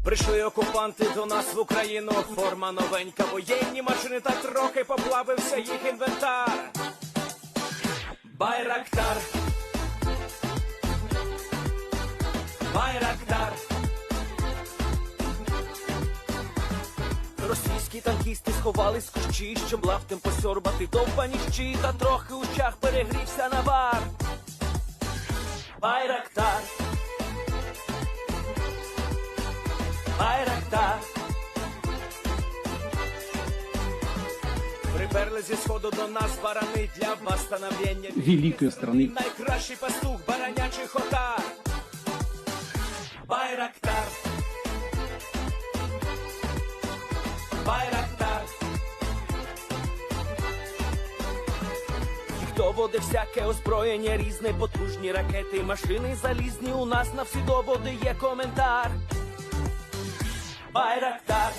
Прийшли окупанти до нас в Україну, форма новенька, воєнні машини та трохи поплавився їх інвентар. Байрактар, Байрактар. Російські танкісти сховались в кущі, щоб лаптем посьорбати довбані щі, та трохи у чах перегрівся навар. Байрактар, Байрактар. Приперли зі сходу до нас барани для восстановлення великої страни. Найкращий пастух баранячих отар. Байрактар, Байрактар. Їх доводи всяке озброєння різне, потужні ракети, машини залізні, у нас на всі доводи є коментар. Байрактар,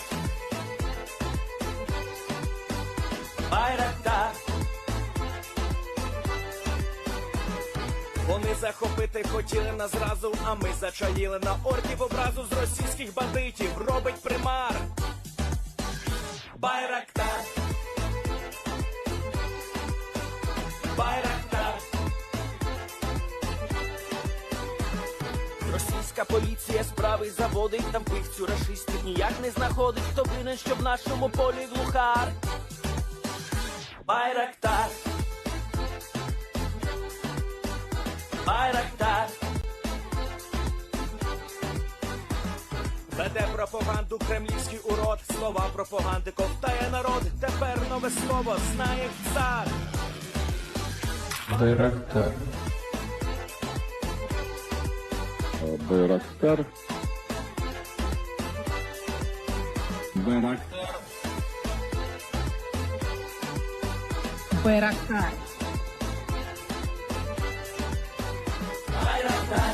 Байрактар. Вони захопити хотіли нас зразу, а ми зачаїли на орків образу з російських бандитів, робить примар. Байрактар, Байрактар. Російська поліція справи заводить, там пивцю рашистів ніяк не знаходить, хто винен, що в нашому полі глухар. Байрактар, Байрактар. Веде пропаганду кремлівський урод, слова пропаганди ковтає народ, тепер нове слово знає цар. Байрактар. Байрактар. Байрактар. Байрактар. Байрактар.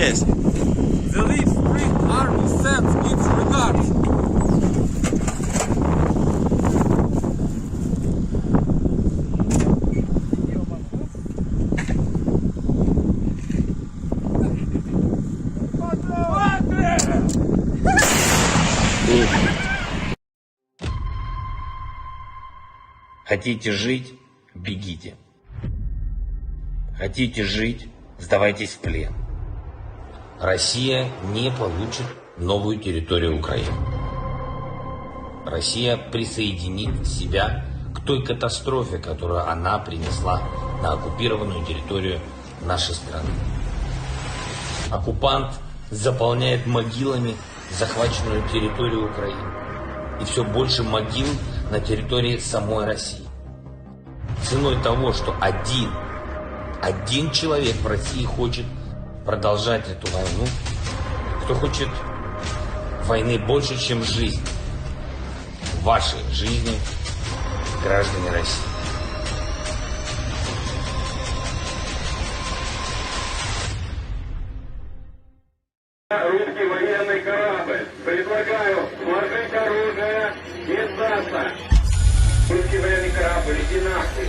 Yes. The Leaf Spring Army sends its regards. Хотите жить – бегите. Хотите жить – сдавайтесь в плен. Россия не получит новую территорию Украины. Россия присоединит себя к той катастрофе, которую она принесла на оккупированную территорию нашей страны. Оккупант заполняет могилами захваченную территорию Украины. И все больше могил на территории самой России. Ценой того, что один человек в России хочет продолжать эту войну, кто хочет войны больше, чем жизнь. Ваши жизни, граждане России. Русский военный корабль. Предлагаю сложить оружие и сдаться. Русский военный корабль, иди нахуй.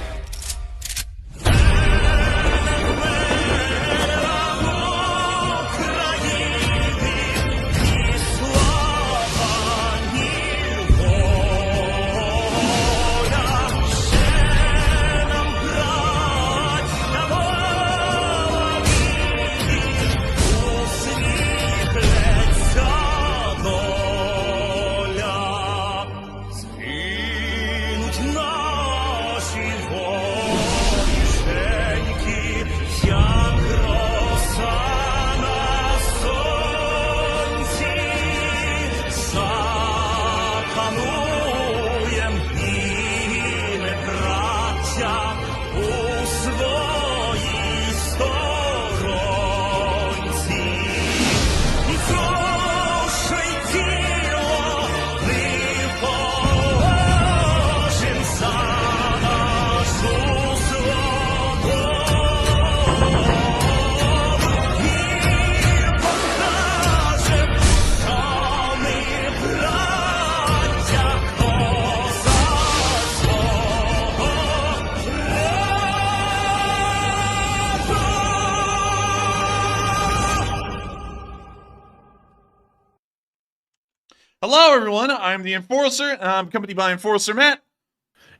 Hello, everyone. I'm the Enforcer, and I'm accompanied by Enforcer Matt.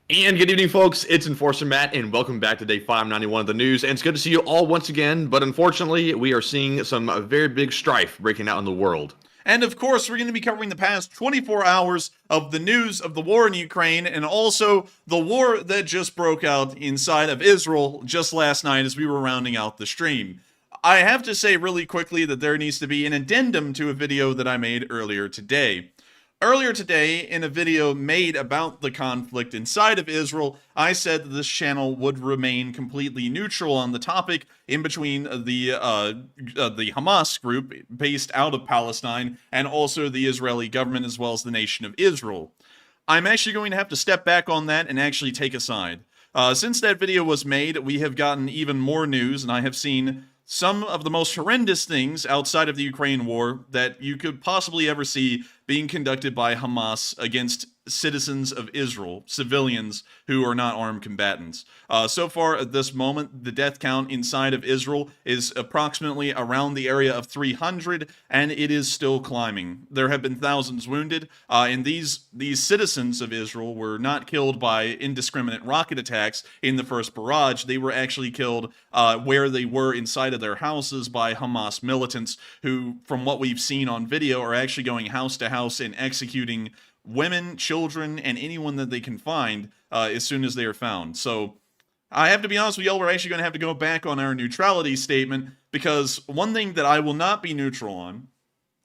And good evening, folks. It's Enforcer Matt, and welcome back to day 591 of the news. And it's good to see you all once again, but unfortunately, we are seeing some very big strife breaking out in the world. And of course, we're going to be covering the past 24 hours of the news of the war in Ukraine, and also the war that just broke out inside of Israel just last night as we were rounding out the stream. I have to say really quickly that there needs to be an addendum to a video that I made earlier today. Earlier today, in a video made about the conflict inside of Israel, I said that this channel would remain completely neutral on the topic in between the Hamas group based out of Palestine and also the Israeli government as well as the nation of Israel. I'm actually going to have to step back on that and actually take a side. Since that video was made, we have gotten even more news, and I have seen some of the most horrendous things outside of the Ukraine war that you could possibly ever see being conducted by Hamas against citizens of Israel, civilians who are not armed combatants. So far at this moment, the death count inside of Israel is approximately around the area of 300, and it is still climbing. There have been thousands wounded, and these citizens of Israel were not killed by indiscriminate rocket attacks in the first barrage. They were actually killed where they were inside of their houses by Hamas militants who, from what we've seen on video, are actually going house to house and executing women, children, and anyone that they can find as soon as they are found. So I have to be honest with y'all, we're actually going to have to go back on our neutrality statement, because one thing that I will not be neutral on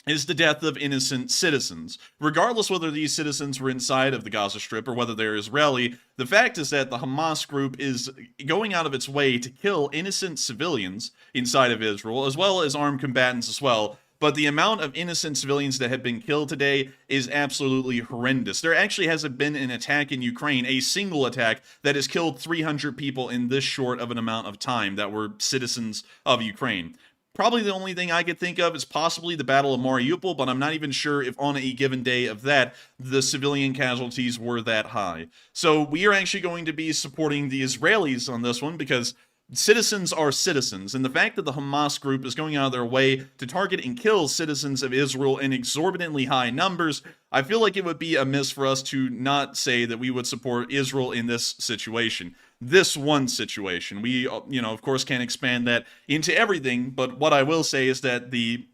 is the death of innocent citizens. Regardless whether these citizens were inside of the Gaza Strip or whether they're Israeli, the fact is that the Hamas group is going out of its way to kill innocent civilians inside of Israel, as well as armed combatants as well. But the amount of innocent civilians that have been killed today is absolutely horrendous. There actually hasn't been an attack in Ukraine, a single attack, that has killed 300 people in this short of an amount of time that were citizens of Ukraine. Probably the only thing I could think of is possibly the Battle of Mariupol, but I'm not even sure if on a given day of that, the civilian casualties were that high. So we are actually going to be supporting the Israelis on this one, because citizens are citizens, and the fact that the Hamas group is going out of their way to target and kill citizens of Israel in exorbitantly high numbers, I feel like it would be amiss for us to not say that we would support Israel in this situation. This one situation. We, of course, can't expand that into everything, but what I will say is that the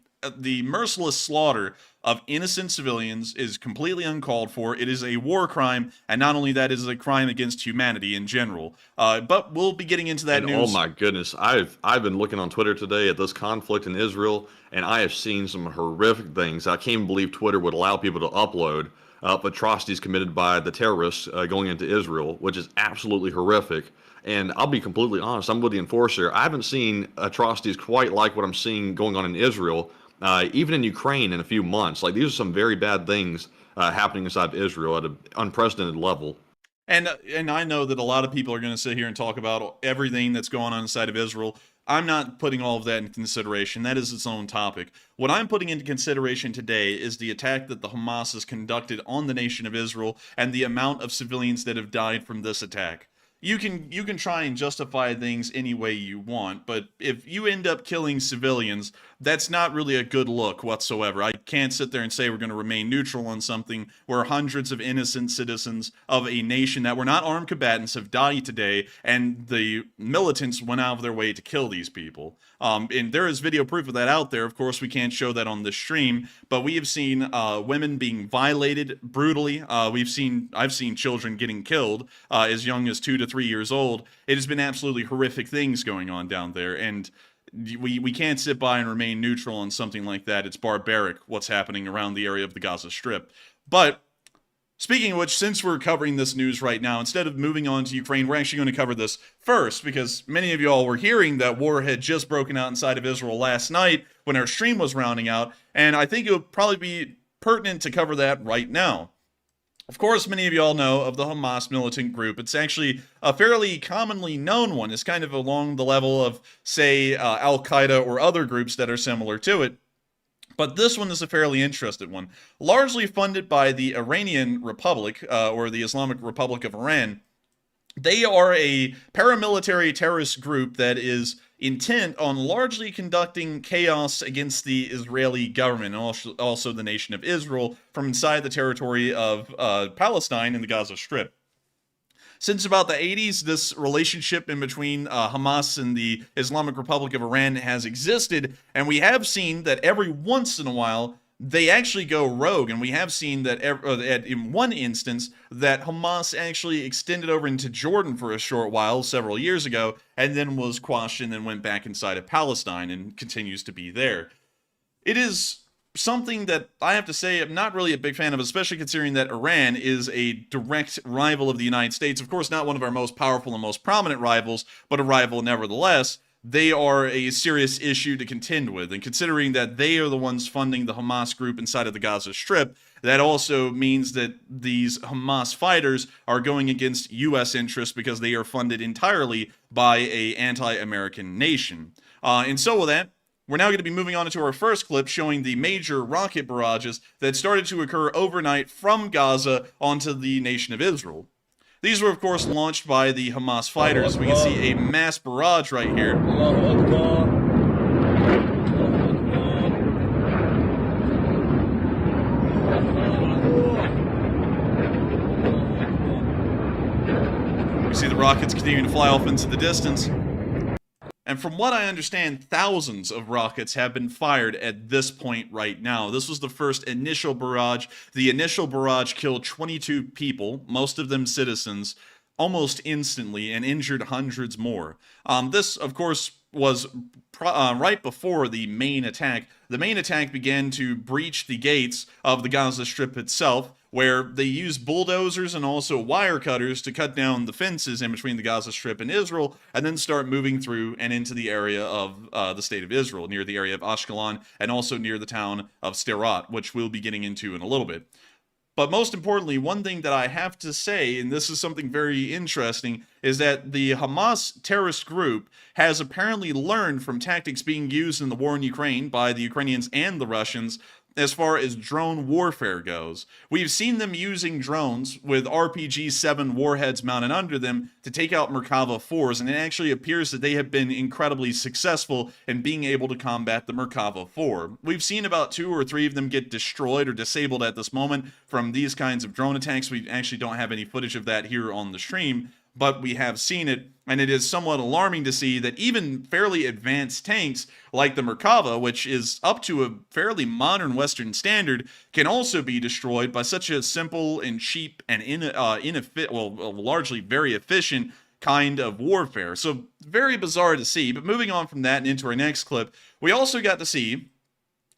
merciless slaughter of innocent civilians is completely uncalled for. It is a war crime, and not only that, it is a crime against humanity in general. But we'll be getting into that news. Oh my goodness, I've been looking on Twitter today at this conflict in Israel, and I have seen some horrific things. I can't even believe Twitter would allow people to upload atrocities committed by the terrorists going into Israel, which is absolutely horrific. And I'll be completely honest, I'm with the Enforcer. I haven't seen atrocities quite like what I'm seeing going on in Israel. even in Ukraine in a few months. Like, these are some very bad things happening inside of Israel at an unprecedented level. And I know that a lot of people are going to sit here and talk about everything that's going on inside of Israel. I'm not putting all of that in consideration. That is its own topic. What I'm putting into consideration today is the attack that the Hamas has conducted on the nation of Israel and the amount of civilians that have died from this attack. You can try and justify things any way you want, but if you end up killing civilians, that's not really a good look whatsoever. I can't sit there and say we're going to remain neutral on something where hundreds of innocent citizens of a nation that were not armed combatants have died today, and the militants went out of their way to kill these people. And there is video proof of that out there. Of course, we can't show that on this stream, but we have seen women being violated brutally. I've seen children getting killed as young as 2 to 3 years old. It has been absolutely horrific things going on down there, and we can't sit by and remain neutral on something like that. It's barbaric what's happening around the area of the Gaza Strip. But speaking of which, since we're covering this news right now, instead of moving on to Ukraine, we're actually going to cover this first, because many of y'all were hearing that war had just broken out inside of Israel last night when our stream was rounding out, and I think it would probably be pertinent to cover that right now. Of course, many of y'all know of the Hamas militant group. It's actually a fairly commonly known one. It's kind of along the level of, say, Al-Qaeda or other groups that are similar to it. But this one is a fairly interesting one. Largely funded by the Iranian Republic, or the Islamic Republic of Iran. They are a paramilitary terrorist group that is intent on largely conducting chaos against the Israeli government and also the nation of Israel from inside the territory of Palestine and the Gaza Strip. Since about the 80s, this relationship in between Hamas and the Islamic Republic of Iran has existed, and we have seen that every once in a while they actually go rogue, and we have seen that in one instance that Hamas actually extended over into Jordan for a short while several years ago, and then was quashed and then went back inside of Palestine and continues to be there. It is something that I have to say I'm not really a big fan of, especially considering that Iran is a direct rival of the United States. Of course, not one of our most powerful and most prominent rivals, but a rival nevertheless. They are a serious issue to contend with, and considering that they are the ones funding the Hamas group inside of the Gaza Strip, that also means that these Hamas fighters are going against U.S. interests because they are funded entirely by an anti-American nation. And so with that, we're now going to be moving on to our first clip showing the major rocket barrages that started to occur overnight from Gaza onto the nation of Israel. These were, of course, launched by the Hamas fighters. We can see a mass barrage right here. We see the rockets continuing to fly off into the distance. And from what I understand, thousands of rockets have been fired at this point right now. This was the first initial barrage. The initial barrage killed 22 people, most of them citizens, almost instantly, and injured hundreds more. This, of course, was right before the main attack. The main attack began to breach the gates of the Gaza Strip itself, where they used bulldozers and also wire cutters to cut down the fences in between the Gaza Strip and Israel, and then start moving through and into the area of the state of Israel, near the area of Ashkelon, and also near the town of Sderot, which we'll be getting into in a little bit. But most importantly, one thing that I have to say, and this is something very interesting, is that the Hamas terrorist group has apparently learned from tactics being used in the war in Ukraine by the Ukrainians and the Russians as far as drone warfare goes. We've seen them using drones with RPG-7 warheads mounted under them to take out Merkava 4s, and it actually appears that they have been incredibly successful in being able to combat the Merkava 4. We've seen about 2 or 3 of them get destroyed or disabled at this moment from these kinds of drone attacks. We actually don't have any footage of that here on the stream, but we have seen it, and it is somewhat alarming to see that even fairly advanced tanks like the Merkava, which is up to a fairly modern Western standard, can also be destroyed by such a simple and cheap and largely very efficient kind of warfare. So very bizarre to see. But moving on from that and into our next clip, we also got to see,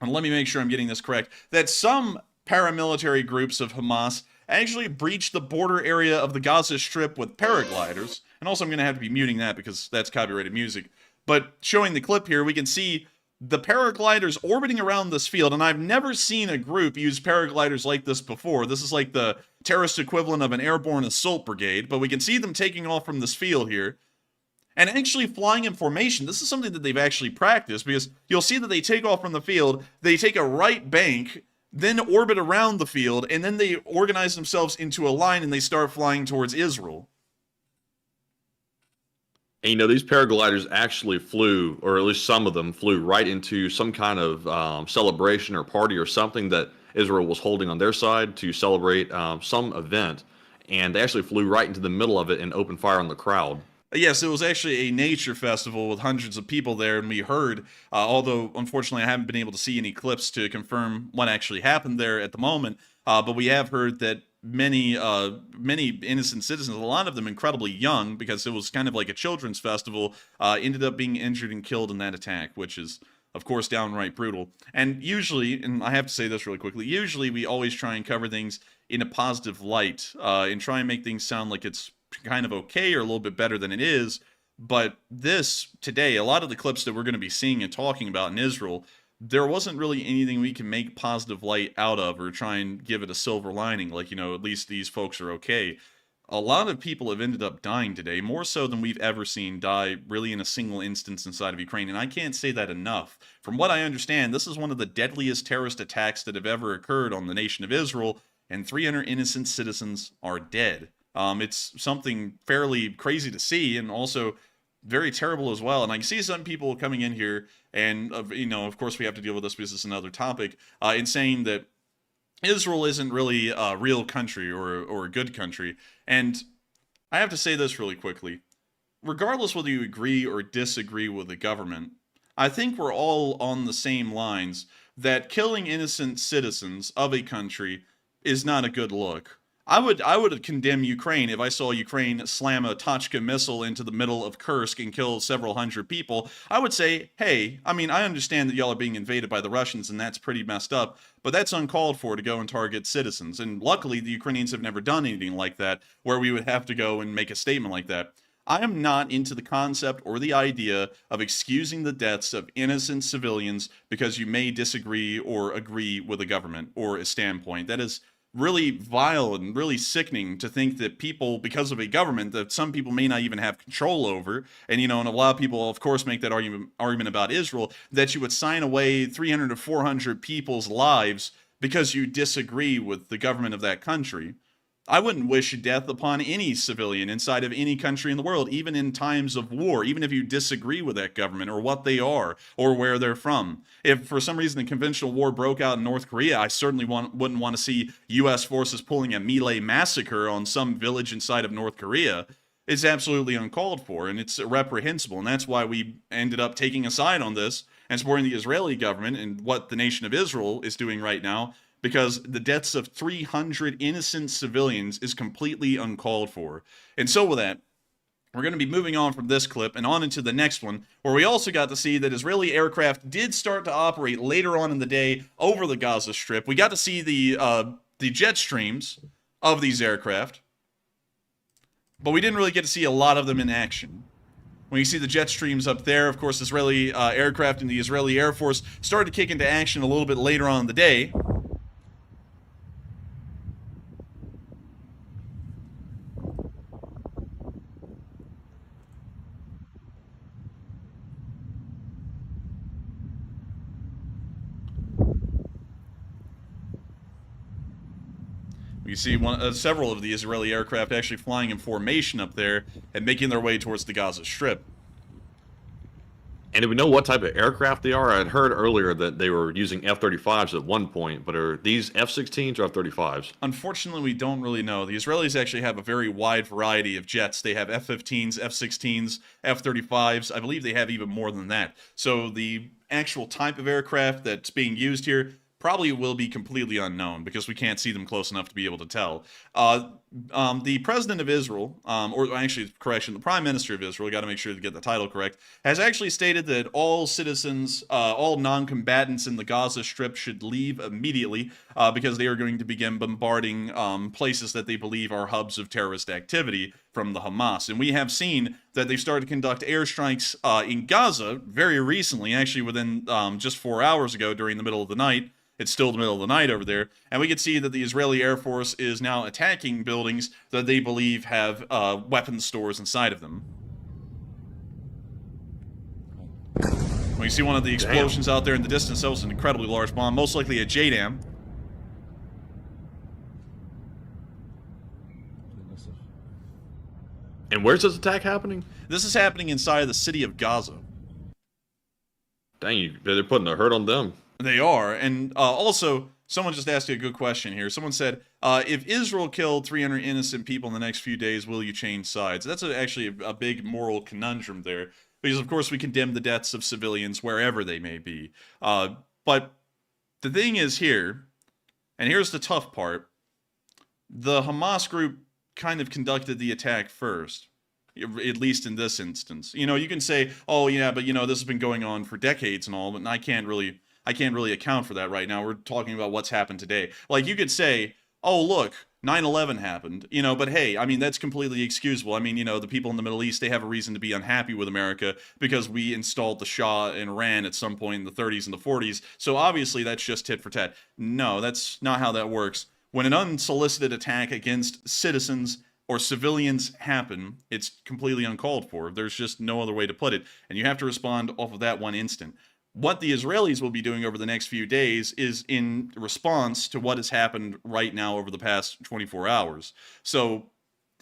and let me make sure I'm getting this correct, that some paramilitary groups of Hamas actually breached the border area of the Gaza Strip with paragliders. And also I'm going to have to be muting that because that's copyrighted music. But showing the clip here, we can see the paragliders orbiting around this field, and I've never seen a group use paragliders like this before. This is like the terrorist equivalent of an airborne assault brigade, but we can see them taking off from this field here and actually flying in formation. This is something that they've actually practiced, because you'll see that they take off from the field, they take a right bank, then orbit around the field, and then they organize themselves into a line and they start flying towards Israel. And, you know, these paragliders actually flew, or at least some of them flew, right into some kind of celebration or party or something that Israel was holding on their side to celebrate some event. And they actually flew right into the middle of it and opened fire on the crowd. Yes, it was actually a nature festival with hundreds of people there, and we heard, although unfortunately I haven't been able to see any clips to confirm what actually happened there at the moment, but we have heard that many innocent citizens, a lot of them incredibly young, because it was kind of like a children's festival, ended up being injured and killed in that attack, which is, of course, downright brutal. And usually, and I have to say this really quickly, usually we always try and cover things in a positive light, and try and make things sound like it's kind of okay or a little bit better than it is. But this, today, a lot of the clips that we're going to be seeing and talking about in Israel, there wasn't really anything we can make positive light out of or try and give it a silver lining, like, you know, at least these folks are okay. A lot of people have ended up dying today, more so than we've ever seen die really in a single instance inside of Ukraine, and I can't say that enough. From what I understand, this is one of the deadliest terrorist attacks that have ever occurred on the nation of Israel, and 300 innocent citizens are dead. It's something fairly crazy to see, and also very terrible as well. And I can see some people coming in here, and you know, of course we have to deal with this because it's another topic, in saying that Israel isn't really a real country or a good country. And I have to say this really quickly. Regardless whether you agree or disagree with the government, I think we're all on the same lines that killing innocent citizens of a country is not a good look. I would condemn Ukraine if I saw Ukraine slam a Tochka missile into the middle of Kursk and kill several hundred people. I would say, hey, I mean, I understand that y'all are being invaded by the Russians, and that's pretty messed up, but that's uncalled for to go and target citizens. And luckily, the Ukrainians have never done anything like that, where we would have to go and make a statement like that. I am not into the concept or the idea of excusing the deaths of innocent civilians because you may disagree or agree with a government or a standpoint. That is really vile and really sickening to think that people, because of a government that some people may not even have control over, and, you know, and a lot of people, of course, make that argument about Israel, that you would sign away 300 to 400 people's lives because you disagree with the government of that country. I wouldn't wish death upon any civilian inside of any country in the world, even in times of war, even if you disagree with that government or what they are or where they're from. If for some reason a conventional war broke out in North Korea, I certainly wouldn't want to see U.S. forces pulling a melee massacre on some village inside of North Korea. It's absolutely uncalled for, and it's reprehensible, and that's why we ended up taking a side on this and supporting the Israeli government and what the nation of Israel is doing right now, because the deaths of 300 innocent civilians is completely uncalled for. And so with that, we're going to be moving on from this clip and on into the next one, where we also got to see that Israeli aircraft did start to operate later on in the day over the Gaza Strip. We got to see the jet streams of these aircraft, but we didn't really get to see a lot of them in action. When you see the jet streams up there, of course, Israeli aircraft and the Israeli Air Force started to kick into action a little bit later on in the day. You see several of the Israeli aircraft actually flying in formation up there and making their way towards the Gaza Strip. And do we know what type of aircraft they are? I'd heard earlier that they were using F-35s at one point, but are these F-16s or F-35s? Unfortunately, we don't really know. The Israelis actually have a very wide variety of jets. They have F-15s, F-16s, F-35s. I believe they have even more than that. So the actual type of aircraft that's being used here, probably will be completely unknown because we can't see them close enough to be able to tell. The president of Israel, or actually, correction, the prime minister of Israel, got to make sure to get the title correct, has actually stated that all citizens, all non-combatants in the Gaza Strip should leave immediately because they are going to begin bombarding places that they believe are hubs of terrorist activity from the Hamas. And we have seen that they've started to conduct airstrikes in Gaza very recently, actually within just 4 hours ago during the middle of the night. It's still the middle of the night over there. And we can see that the Israeli Air Force is now attacking buildings that they believe have weapons stores inside of them. When you see one of the explosions out there in the distance, that was an incredibly large bomb, most likely a JDAM. And where's this attack happening? This is happening inside the city of Gaza. Dang, they're putting a hurt on them. They are. And also, someone just asked you a good question here. Someone said, if Israel killed 300 innocent people in the next few days, will you change sides? That's actually a big moral conundrum there. Because, of course, we condemn the deaths of civilians wherever they may be. But the thing is here, and here's the tough part, the Hamas group kind of conducted the attack first. At least in this instance. You know, you can say, oh, yeah, but, you know, this has been going on for decades and all, but I can't really account for that right now. We're talking about what's happened today. Like, you could say, oh, look, 9/11 happened, you know, but hey, I mean, that's completely excusable. I mean, you know, the people in the Middle East, they have a reason to be unhappy with America because we installed the Shah in Iran at some point in the 30s and the 40s. So obviously that's just tit for tat. No, that's not how that works. When an unsolicited attack against citizens or civilians happen, it's completely uncalled for. There's just no other way to put it. And you have to respond off of that one instant. What the Israelis will be doing over the next few days is in response to what has happened right now over the past 24 hours. So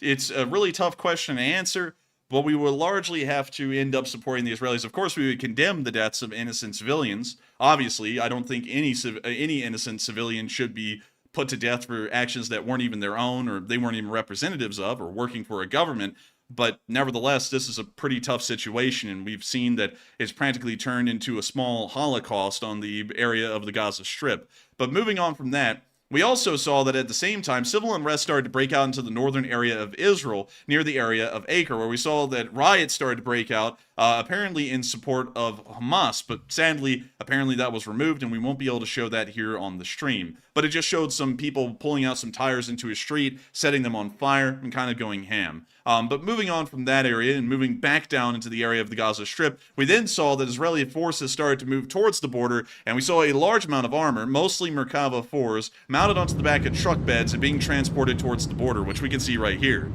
it's a really tough question to answer, but we will largely have to end up supporting the Israelis. Of course, we would condemn the deaths of innocent civilians. Obviously, I don't think any innocent civilian should be put to death for actions that weren't even their own or they weren't even representatives of or working for a government. But nevertheless, this is a pretty tough situation, and we've seen that it's practically turned into a small Holocaust on the area of the Gaza Strip. But moving on from that, we also saw that at the same time, civil unrest started to break out into the northern area of Israel, near the area of Acre, where we saw that riots started to break out, apparently in support of Hamas. But sadly, apparently that was removed, and we won't be able to show that here on the stream. But it just showed some people pulling out some tires into a street, setting them on fire, and kind of going ham. But moving on from that area and moving back down into the area of the Gaza Strip, we then saw that Israeli forces started to move towards the border, and we saw a large amount of armor, mostly Merkava 4s, mounted onto the back of truck beds and being transported towards the border, which we can see right here.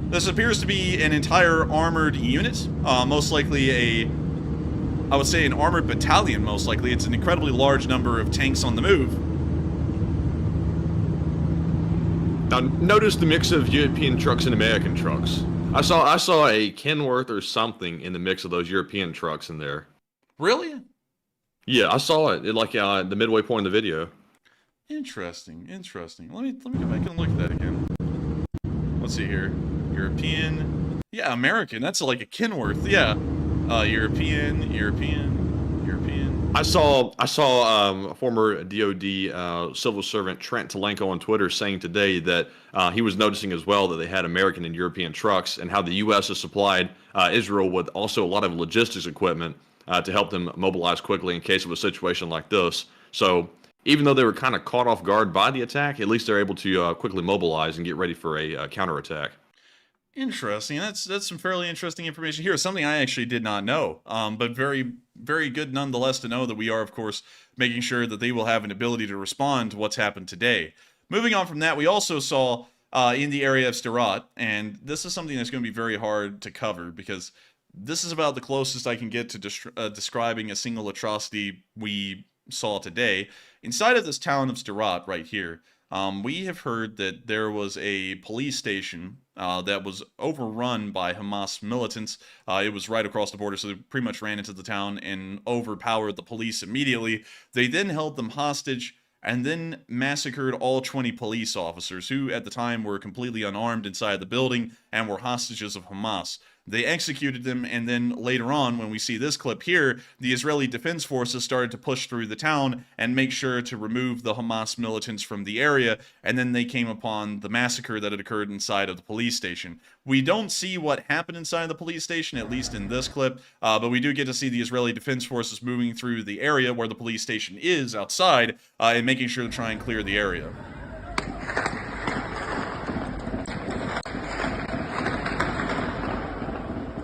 This appears to be an entire armored unit, most likely I would say an armored battalion, most likely. It's an incredibly large number of tanks on the move. Now, notice the mix of European trucks and American trucks. I saw a Kenworth or something in the mix of those European trucks in there. Really? Yeah, I saw it like the midway point of the video. Interesting. Let me go back and look at that again. Let's see here. European. Yeah, American. That's like a Kenworth. Yeah. European. I saw former DOD civil servant Trent Telenko on Twitter saying today that he was noticing as well that they had American and European trucks and how the U.S. has supplied Israel with also a lot of logistics equipment to help them mobilize quickly in case of a situation like this. So even though they were kind of caught off guard by the attack, at least they're able to quickly mobilize and get ready for a counterattack. Interesting. That's some fairly interesting information here. Something I actually did not know, but very, very good nonetheless to know that we are, of course, making sure that they will have an ability to respond to what's happened today. Moving on from that, we also saw in the area of Sderot, and this is something that's going to be very hard to cover because this is about the closest I can get to describing a single atrocity we saw today. Inside of this town of Sderot right here, we have heard that there was a police station that was overrun by Hamas militants. It was right across the border, so they pretty much ran into the town and overpowered the police immediately. They then held them hostage and then massacred all 20 police officers who at the time were completely unarmed inside the building and were hostages of Hamas. They executed them, and then later on, when we see this clip here, the Israeli Defense Forces started to push through the town and make sure to remove the Hamas militants from the area, and then they came upon the massacre that had occurred inside of the police station. We don't see what happened inside the police station, at least in this clip, but we do get to see the Israeli Defense Forces moving through the area where the police station is outside, and making sure to try and clear the area.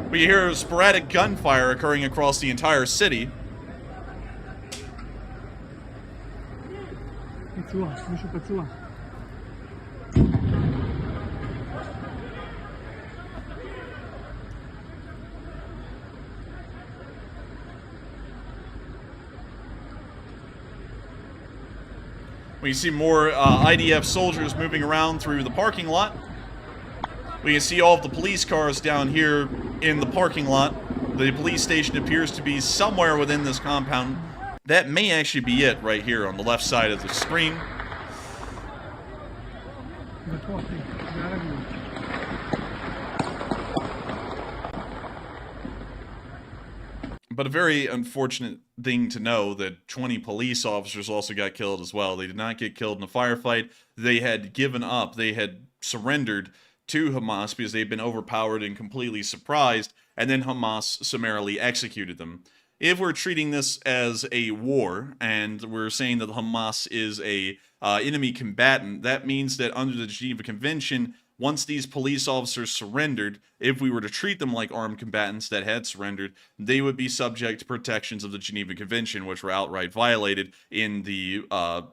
We hear sporadic gunfire occurring across the entire city. We see more IDF soldiers moving around through the parking lot. We can see all of the police cars down here in the parking lot. The police station appears to be somewhere within this compound. That may actually be it right here on the left side of the screen. But a very unfortunate thing to know that 20 police officers also got killed as well. They did not get killed in a firefight. They had given up. They had surrendered to Hamas because they've been overpowered and completely surprised, and then Hamas summarily executed them. If we're treating this as a war, and we're saying that Hamas is a enemy combatant, that means that under the Geneva Convention, once these police officers surrendered, if we were to treat them like armed combatants that had surrendered, they would be subject to protections of the Geneva Convention, which were outright violated in the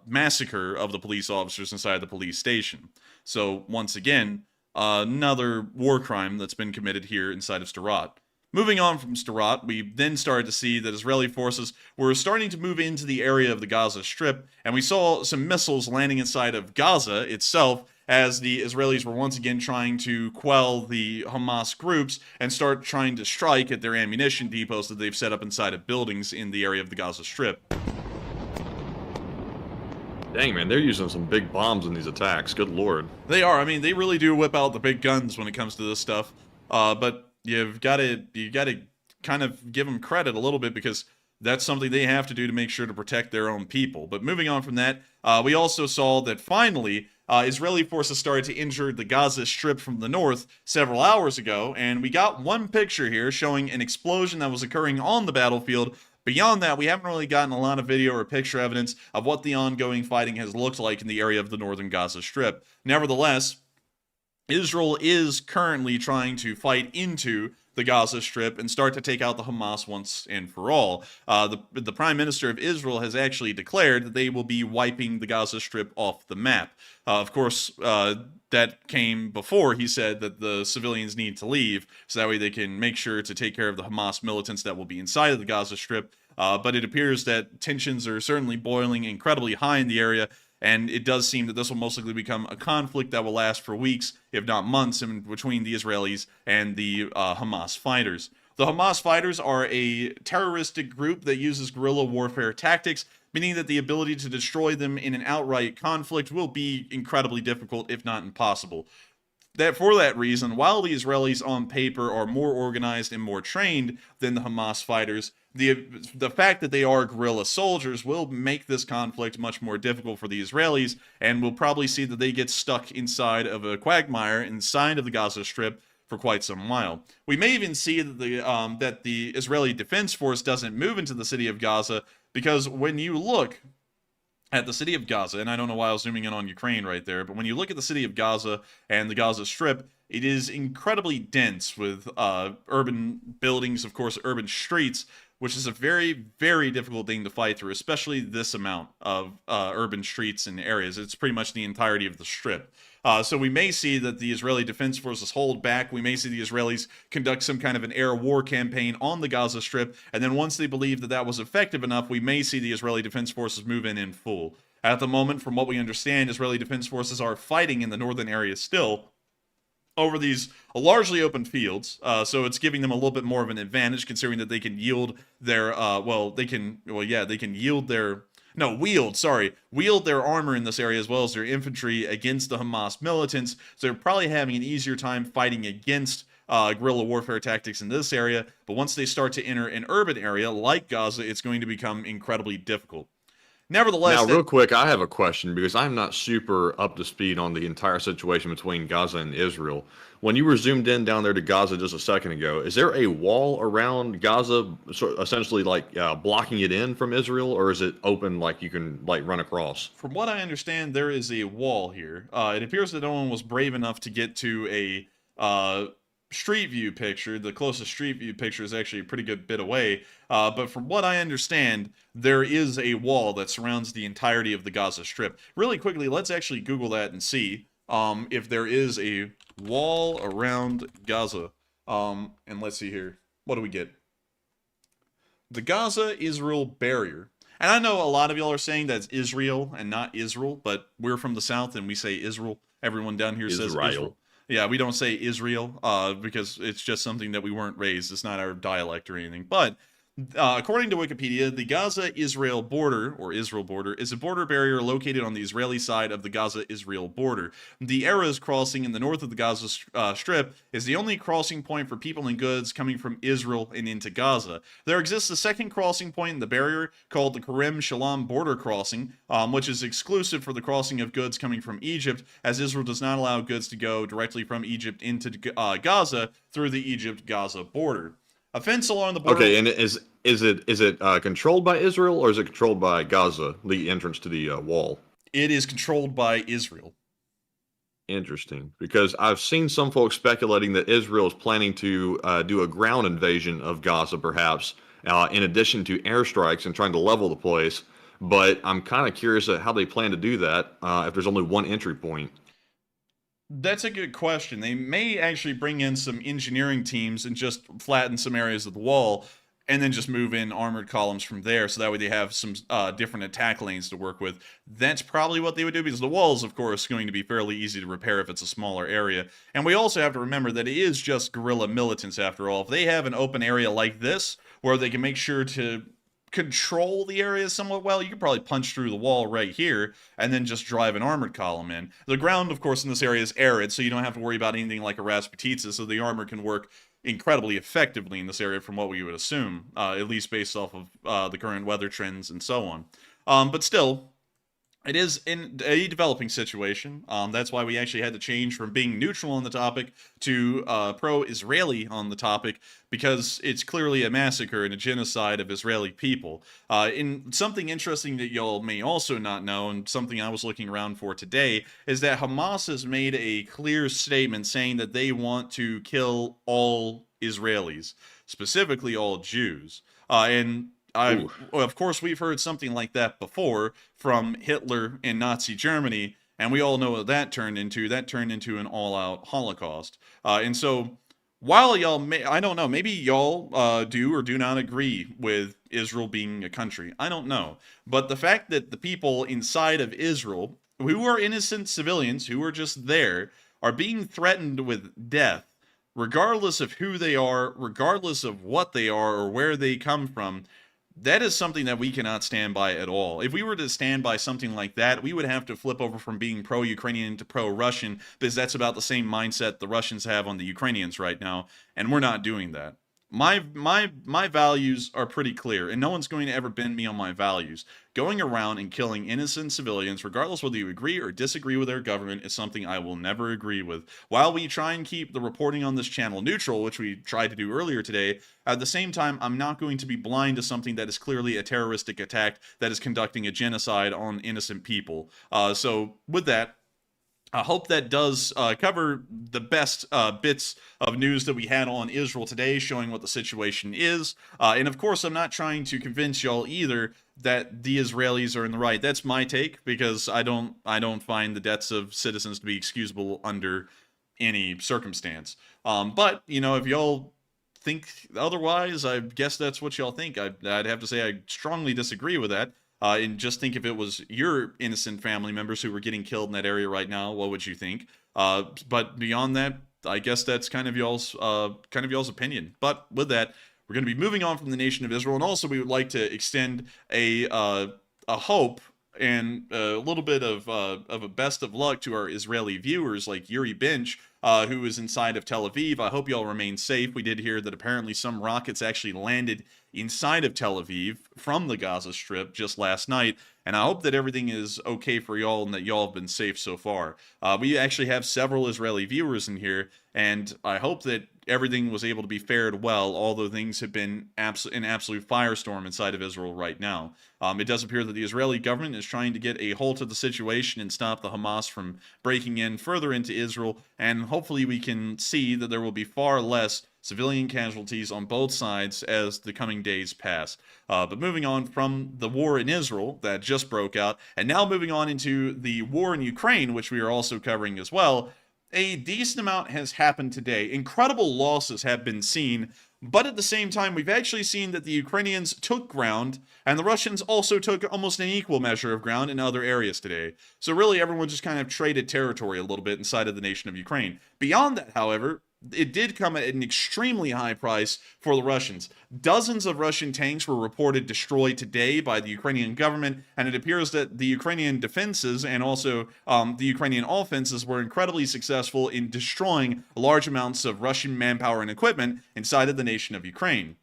massacre of the police officers inside the police station. So, once again, another war crime that's been committed here inside of Sderot. Moving on from Sderot, we then started to see that Israeli forces were starting to move into the area of the Gaza Strip, and we saw some missiles landing inside of Gaza itself as the Israelis were once again trying to quell the Hamas groups and start trying to strike at their ammunition depots that they've set up inside of buildings in the area of the Gaza Strip. Dang, man, they're using some big bombs in these attacks. Good lord. They are. I mean, they really do whip out the big guns when it comes to this stuff. But you got to kind of give them credit a little bit, because that's something they have to do to make sure to protect their own people. But moving on from that, we also saw that finally Israeli forces started to injure the Gaza Strip from the north several hours ago, and we got one picture here showing an explosion that was occurring on the battlefield. Beyond that, we haven't really gotten a lot of video or picture evidence of what the ongoing fighting has looked like in the area of the northern Gaza Strip. Nevertheless, Israel is currently trying to fight into the Gaza Strip and start to take out the Hamas once and for all. The Prime Minister of Israel has actually declared that they will be wiping the Gaza Strip off the map. Of course, that came before he said that the civilians need to leave, so that way they can make sure to take care of the Hamas militants that will be inside of the Gaza Strip. But it appears that tensions are certainly boiling incredibly high in the area, and it does seem that this will most likely become a conflict that will last for weeks, if not months, in between the Israelis and the Hamas fighters. The Hamas fighters are a terroristic group that uses guerrilla warfare tactics, meaning that the ability to destroy them in an outright conflict will be incredibly difficult, if not impossible. For that reason, while the Israelis on paper are more organized and more trained than the Hamas fighters, the fact that they are guerrilla soldiers will make this conflict much more difficult for the Israelis, and we'll probably see that they get stuck inside of a quagmire inside of the Gaza Strip for quite some while. We may even see that the Israeli Defense Force doesn't move into the city of Gaza, because when you look at the city of Gaza, and I don't know why I was zooming in on Ukraine right there, but when you look at the city of Gaza and the Gaza Strip, it is incredibly dense with urban buildings, of course, urban streets, which is a very, very difficult thing to fight through, especially this amount of urban streets and areas. It's pretty much the entirety of the Strip. So we may see that the Israeli Defense Forces hold back. We may see the Israelis conduct some kind of an air war campaign on the Gaza Strip, and then once they believe that that was effective enough, we may see the Israeli Defense Forces move in full. At the moment, from what we understand, Israeli Defense Forces are fighting in the northern area still over these largely open fields, so it's giving them a little bit more of an advantage, considering that they can yield their, wield their armor in this area as well as their infantry against the Hamas militants, so they're probably having an easier time fighting against guerrilla warfare tactics in this area, but once they start to enter an urban area like Gaza, it's going to become incredibly difficult. Nevertheless, Now, real quick, I have a question because I'm not super up to speed on the entire situation between Gaza and Israel. When you were zoomed in down there to Gaza just a second ago, is there a wall around Gaza, essentially like blocking it in from Israel, or is it open like you can like run across? from what I understand, there is a wall here. It appears that no one was brave enough to get to a street view picture. The closest street view picture is actually a pretty good bit away. But from what I understand, there is a wall that surrounds the entirety of the Gaza Strip. Really quickly, let's actually Google that and see if there is a wall around Gaza. And let's see here. What do we get? The Gaza-Israel barrier. And I know a lot of y'all are saying that's Israel and not Israel, but we're from the South and we say Israel. Everyone down here says Israel. Yeah, we don't say Israel because it's just something that we weren't raised. It's not our dialect or anything. But according to Wikipedia, the Gaza-Israel border, or Israel border, is a border barrier located on the Israeli side of the Gaza-Israel border. The Erez crossing in the north of the Gaza Strip is the only crossing point for people and goods coming from Israel and into Gaza. There exists a second crossing point in the barrier called the Kerem Shalom border crossing, which is exclusive for the crossing of goods coming from Egypt, as Israel does not allow goods to go directly from Egypt into Gaza through the Egypt-Gaza border. A fence along the border. Okay, and is it controlled by Israel or is it controlled by Gaza, the entrance to the wall? It is controlled by Israel. Interesting, because I've seen some folks speculating that Israel is planning to do a ground invasion of Gaza, perhaps, in addition to airstrikes and trying to level the place. But I'm kind of curious at how they plan to do that if there's only one entry point. That's a good question. They may actually bring in some engineering teams and just flatten some areas of the wall and then just move in armored columns from there, so that way they have some different attack lanes to work with. That's probably what they would do, because the wall is, of course, going to be fairly easy to repair if it's a smaller area. And we also have to remember that it is just guerrilla militants, after all. If they have an open area like this, where they can make sure to control the area somewhat well, you could probably punch through the wall right here and then just drive an armored column in. The ground, of course, in this area is arid, so you don't have to worry about anything like a Rasputitsa, so the armor can work incredibly effectively in this area from what we would assume, at least based off of the current weather trends and so on. But still, it is in a developing situation. That's why we actually had to change from being neutral on the topic to pro-Israeli on the topic, because it's clearly a massacre and a genocide of Israeli people. In something interesting that y'all may also not know, and something I was looking around for today, is that Hamas has made a clear statement saying that they want to kill all Israelis, specifically all Jews. Of course, we've heard something like that before from Hitler in Nazi Germany, and we all know what that turned into. That turned into an all-out Holocaust. And so, while y'all may, I don't know, maybe y'all do or do not agree with Israel being a country. I don't know. But the fact that the people inside of Israel, who are innocent civilians, who are just there, are being threatened with death, regardless of who they are, regardless of what they are, or where they come from, that is something that we cannot stand by at all. If we were to stand by something like that, we would have to flip over from being pro-Ukrainian to pro-Russian, because that's about the same mindset the Russians have on the Ukrainians right now, and we're not doing that. My values are pretty clear, and no one's going to ever bend me on my values. Going around and killing innocent civilians, regardless whether you agree or disagree with their government, is something I will never agree with. While we try and keep the reporting on this channel neutral, which we tried to do earlier today, at the same time, I'm not going to be blind to something that is clearly a terroristic attack that is conducting a genocide on innocent people. So with that, I hope that does cover the best bits of news that we had on Israel today, showing what the situation is. And of course, I'm not trying to convince y'all either that the Israelis are in the right. That's my take, because I don't find the deaths of citizens to be excusable under any circumstance. But you know, if y'all think otherwise, I guess that's what y'all think. I'd have to say I strongly disagree with that. And just think, if it was your innocent family members who were getting killed in that area right now, what would you think? But beyond that, I guess that's kind of y'all's opinion. But with that, we're going to be moving on from the nation of Israel, and also we would like to extend a hope and a little bit of a best of luck to our Israeli viewers like Yuri Binch, who is inside of Tel Aviv. I hope y'all remain safe. We did hear that apparently some rockets actually landed inside of Tel Aviv from the Gaza Strip just last night, and I hope that everything is okay for y'all and that y'all have been safe so far. We actually have several Israeli viewers in here, and I hope that everything was able to be fared well, although things have been an absolute firestorm inside of Israel right now. It does appear that the Israeli government is trying to get a hold of the situation and stop the Hamas from breaking in further into Israel, and hopefully we can see that there will be far less civilian casualties on both sides as the coming days pass. But moving on from the war in Israel that just broke out, and now moving on into the war in Ukraine, which we are also covering as well, a decent amount has happened today. Incredible losses have been seen, but at the same time, we've actually seen that the Ukrainians took ground, and the Russians also took almost an equal measure of ground in other areas today. So really, everyone just kind of traded territory a little bit inside of the nation of Ukraine. Beyond that, however, it did come at an extremely high price for the Russians. Dozens of Russian tanks were reported destroyed today by the Ukrainian government, and it appears that the Ukrainian defenses and also the Ukrainian offenses were incredibly successful in destroying large amounts of Russian manpower and equipment inside of the nation of Ukraine.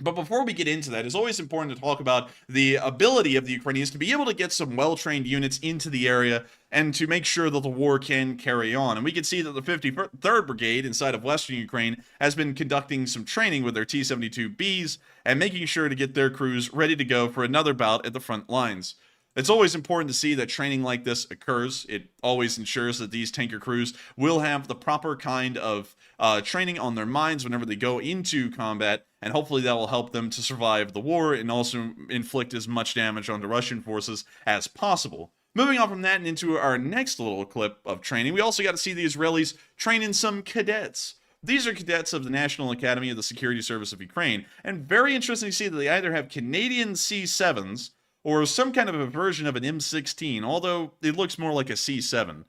But before we get into that, it's always important to talk about the ability of the Ukrainians to be able to get some well-trained units into the area and to make sure that the war can carry on. And we can see that the 53rd Brigade inside of Western Ukraine has been conducting some training with their T-72Bs and making sure to get their crews ready to go for another bout at the front lines. It's always important to see that training like this occurs. It always ensures that these tanker crews will have the proper kind of training on their minds whenever they go into combat, and hopefully that will help them to survive the war and also inflict as much damage on the Russian forces as possible. Moving on from that and into our next little clip of training, we also got to see the Israelis training some cadets. These are cadets of the National Academy of the Security Service of Ukraine, and very interesting to see that they either have Canadian C-7s or some kind of a version of an M16, although it looks more like a C-7.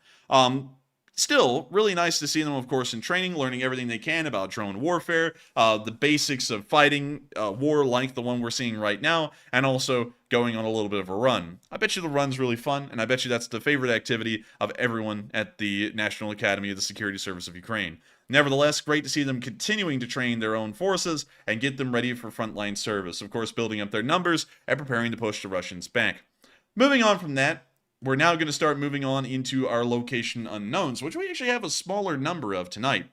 Still, really nice to see them, of course, in training, learning everything they can about drone warfare, the basics of fighting war like the one we're seeing right now, and also going on a little bit of a run. I bet you the run's really fun, and I bet you that's the favorite activity of everyone at the National Academy of the Security Service of Ukraine. Nevertheless, great to see them continuing to train their own forces and get them ready for frontline service, of course building up their numbers and preparing to push the Russians back. Moving on from that, we're now going to start moving on into our location unknowns, which we actually have a smaller number of tonight.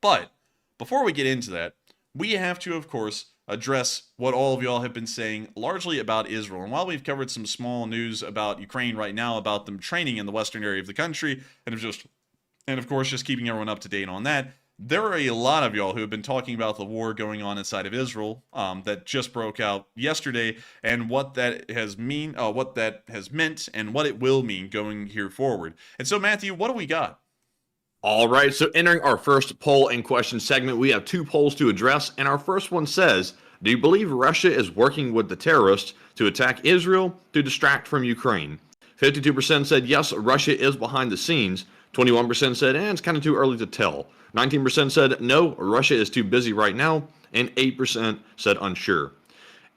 But before we get into that, we have to, of course, address what all of y'all have been saying largely about Israel. And while we've covered some small news about Ukraine right now, about them training in the western area of the country, and of course just keeping everyone up to date on that, there are a lot of y'all who have been talking about the war going on inside of Israel that just broke out yesterday, and what that has meant, and what it will mean going here forward. And so, Matthew, what do we got? All right, so entering our first poll and question segment, we have two polls to address, and our first one says, do you believe Russia is working with the terrorists to attack Israel to distract from Ukraine? 52% said yes, Russia is behind the scenes. 21% said, it's kind of too early to tell. 19% said, no, Russia is too busy right now. And 8% said unsure.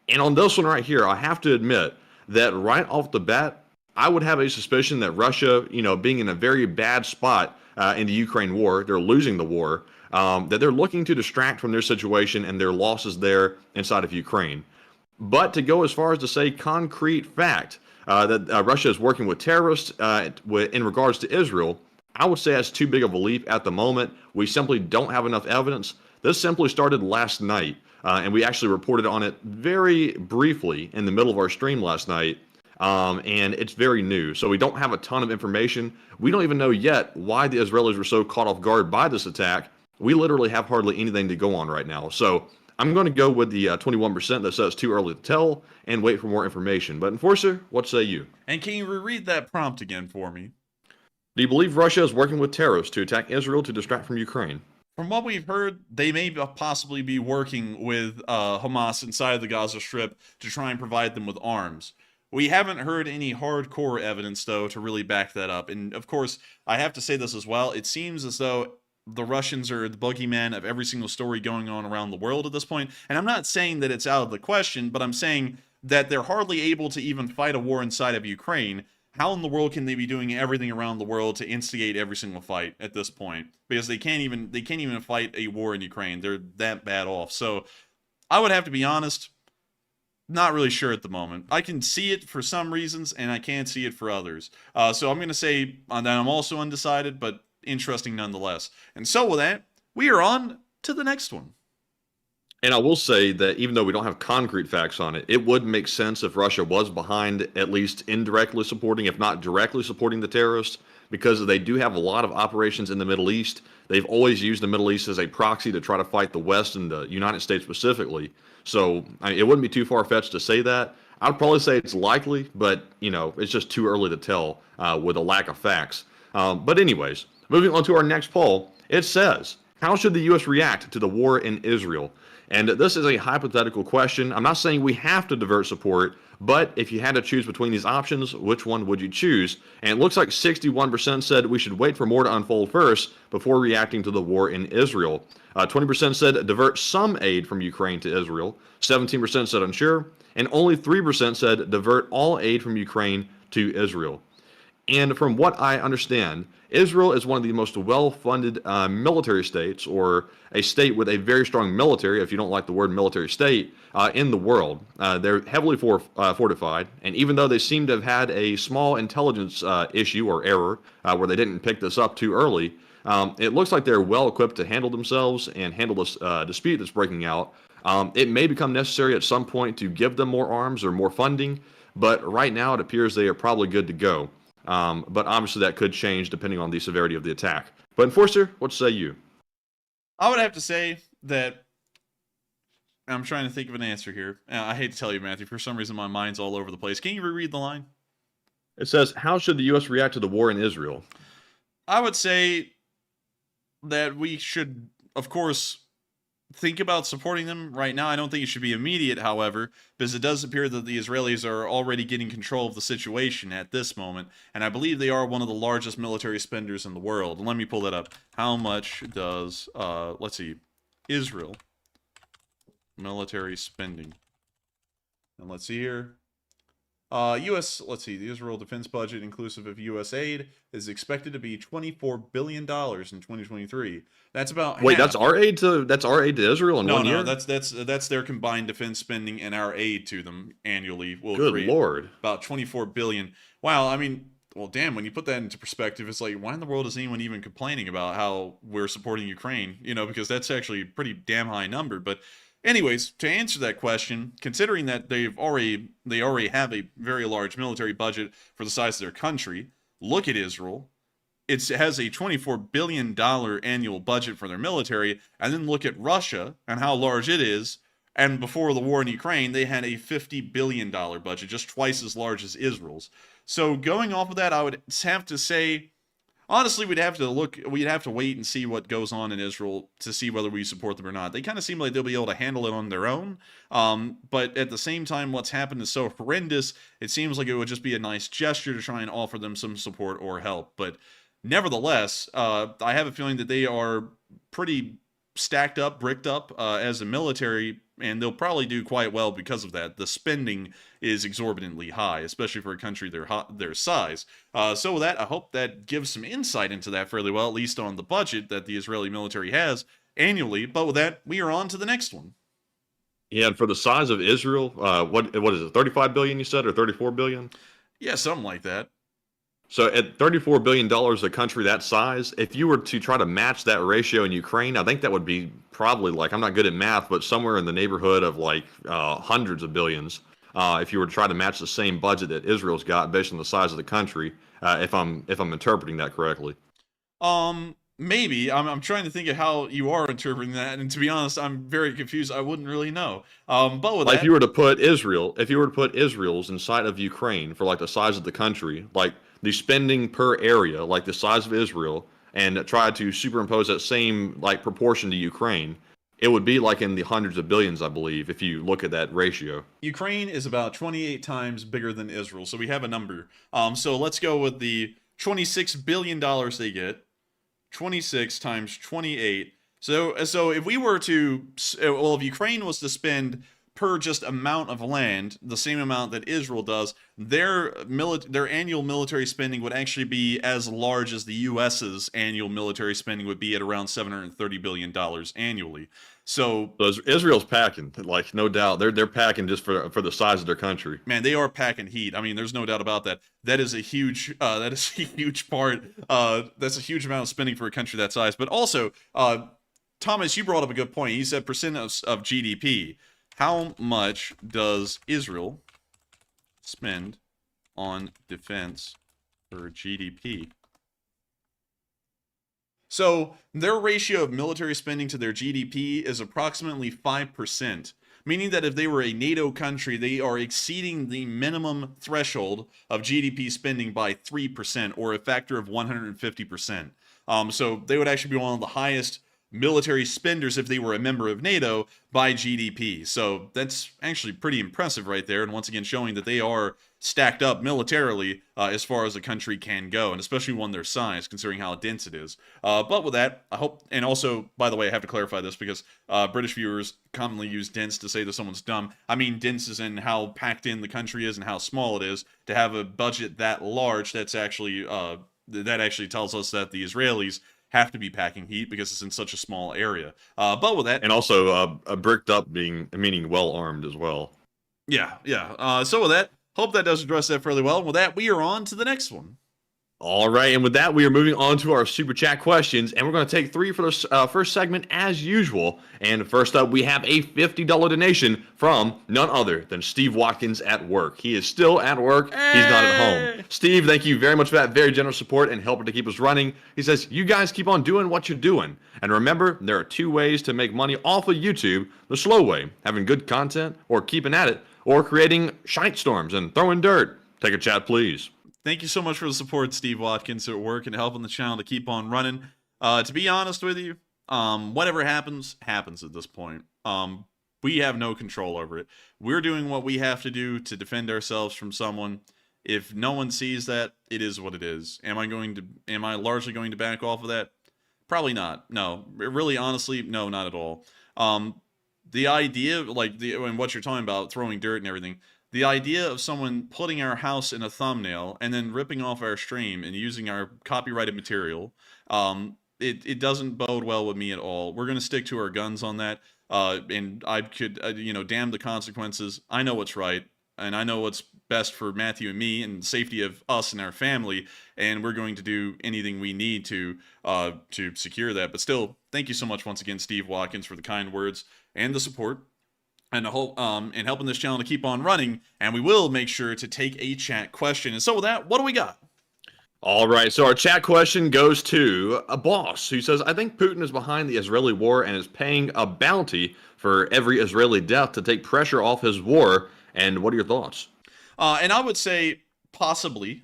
And on this one right here, I have to admit that right off the bat, I would have a suspicion that Russia, being in a very bad spot in the Ukraine war, they're losing the war, that they're looking to distract from their situation and their losses there inside of Ukraine. But to go as far as to say concrete fact that Russia is working with terrorists in regards to Israel, I would say that's too big of a leap at the moment. We simply don't have enough evidence. This simply started last night, and we actually reported on it very briefly in the middle of our stream last night, and it's very new. So we don't have a ton of information. We don't even know yet why the Israelis were so caught off guard by this attack. We literally have hardly anything to go on right now. So I'm going to go with the 21% that says too early to tell and wait for more information. But Enforcer, what say you? And can you reread that prompt again for me? Do you believe Russia is working with terrorists to attack Israel to distract from Ukraine? From what we've heard, they may possibly be working with Hamas inside the Gaza Strip to try and provide them with arms. We haven't heard any hardcore evidence, though, to really back that up. And, of course, I have to say this as well. It seems as though the Russians are the boogeyman of every single story going on around the world at this point. And I'm not saying that it's out of the question, but I'm saying that they're hardly able to even fight a war inside of Ukraine. how in the world can they be doing everything around the world to instigate every single fight at this point? Because they can't even fight a war in Ukraine. They're that bad off. So I would have to be honest, not really sure at the moment. I can see it for some reasons, and I can't see it for others. So I'm going to say that I'm also undecided, but interesting nonetheless. And so with that, we are on to the next one. And I will say that even though we don't have concrete facts on it, it would make sense if Russia was behind, at least indirectly supporting, if not directly supporting the terrorists, because they do have a lot of operations in the Middle East. They've always used the Middle East as a proxy to try to fight the West and the United States specifically. So it wouldn't be too far-fetched to say that. I'd probably say it's likely, but it's just too early to tell with a lack of facts. But anyways, moving on to our next poll, it says, how should the U.S. react to the war in Israel? And this is a hypothetical question. I'm not saying we have to divert support, but if you had to choose between these options, which one would you choose? And it looks like 61% said we should wait for more to unfold first before reacting to the war in Israel. 20% said divert some aid from Ukraine to Israel. 17% said unsure. And only 3% said divert all aid from Ukraine to Israel. And from what I understand, Israel is one of the most well-funded military states, or a state with a very strong military, if you don't like the word military state, in the world. They're heavily fortified, and even though they seem to have had a small intelligence issue or error where they didn't pick this up too early, it looks like they're well-equipped to handle themselves and handle this dispute that's breaking out. It may become necessary at some point to give them more arms or more funding, but right now it appears they are probably good to go. But obviously that could change depending on the severity of the attack. But Enforcer, what say you? I would have to say that I'm trying to think of an answer here. I hate to tell you, Matthew, for some reason my mind's all over the place. Can you reread the line? It says, how should the U.S. react to the war in Israel? I would say that we should, of course, think about supporting them right now. I don't think it should be immediate, however, because it does appear that the Israelis are already getting control of the situation at this moment, and I believe they are one of the largest military spenders in the world. Let me pull that up. How much does, let's see, Israel military spending? And let's see here. Let's see, the Israel defense budget, inclusive of U.S. aid, is expected to be $24 billion in 2023. That's about Wait, half. that's our aid to Israel in 1 year? No, that's their combined defense spending, and our aid to them annually will Good create Lord. about $24 billion. Wow, I mean, well, damn, when you put that into perspective, it's like, why in the world is anyone even complaining about how we're supporting Ukraine? Because that's actually a pretty damn high number. But anyways, to answer that question, considering that they already have a very large military budget for the size of their country, look at Israel. It has a $24 billion annual budget for their military, and then look at Russia and how large it is. And before the war in Ukraine, they had a $50 billion budget, just twice as large as Israel's. So going off of that, I would have to say, honestly, we'd have to wait and see what goes on in Israel to see whether we support them or not. They kind of seem like they'll be able to handle it on their own. But at the same time, what's happened is so horrendous, it seems like it would just be a nice gesture to try and offer them some support or help. But nevertheless, I have a feeling that they are pretty stacked up, bricked up as a military, and they'll probably do quite well because of that. The spending is exorbitantly high, especially for a country their size. So with that, I hope that gives some insight into that fairly well, at least on the budget that the Israeli military has annually. But with that, we are on to the next one. Yeah, and for the size of Israel, what is it, 35 billion you said, or 34 billion? Yeah, something like that. So at $34 billion, a country that size, if you were to try to match that ratio in Ukraine, I think that would be probably, like, I'm not good at math, but somewhere in the neighborhood of like hundreds of billions. If you were to try to match the same budget that Israel's got based on the size of the country, if I'm interpreting that correctly. Maybe. I'm trying to think of how you are interpreting that, and to be honest, I'm very confused. I wouldn't really know. But with like that, if you were to put Israel's inside of Ukraine for like the size of the country, like the spending per area, like the size of Israel, and try to superimpose that same like proportion to Ukraine, it would be like in the hundreds of billions, I believe, if you look at that ratio. Ukraine is about 28 times bigger than Israel, so we have a number. So let's go with the $26 billion they get. 26 times 28. So if we were to, well, if Ukraine was to spend per just amount of land, the same amount that Israel does, their annual military spending would actually be as large as the U.S.'s annual military spending would be at around $730 billion annually. So Israel's packing, like, no doubt. They're packing just for the size of their country. Man, they are packing heat. I mean, there's no doubt about that. That is a huge part. That's a huge amount of spending for a country that size. But also, Thomas, you brought up a good point. You said percent of GDP. How much does Israel spend on defense for GDP? So their ratio of military spending to their GDP is approximately 5%, meaning that if they were a NATO country, they are exceeding the minimum threshold of GDP spending by 3%, or a factor of 150%. So they would actually be one of the highest military spenders if they were a member of NATO by GDP. So that's actually pretty impressive right there, and once again showing that they are stacked up militarily as far as a country can go, and especially one their size, considering how dense it is. But with that, I hope, and also, by the way, I have to clarify this because British viewers commonly use dense to say that someone's dumb. I mean dense is in how packed in the country is and how small it is. To have a budget that large, that's actually that actually tells us that the Israelis have to be packing heat because it's in such a small area. But with that, and also bricked up, meaning well armed as well. Yeah. So with that, hope that does address that fairly well. And with that, we are on to the next one. All right, and with that, we are moving on to our super chat questions, and we're going to take 3 for this first segment as usual. And first up, we have a $50 donation from none other than Steve Watkins at work. He is still at work. He's not at home. Steve, thank you very much for that very generous support and helping to keep us running. He says, you guys keep on doing what you're doing. And remember, there are 2 ways to make money off of YouTube. The slow way, having good content or keeping at it, or creating shite storms and throwing dirt. Take a chat, please. Thank you so much for the support, Steve Watkins, at work and helping the channel to keep on running. To be honest with you, whatever happens at this point. We have no control over it. We're doing what we have to do to defend ourselves from someone. If no one sees that, it is what it is. Am I largely going to back off of that? Probably not. No, really, honestly, no, not at all. The idea, and what you're talking about, throwing dirt and everything, the idea of someone putting our house in a thumbnail and then ripping off our stream and using our copyrighted material, it doesn't bode well with me at all. We're going to stick to our guns on that, and I could, damn the consequences. I know what's right, and I know what's best for Matthew and me and the safety of us and our family, and we're going to do anything we need to secure that. But still, thank you so much once again, Steve Watkins, for the kind words and the support. And helping this channel to keep on running, and we will make sure to take a chat question. And so with that, what do we got? All right, so our chat question goes to a boss who says, I think Putin is behind the Israeli war and is paying a bounty for every Israeli death to take pressure off his war. And what are your thoughts? And I would say possibly.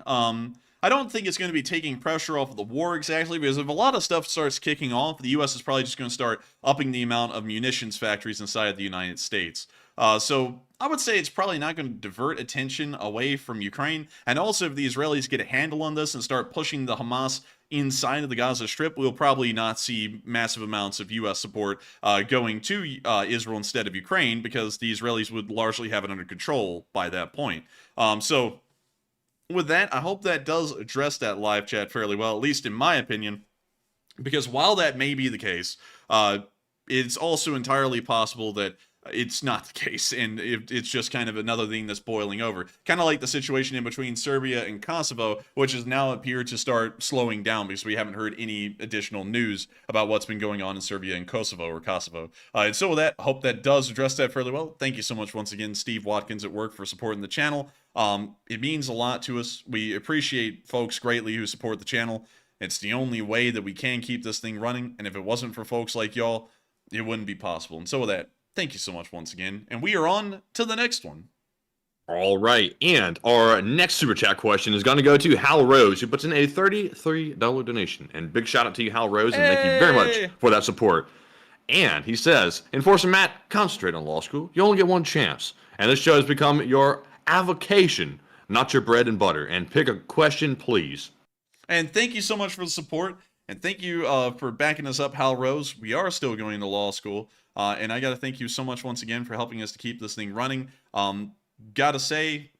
I don't think it's going to be taking pressure off of the war exactly, because if a lot of stuff starts kicking off, the U.S. is probably just going to start upping the amount of munitions factories inside the United States. So I would say it's probably not going to divert attention away from Ukraine. And also, if the Israelis get a handle on this and start pushing the Hamas inside of the Gaza Strip, we'll probably not see massive amounts of U.S. support going to Israel instead of Ukraine, because the Israelis would largely have it under control by that point. So with that, I hope that does address that live chat fairly well, at least in my opinion, because while that may be the case, it's also entirely possible that it's not the case, and it's just kind of another thing that's boiling over. Kind of like the situation in between Serbia and Kosovo, which has now appeared to start slowing down because we haven't heard any additional news about what's been going on in Serbia and Kosovo. And so with that, I hope that does address that fairly well. Thank you so much once again, Steve Watkins at work, for supporting the channel. It means a lot to us. We appreciate folks greatly who support the channel. It's the only way that we can keep this thing running, and if it wasn't for folks like y'all, it wouldn't be possible. And so with that, thank you so much once again, and we are on to the next one. All right, and our next super chat question is going to go to Hal Rose, who puts in a $33 donation. And big shout out to you, Hal Rose, and thank you very much for that support. And he says, Enforcer Matt, concentrate on law school. You only get one chance. And this show has become your avocation, not your bread and butter. And pick a question, please. And thank you so much for the support. And thank you for backing us up, Hal Rose. We are still going to law school. And I got to thank you so much once again for helping us to keep this thing running. Gotta say,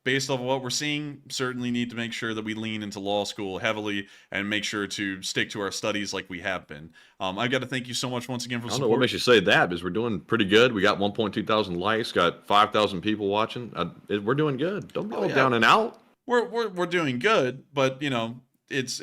based off of what we're seeing, certainly need to make sure that we lean into law school heavily and make sure to stick to our studies like we have been. I got to thank you so much once again for I don't know what makes you say that, because we're doing pretty good. We got 1.2 thousand likes, got 5,000 people watching. We're doing good. Don't be all down and out. We're doing good, but you know, if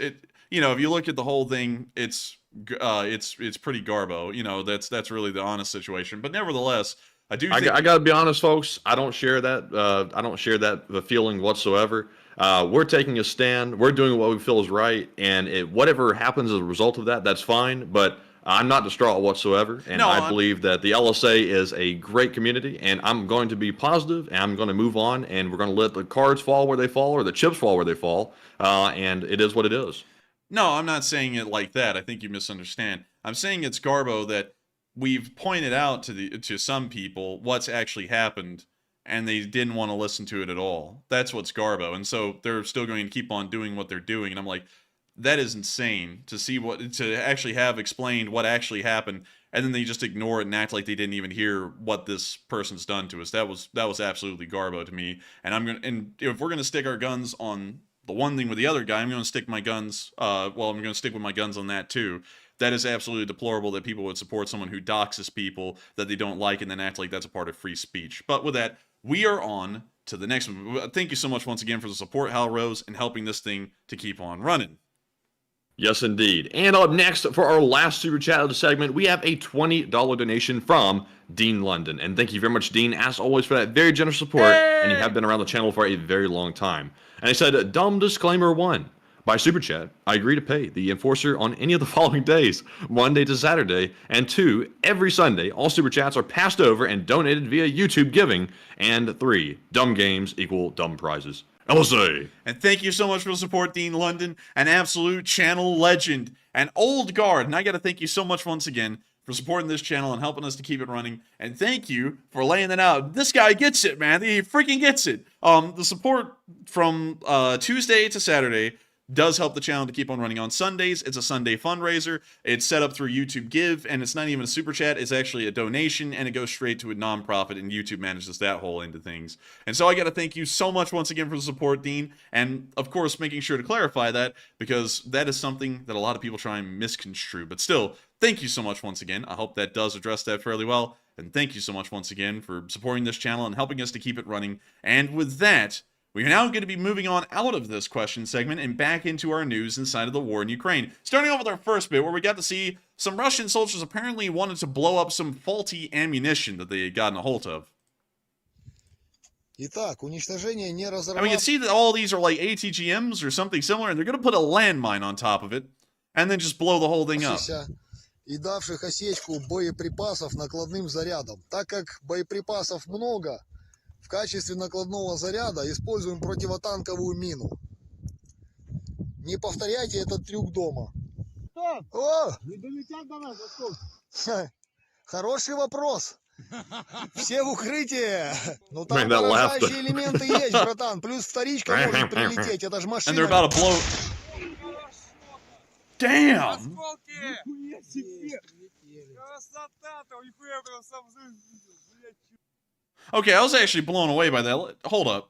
you look at the whole thing, it's pretty garbo. You know, that's really the honest situation. But nevertheless, I gotta be honest, folks. I don't share that. I don't share that feeling whatsoever. We're taking a stand. We're doing what we feel is right, and whatever happens as a result of that, that's fine. But I'm not distraught whatsoever, and I believe that the LSA is a great community, and I'm going to be positive, and I'm going to move on, and we're going to let the cards fall where they fall, or the chips fall where they fall, and it is what it is. No, I'm not saying it like that. I think you misunderstand. I'm saying it's garbo that we've pointed out to some people what's actually happened, and they didn't want to listen to it at all. That's what's garbo, and so they're still going to keep on doing what they're doing. And I'm like, that is insane to actually have explained what actually happened, and then they just ignore it and act like they didn't even hear what this person's done to us. That was absolutely garbo to me. And if we're gonna stick our guns on the one thing with the other guy, I'm gonna stick my guns. I'm gonna stick with my guns on that too. That is absolutely deplorable that people would support someone who doxes people that they don't like and then act like that's a part of free speech. But with that, we are on to the next one. Thank you so much once again for the support, Hal Rose, and helping this thing to keep on running. Yes, indeed. And up next, for our last Super Chat of the segment, we have a $20 donation from Dean London. And thank you very much, Dean, as always, for that very generous support. Hey! And you have been around the channel for a very long time. And he said, dumb disclaimer 1. By Super Chat, I agree to pay the enforcer on any of the following days, Monday to Saturday, and 2, every Sunday, all Super Chats are passed over and donated via YouTube giving, and 3, dumb games equal dumb prizes. LSA. And thank you so much for the support, Dean London, an absolute channel legend, an old guard, and I gotta thank you so much once again for supporting this channel and helping us to keep it running, and thank you for laying it out. This guy gets it, man. He freaking gets it. The support from Tuesday to Saturday does help the channel to keep on running. On Sundays, it's a Sunday fundraiser. It's set up through YouTube Give, and it's not even a super chat. It's actually a donation, and it goes straight to a nonprofit, and YouTube manages that whole end of things. And so I got to thank you so much once again for the support, Dean, and of course making sure to clarify that, because that is something that a lot of people try and misconstrue. But still, thank you so much once again. I hope that does address that fairly well, and thank you so much once again for supporting this channel and helping us to keep it running. And with that, we are now going to be moving on out of this question segment and back into our news inside of the war in Ukraine. Starting off with our first bit, where we got to see some Russian soldiers apparently wanted to blow up some faulty ammunition that they had gotten a hold of. And we can see that all these are like ATGMs or something similar, and they're going to put a landmine on top of it and then just blow the whole thing up. И давших осечку боеприпасов накладным зарядом. Так как боеприпасов много, в качестве накладного заряда используем противотанковую мину. Не повторяйте этот трюк дома. О! Не долетят до нас осколки. Хороший вопрос. Все в укрытие. Ну там поражающие элементы есть, братан. Плюс вторичка может прилететь. Это ж машина. And they're about to blow. Damn! Okay, I was actually blown away by that. Hold up.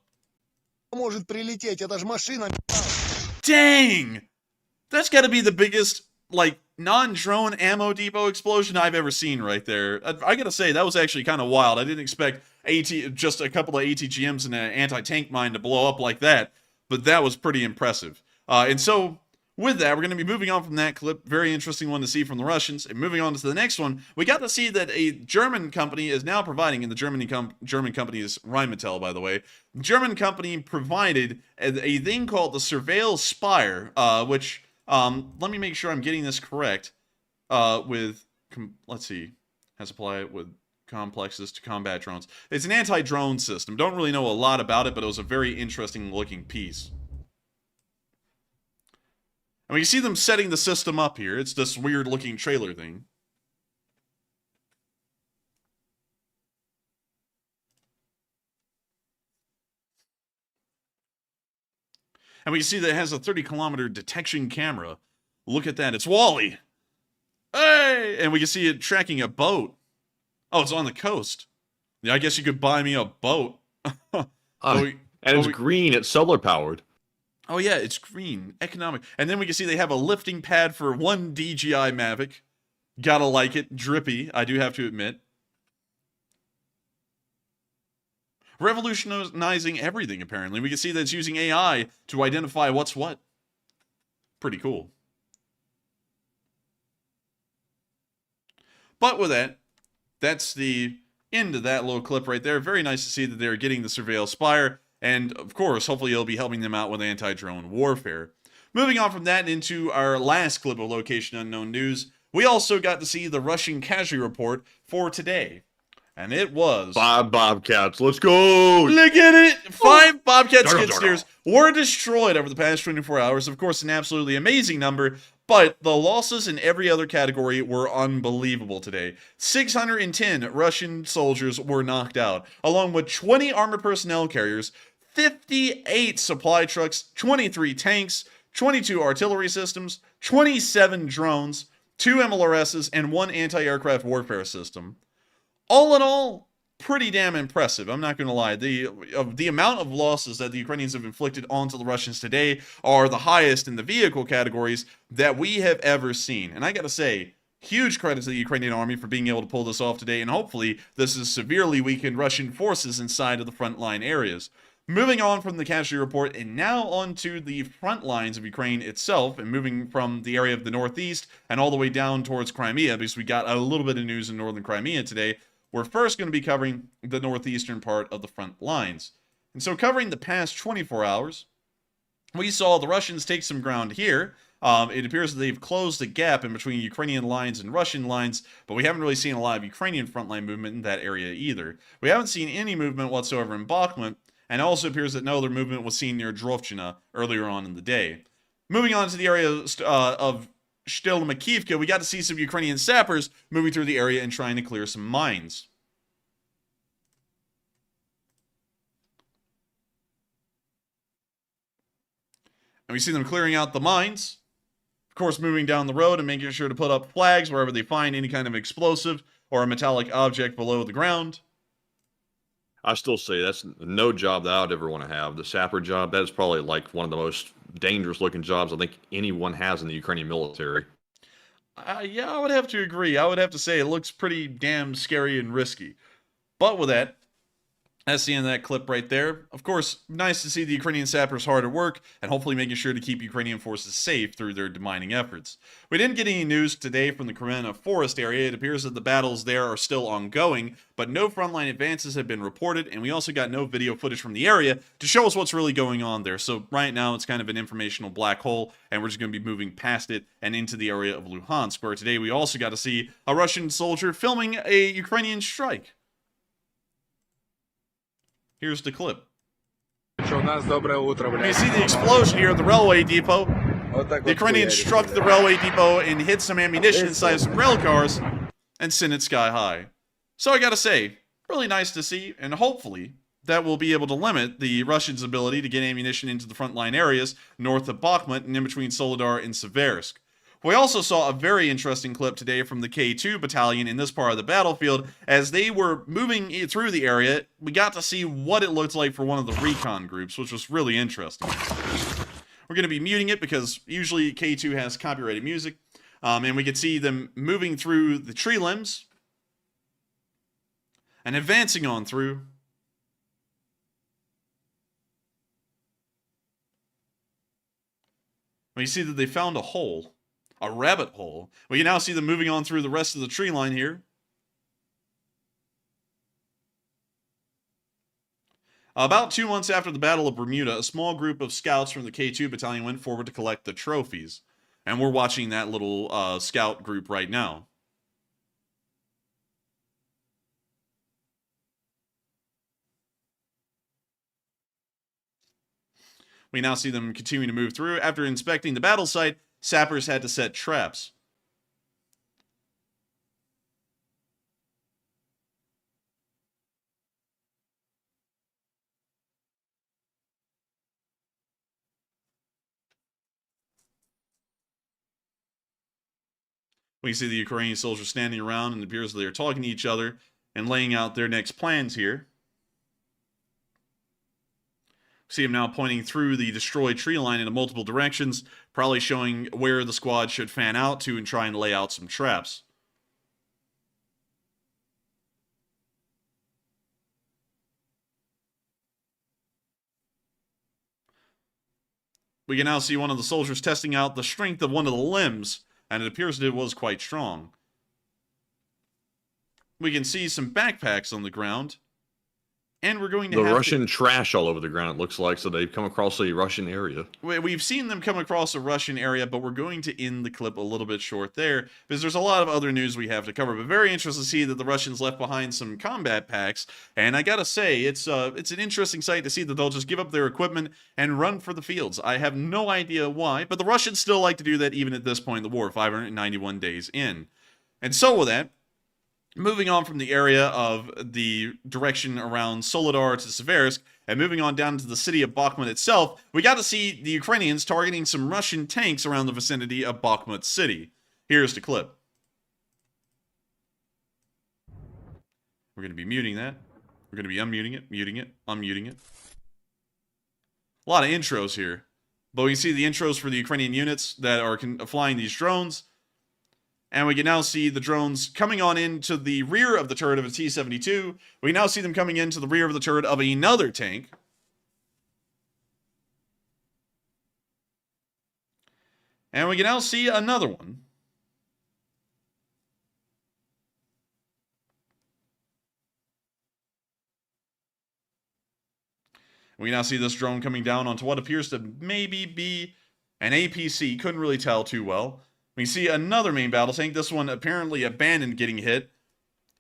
Может прилететь, это ж машина. Dang! That's got to be the biggest, like, non-drone ammo depot explosion I've ever seen right there. I gotta say, that was actually kind of wild. I didn't expect just a couple of ATGMs and an anti-tank mine to blow up like that, but that was pretty impressive. And so, with that, we're going to be moving on from that clip. Very interesting one to see from the Russians. And moving on to the next one, we got to see that a German company is now providing, and the German company is Rheinmetall, by the way. The German company provided a thing called the Surveil Spire, which, let me make sure I'm getting this correct, let's see, has applied with complexes to combat drones. It's an anti-drone system. Don't really know a lot about it, but it was a very interesting looking piece. And we can see them setting the system up here. It's this weird looking trailer thing. And we can see that it has a 30-kilometer detection camera. Look at that. It's Wally. Hey! And we can see it tracking a boat. Oh, it's on the coast. Yeah, I guess you could buy me a boat. And it's green. It's solar powered. Oh, yeah, it's green. Economic. And then we can see they have a lifting pad for one DJI Mavic. Gotta like it. Drippy, I do have to admit. Revolutionizing everything, apparently. We can see that it's using AI to identify what's what. Pretty cool. But with that, that's the end of that little clip right there. Very nice to see that they're getting the Surveil Spire. And, of course, hopefully it'll be helping them out with anti-drone warfare. Moving on from that into our last clip of Location Unknown News, we also got to see the Russian casualty report for today. And it was 5 Bobcats. Let's go. Look at it. 5 Bobcat skid steers were destroyed over the past 24 hours. Of course, an absolutely amazing number, but the losses in every other category were unbelievable today. 610 Russian soldiers were knocked out, along with 20 armored personnel carriers, 58 supply trucks, 23 tanks, 22 artillery systems, 27 drones, 2 MLRSs, and 1 anti-aircraft warfare system. All in all, pretty damn impressive. I'm not going to lie. The amount of losses that the Ukrainians have inflicted onto the Russians today are the highest in the vehicle categories that we have ever seen. And I got to say, huge credit to the Ukrainian army for being able to pull this off today. And hopefully, this has severely weakened Russian forces inside of the frontline areas. Moving on from the casualty report and now on to the front lines of Ukraine itself, and moving from the area of the northeast and all the way down towards Crimea, because we got a little bit of news in northern Crimea today. We're first going to be covering the northeastern part of the front lines. And so covering the past 24 hours, we saw the Russians take some ground here. It appears that they've closed the gap in between Ukrainian lines and Russian lines, but we haven't really seen a lot of Ukrainian frontline movement in that area either. We haven't seen any movement whatsoever in Bakhmut, and it also appears that no other movement was seen near Drovchina earlier on in the day. Moving on to the area of Shtelmakivka, we got to see some Ukrainian sappers moving through the area and trying to clear some mines. And we see them clearing out the mines. Of course, moving down the road and making sure to put up flags wherever they find any kind of explosive or a metallic object below the ground. I still say that's no job that I would ever want to have. The sapper job, that is probably like one of the most dangerous looking jobs I think anyone has in the Ukrainian military. Yeah, I would have to agree. I would have to say it looks pretty damn scary and risky. But with that, that's the end of that clip right there. Of course, nice to see the Ukrainian sappers hard at work and hopefully making sure to keep Ukrainian forces safe through their demining efforts. We didn't get any news today from the Kremenna forest area. It appears that the battles there are still ongoing, but no frontline advances have been reported, and we also got no video footage from the area to show us what's really going on there. So right now, it's kind of an informational black hole, and we're just going to be moving past it and into the area of Luhansk, where today we also got to see a Russian soldier filming a Ukrainian strike. Here's the clip. You see the explosion here at the railway depot. The Ukrainians struck the railway depot and hit some ammunition inside some rail cars and sent it sky high. So I gotta say, really nice to see, and hopefully that will be able to limit the Russians' ability to get ammunition into the frontline areas north of Bakhmut and in between Soledar and Seversk. We also saw a very interesting clip today from the K2 battalion in this part of the battlefield. As they were moving through the area, we got to see what it looked like for one of the recon groups, which was really interesting. We're going to be muting it because usually K2 has copyrighted music. And we could see them moving through the tree limbs and advancing on through. We see that they found a hole. A rabbit hole. We can now see them moving on through the rest of the tree line here. About 2 months after the Battle of Bermuda, a small group of scouts from the K2 battalion went forward to collect the trophies. And we're watching that little scout group right now. We now see them continuing to move through. After inspecting the battle site, sappers had to set traps. We see the Ukrainian soldiers standing around, and it appears they're talking to each other and laying out their next plans here. See him now pointing through the destroyed tree line into multiple directions, probably showing where the squad should fan out to and try and lay out some traps. We can now see one of the soldiers testing out the strength of one of the limbs, and it appears that it was quite strong. We can see some backpacks on the ground, and we're going to The have Russian trash all over the ground, it looks like, so they've come across a Russian area. We've seen them come across a Russian area, but we're going to end the clip a little bit short there, because there's a lot of other news we have to cover, but very interesting to see that the Russians left behind some combat packs, and I gotta say, it's an interesting sight to see that they'll just give up their equipment and run for the fields. I have no idea why, but the Russians still like to do that even at this point in the war, 591 days in. And so with that, moving on from the area of the direction around Soledar to Seversk, and moving on down to the city of Bakhmut itself, we got to see the Ukrainians targeting some Russian tanks around the vicinity of Bakhmut city. Here's the clip. We're going to be muting that. We're going to be unmuting it, muting it, unmuting it. A lot of intros here. But we can see the intros for the Ukrainian units that are flying these drones. And we can now see the drones coming on into the rear of the turret of a T-72. We can now see them coming into the rear of the turret of another tank. And we can now see another one. We now see this drone coming down onto what appears to maybe be an APC. Couldn't really tell too well. We see another main battle tank, this one apparently abandoned, getting hit.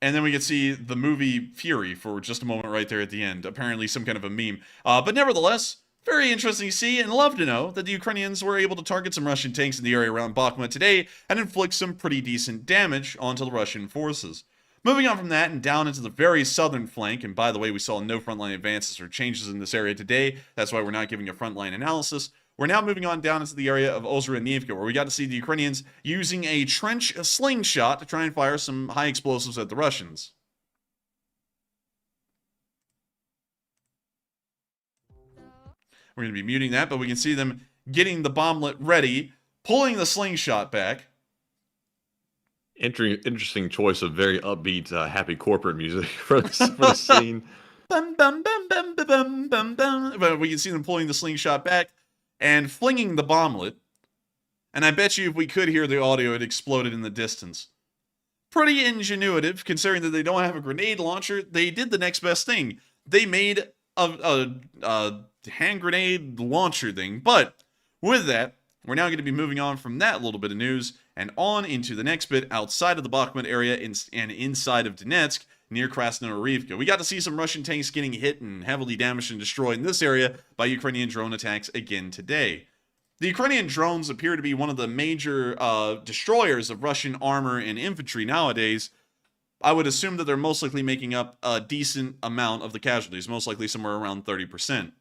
And then we can see the movie Fury for just a moment right there at the end. Apparently some kind of a meme. But nevertheless, very interesting to see and love to know that the Ukrainians were able to target some Russian tanks in the area around Bakhmut today and inflict some pretty decent damage onto the Russian forces. Moving on from that and down into the very southern flank, and by the way, we saw no frontline advances or changes in this area today. That's why we're not giving a frontline analysis. We're now moving on down into the area of Ozherenivka, where we got to see the Ukrainians using a trench slingshot to try and fire some high explosives at the Russians. We're going to be muting that, but we can see them getting the bomblet ready, pulling the slingshot back. Interesting choice of very upbeat, happy corporate music for the scene. Bum, bum, bum, bum, bum, bum, bum. But we can see them pulling the slingshot back and flinging the bomblet. And I bet you if we could hear the audio, it exploded in the distance. Pretty ingenuitive, considering that they don't have a grenade launcher. They did the next best thing. They made a hand grenade launcher thing. But with that, we're now going to be moving on from that little bit of news and on into the next bit outside of the Bakhmut area and inside of Donetsk, near Krasnoarivka. We got to see some Russian tanks getting hit and heavily damaged and destroyed in this area by Ukrainian drone attacks again today. The Ukrainian drones appear to be one of the major destroyers of Russian armor and infantry nowadays. I would assume that they're most likely making up a decent amount of the casualties, most likely somewhere around 30%.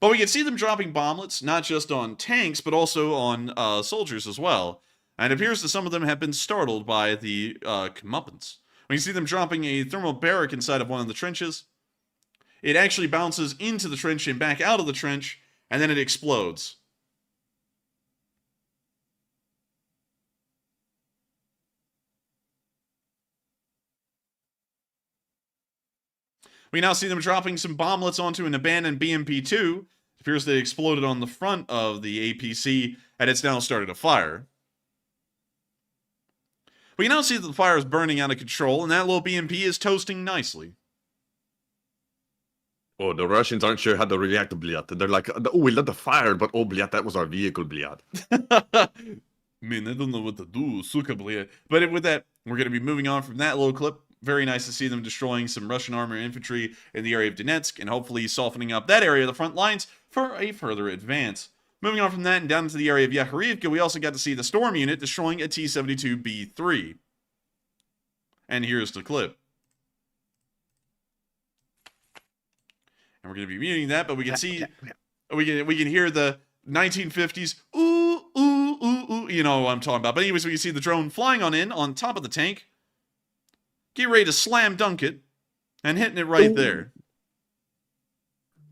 But we can see them dropping bomblets, not just on tanks, but also on soldiers as well. And it appears that some of them have been startled by the comeuppance. We can see them dropping a thermal barrack inside of one of the trenches. It actually bounces into the trench and back out of the trench, and then it explodes. We now see them dropping some bomblets onto an abandoned BMP-2. It appears they exploded on the front of the APC, and it's now started a fire. We can now see that the fire is burning out of control, and that little BMP is toasting nicely. Oh, the Russians aren't sure how to react to Blyat. They're like, oh, we lit the fire, but oh, Blyat, that was our vehicle, Blyat. Man, I don't know what to do, suka, Blyat. But with that, we're going to be moving on from that little clip. Very nice to see them destroying some Russian armor and infantry in the area of Donetsk, and hopefully softening up that area of the front lines for a further advance. Moving on from that and down into the area of Yakharivka, we also got to see the Storm unit destroying a T-72B3. And here's the clip. And we're going to be muting that, but we can see, we can hear the 1950s, ooh, ooh, ooh, ooh, you know what I'm talking about. But anyways, we can see the drone flying on top of the tank. Get ready to slam dunk it. And hitting it right there.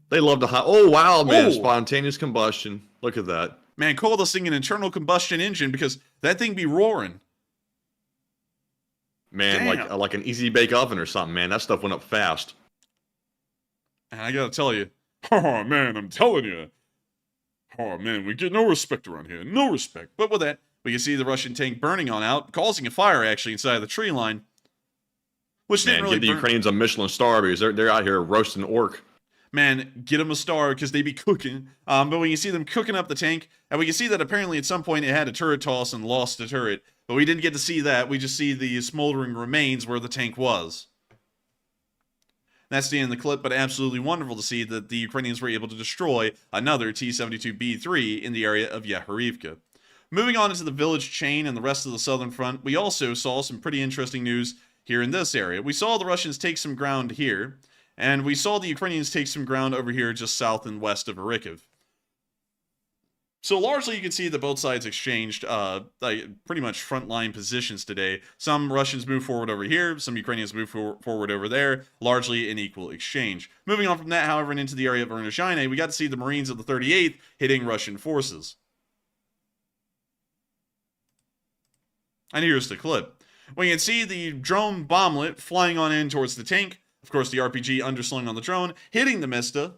They love to oh, wow, man. Oh. Spontaneous combustion. Look at that. Man, call this thing an internal combustion engine because that thing be roaring. Man, like an easy bake oven or something, man. That stuff went up fast. And I gotta tell you, oh man, I'm telling you. Oh man, we get no respect around here. No respect. But with that, we can see the Russian tank burning on out, causing a fire actually inside of the tree line. Which didn't really give the Ukrainians a Michelin star because they're out here roasting orc. Man, get them a star because they be cooking. But we can see them cooking up the tank, and we can see that apparently at some point it had a turret toss and lost the turret. But we didn't get to see that. We just see the smoldering remains where the tank was. That's the end of the clip, but absolutely wonderful to see that the Ukrainians were able to destroy another T-72B3 in the area of Yahorivka. Moving on into the village chain and the rest of the southern front, we also saw some pretty interesting news here in this area. We saw the Russians take some ground here, and we saw the Ukrainians take some ground over here just south and west of Harkiv. So largely you can see that both sides exchanged pretty much frontline positions today. Some Russians move forward over here, some Ukrainians move forward over there, largely in equal exchange. Moving on from that, however, and into the area of Vernozhine, we got to see the Marines of the 38th hitting Russian forces. And here's the clip. We can see the drone bomblet flying on in towards the tank. Of course, the RPG underslung on the drone, hitting the Mista.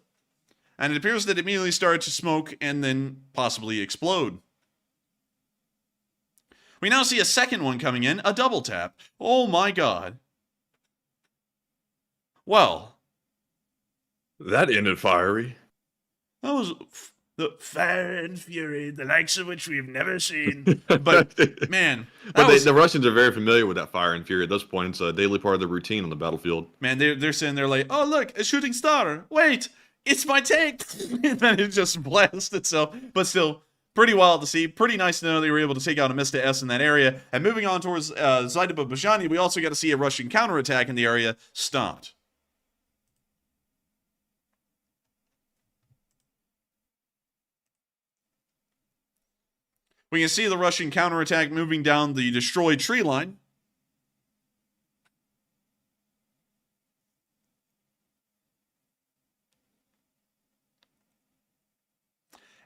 And it appears that it immediately started to smoke and then possibly explode. We now see a second one coming in, a double tap. Oh my god. Well. That ended fiery. That was the fire and fury, the likes of which we've never seen. But, man. But the Russians are very familiar with that fire and fury at this point. It's a daily part of their routine on the battlefield. Man, they're sitting there like, oh, look, a shooting star. Wait, it's my tank. And then it just blasts itself. But still, pretty wild to see. Pretty nice to know they were able to take out a Mista S in that area. And moving on towards Zydaба-Bajani, we also got to see a Russian counterattack in the area stopped. We can see the Russian counterattack moving down the destroyed tree line.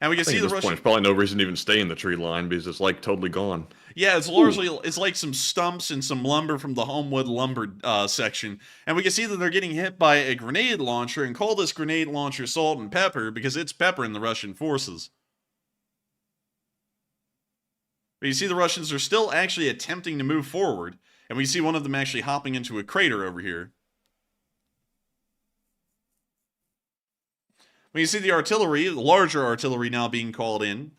And we can see the Russian. There's probably no reason to even stay in the tree line because it's like totally gone. Yeah, it's largely it's like some stumps and some lumber from the Homewood lumber section. And we can see that they're getting hit by a grenade launcher and call this grenade launcher salt and pepper because it's peppering the Russian forces. But you see the Russians are still actually attempting to move forward, and we see one of them actually hopping into a crater over here. We see the artillery, the larger artillery now being called in.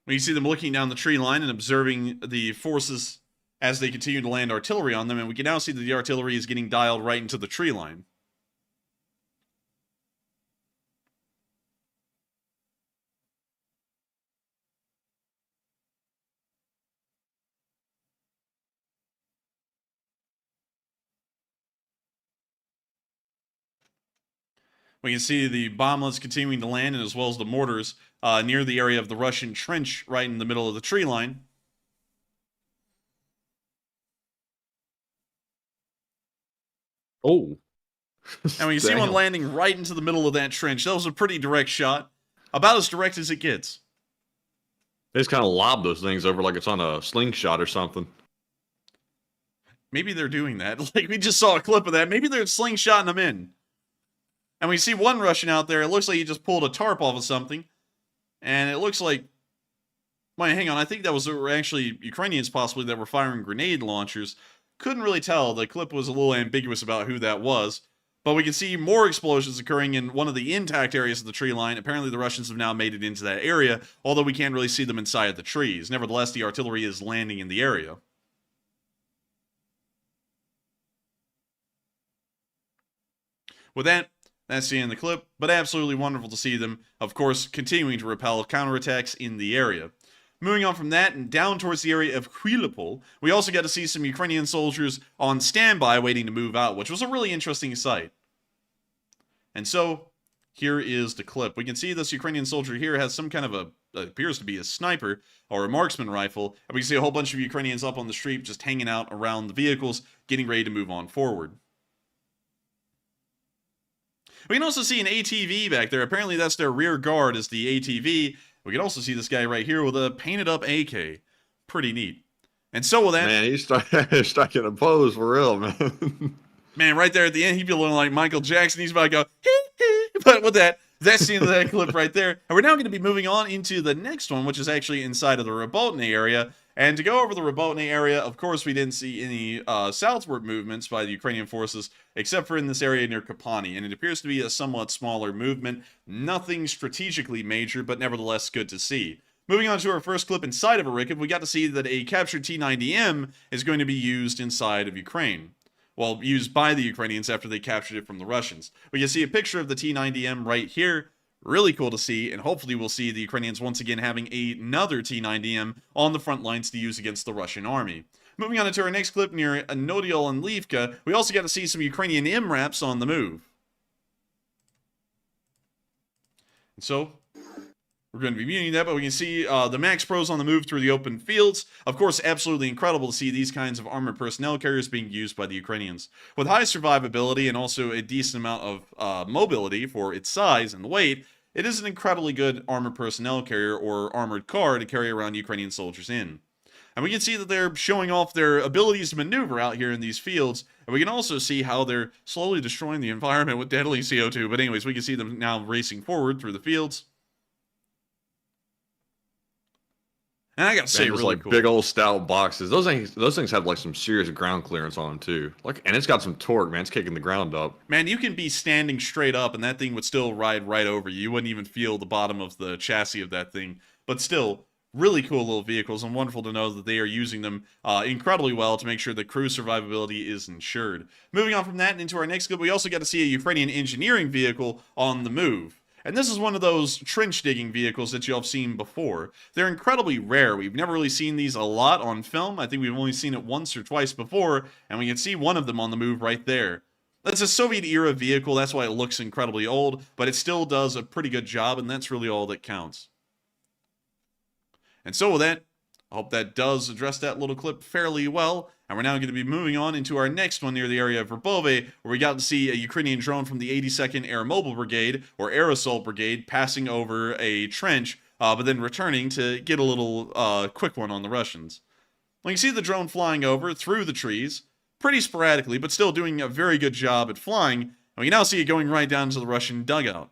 We see them looking down the tree line and observing the forces as they continue to land artillery on them, and we can now see that the artillery is getting dialed right into the tree line. We can see the bomblets continuing to land, and as well as the mortars near the area of the Russian trench right in the middle of the tree line. Oh. And we can see one landing right into the middle of that trench. That was a pretty direct shot. About as direct as it gets. They just kind of lob those things over like it's on a slingshot or something. Maybe they're doing that. Like, we just saw a clip of that. Maybe they're slingshotting them in. And we see one Russian out there. It looks like he just pulled a tarp off of something. And it looks like... Wait, hang on. I think that was actually Ukrainians possibly that were firing grenade launchers. Couldn't really tell. The clip was a little ambiguous about who that was. But we can see more explosions occurring in one of the intact areas of the tree line. Apparently the Russians have now made it into that area, although we can't really see them inside the trees. Nevertheless, the artillery is landing in the area. With that, that's the end of the clip, but absolutely wonderful to see them, of course, continuing to repel counterattacks in the area. Moving on from that and down towards the area of Huilopol, we also got to see some Ukrainian soldiers on standby waiting to move out, which was a really interesting sight. And so, here is the clip. We can see this Ukrainian soldier here has some kind of appears to be a sniper or a marksman rifle, and we can see a whole bunch of Ukrainians up on the street just hanging out around the vehicles, getting ready to move on forward. We can also see an ATV back there. Apparently that's their rear guard, is the ATV. We can also see this guy right here with a painted up AK. Pretty neat. And so with that... Man, he's striking a pose for real, man. Man, right there at the end, he'd be looking like Michael Jackson. He's about to go, hee hee. But with that, that's the end of that clip right there. And we're now going to be moving on into the next one, which is actually inside of the Rabotny area. And to go over the Rabotny area, of course, we didn't see any southward movements by the Ukrainian forces, except for in this area near Kopani. And it appears to be a somewhat smaller movement. Nothing strategically major, but nevertheless good to see. Moving on to our first clip inside of Irkutsk, we got to see that a captured T-90M is going to be used inside of Ukraine. Well, used by the Ukrainians after they captured it from the Russians. We can see a picture of the T-90M right here. Really cool to see, and hopefully we'll see the Ukrainians once again having another T-90M on the front lines to use against the Russian army. Moving on into our next clip near Nodial and Lvivka, we also got to see some Ukrainian MRAPs on the move. And so, we're going to be muting that, but we can see the Max Pros on the move through the open fields. Of course, absolutely incredible to see these kinds of armored personnel carriers being used by the Ukrainians. With high survivability and also a decent amount of mobility for its size and weight, it is an incredibly good armored personnel carrier or armored car to carry around Ukrainian soldiers in. And we can see that they're showing off their abilities to maneuver out here in these fields. And we can also see how they're slowly destroying the environment with deadly CO2. But anyways, we can see them now racing forward through the fields. And I gotta say, Man, really like cool. Big old stout boxes. Those things have like some serious ground clearance on them too. Like, and it's got some torque, man. It's kicking the ground up. Man, you can be standing straight up, and that thing would still ride right over you. You wouldn't even feel the bottom of the chassis of that thing. But still, really cool little vehicles, and wonderful to know that they are using them incredibly well to make sure that crew survivability is ensured. Moving on from that and into our next clip, we also got to see a Ukrainian engineering vehicle on the move. And this is one of those trench digging vehicles that you'll have seen before. They're incredibly rare. We've never really seen these a lot on film. I think we've only seen it once or twice before, and we can see one of them on the move right there. That's a Soviet-era vehicle, that's why it looks incredibly old, but it still does a pretty good job, and that's really all that counts. And so with that, I hope that does address that little clip fairly well. And we're now going to be moving on into our next one near the area of Verbove, where we got to see a Ukrainian drone from the 82nd Air Mobile Brigade, or Air Assault Brigade, passing over a trench, but then returning to get a little quick one on the Russians. Well, you can see the drone flying over through the trees, pretty sporadically, but still doing a very good job at flying. And we can now see it going right down to the Russian dugout.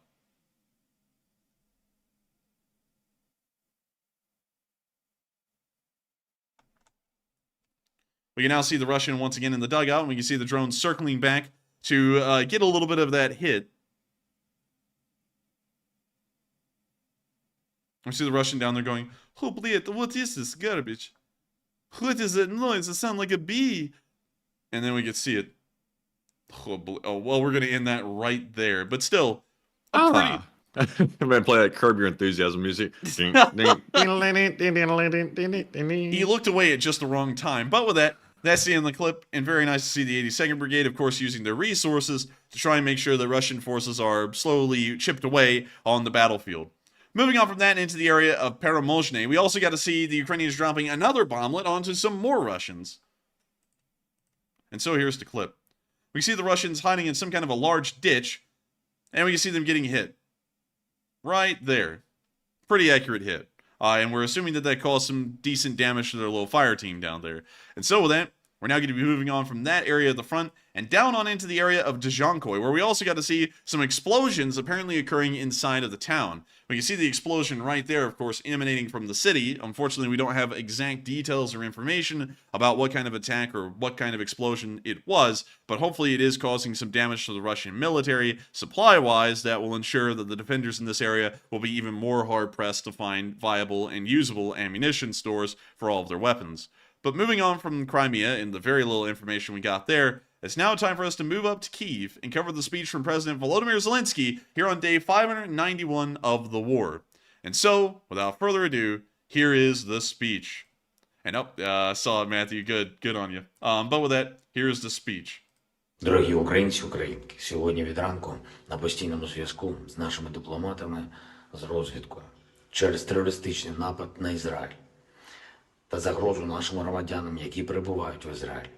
We can now see the Russian once again in the dugout, and we can see the drone circling back to get a little bit of that hit. We see the Russian down there going, "Oh, блядь, what is this garbage? What is that noise? It sounds like a bee." And then we can see it. Oh, well, we're going to end that right there. But still, a pretty... I'm gonna play that Curb Your Enthusiasm music. He looked away at just the wrong time. But with that, that's the end of the clip. And very nice to see the 82nd Brigade, of course, using their resources to try and make sure the Russian forces are slowly chipped away on the battlefield. Moving on from that into the area of Paraglider, we also got to see the Ukrainians dropping another bomblet onto some more Russians. And so here's the clip. We see the Russians hiding in some kind of a large ditch, and we can see them getting hit. Right there. Pretty accurate hit. And we're assuming that that caused some decent damage to their little fire team down there. And so with that, we're now going to be moving on from that area of the front and down on into the area of Dzhankoy, where we also got to see some explosions apparently occurring inside of the town. We can see the explosion right there, of course, emanating from the city. Unfortunately, we don't have exact details or information about what kind of attack or what kind of explosion it was, but hopefully it is causing some damage to the Russian military, supply-wise, that will ensure that the defenders in this area will be even more hard-pressed to find viable and usable ammunition stores for all of their weapons. But moving on from Crimea and the very little information we got there, it's now time for us to move up to Kyiv and cover the speech from President Volodymyr Zelenskyy here on day 591 of the war. And so, without further ado, here is the speech. And I saw it, Matthew. Good on you. But with that, here's the speech. Дорогі українці, українки, сьогодні від ранку на постійному зв'язку з нашими дипломатами, з розвідкою через терористичний напад на Ізраїль та загрозу нашим громадянам, які перебувають в Ізраїлі.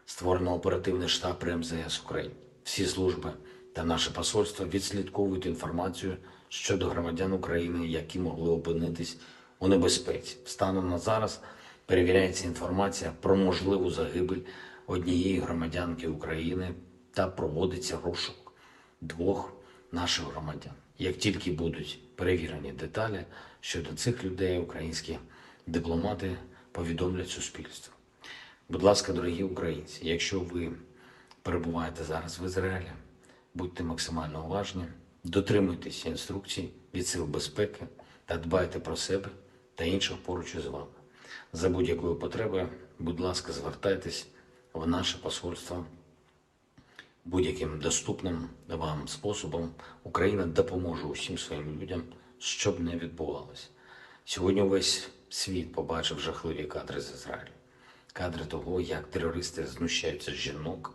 Створено оперативний штаб при МЗС України. Всі служби та наше посольство відслідковують інформацію щодо громадян України, які могли опинитись у небезпеці. Станом на зараз перевіряється інформація про можливу загибель однієї громадянки України та проводиться розшук 2 наших громадян. Як тільки будуть перевірені деталі щодо цих людей, українські дипломати повідомлять суспільству. Будь ласка, дорогі українці, якщо ви перебуваєте зараз в Ізраїлі, будьте максимально уважні, дотримуйтесь інструкцій від сил безпеки та дбайте про себе та інших поруч із вами. За будь-якою потребою, будь ласка, звертайтесь в наше посольство будь-яким доступним вам способом. Україна допоможе усім своїм людям, щоб не відбувалося. Сьогодні увесь світ побачив жахливі кадри з Ізраїлю. Кадри того, як терористи знущаються з жінок,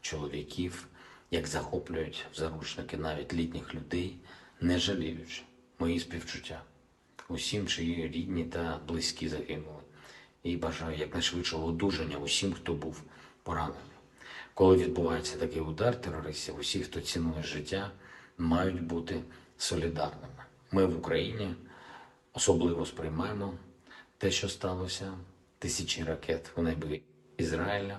чоловіків, як захоплюють в заручники навіть літніх людей, не жаліючи. Мої співчуття усім, чиї рідні та близькі загинули. І бажаю якнайшвидшого одужання усім, хто був поранений. Коли відбувається такий удар терористів, усі, хто цінує життя, мають бути солідарними. Ми в Україні особливо сприймаємо те, що сталося. Тисячі ракет в небі Ізраїля,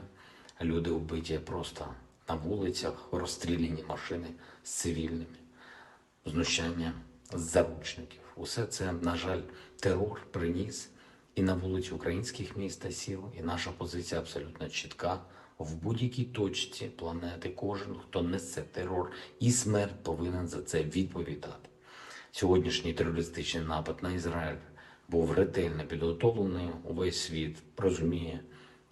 люди вбиті просто на вулицях, розстріляні машини з цивільними, знущання з заручників. Усе це, на жаль, терор приніс і на вулиці українських міст та сіл, і наша позиція абсолютно чітка. В будь-якій точці планети кожен, хто несе терор і смерть, повинен за це відповідати. Сьогоднішній терористичний напад на Ізраїль був ретельно підготовлений. Увесь світ розуміє,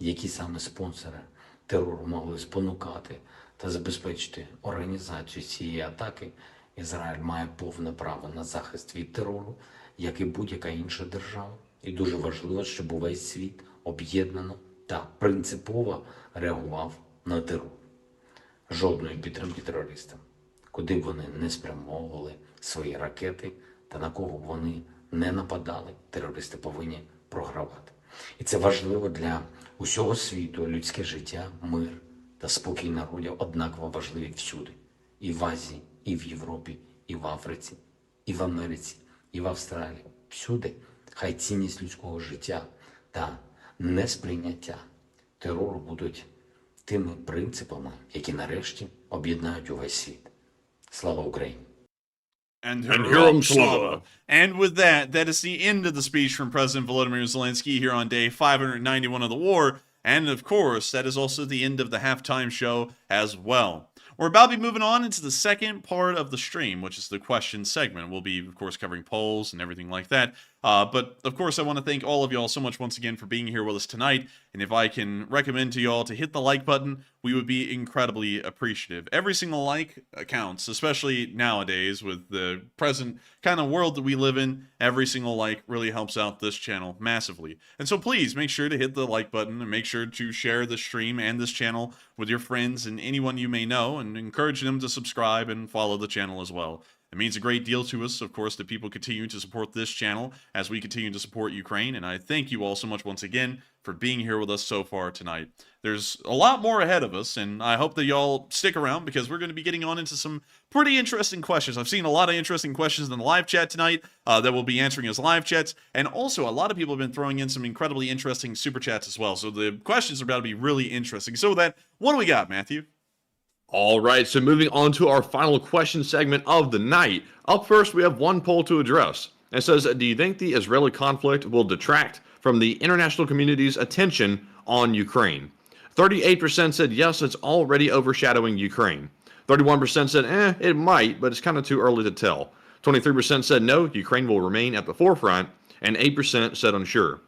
які саме спонсори терору могли спонукати та забезпечити організацію цієї атаки. Ізраїль має повне право на захист від терору, як і будь-яка інша держава. І дуже важливо, щоб увесь світ об'єднано та принципово реагував на терор. Жодної підтримки терористам, куди б вони не спрямовували свої ракети та на кого б вони не нападали, терористи повинні програвати. І це важливо для усього світу. Людське життя, мир та спокій народів однаково важливі всюди. І в Азії, і в Європі, і в Африці, і в Америці, і в Австралії. Всюди хай цінність людського життя та несприйняття терору будуть тими принципами, які нарешті об'єднають увесь світ. Слава Україні! And Herom Slava. And with that, that is the end of the speech from President Volodymyr Zelenskyy here on day 591 of the war. And of course, that is also the end of the halftime show as well. We're about to be moving on into the second part of the stream, which is the question segment. We'll be, of course, covering polls and everything like that. But, of course, I want to thank all of y'all so much once again for being here with us tonight. And if I can recommend to y'all to hit the like button, we would be incredibly appreciative. Every single like counts, especially nowadays with the present kind of world that we live in. Every single like really helps out this channel massively. And so please make sure to hit the like button and make sure to share the stream and this channel with your friends and anyone you may know, and encourage them to subscribe and follow the channel as well. It means a great deal to us, of course, that people continue to support this channel as we continue to support Ukraine. And I thank you all so much once again for being here with us so far tonight. There's a lot more ahead of us, and I hope that y'all stick around because we're going to be getting on into some pretty interesting questions. I've seen a lot of interesting questions in the live chat tonight that we'll be answering as live chats. And also, a lot of people have been throwing in some incredibly interesting super chats as well. So the questions are about to be really interesting. So with that, what do we got, Matthew? All right, so moving on to our final question segment of the night. Up first, we have one poll to address. It says, do you think the Israeli conflict will detract from the international community's attention on Ukraine? 38% said yes, it's already overshadowing Ukraine. 31% said, it might, but it's kind of too early to tell. 23% said no, Ukraine will remain at the forefront, and 8% said unsure.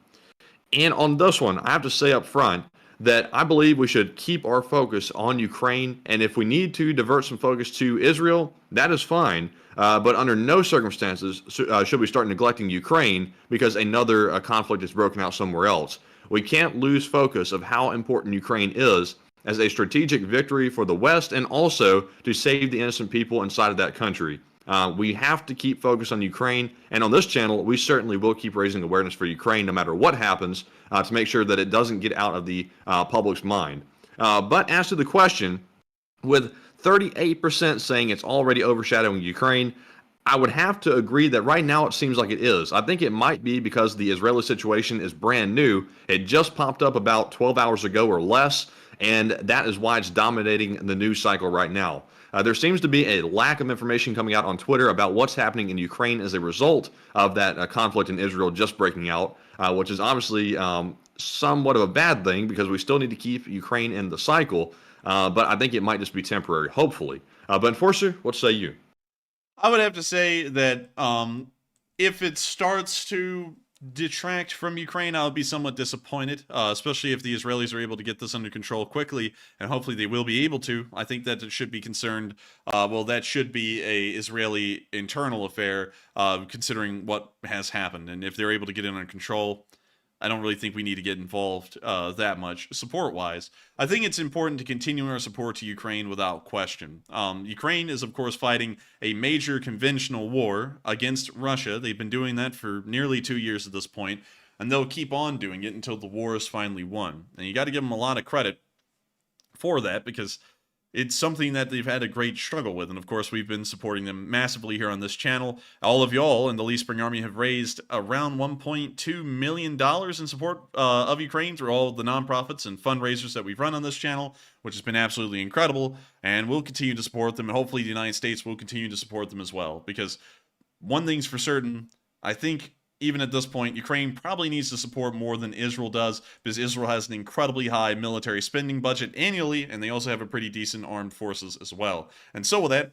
And on this one, I have to say up front that I believe we should keep our focus on Ukraine, and if we need to divert some focus to Israel, that is fine. But under no circumstances should we start neglecting Ukraine because another conflict is broken out somewhere else. We can't lose focus of how important Ukraine is as a strategic victory for the West and also to save the innocent people inside of that country. We have to keep focused on Ukraine, and on this channel, we certainly will keep raising awareness for Ukraine no matter what happens to make sure that it doesn't get out of the public's mind. But as to the question, with 38% saying it's already overshadowing Ukraine, I would have to agree that right now it seems like it is. I think it might be because the Israeli situation is brand new. It just popped up about 12 hours ago or less, and that is why it's dominating the news cycle right now. There seems to be a lack of information coming out on Twitter about what's happening in Ukraine as a result of that conflict in Israel just breaking out, which is obviously somewhat of a bad thing because we still need to keep Ukraine in the cycle, but I think it might just be temporary, hopefully. But Enforcer, what say you? I would have to say that if it starts to detract from Ukraine, I'll be somewhat disappointed, especially if the Israelis are able to get this under control quickly, and hopefully they will be able to. I think that it should be concerned, that should be a Israeli internal affair, considering what has happened. And if they're able to get it under control, I don't really think we need to get involved that much support-wise. I think it's important to continue our support to Ukraine without question. Ukraine is, of course, fighting a major conventional war against Russia. They've been doing that for nearly 2 years at this point, and they'll keep on doing it until the war is finally won. And you got to give them a lot of credit for that because it's something that they've had a great struggle with, and of course we've been supporting them massively here on this channel. All of y'all in the Lee Spring Army have raised around $1.2 million in support of Ukraine through all of the nonprofits and fundraisers that we've run on this channel, which has been absolutely incredible, and we'll continue to support them, and hopefully the United States will continue to support them as well, because one thing's for certain, I think even at this point, Ukraine probably needs to support more than Israel does, because Israel has an incredibly high military spending budget annually, and they also have a pretty decent armed forces as well. And so with that,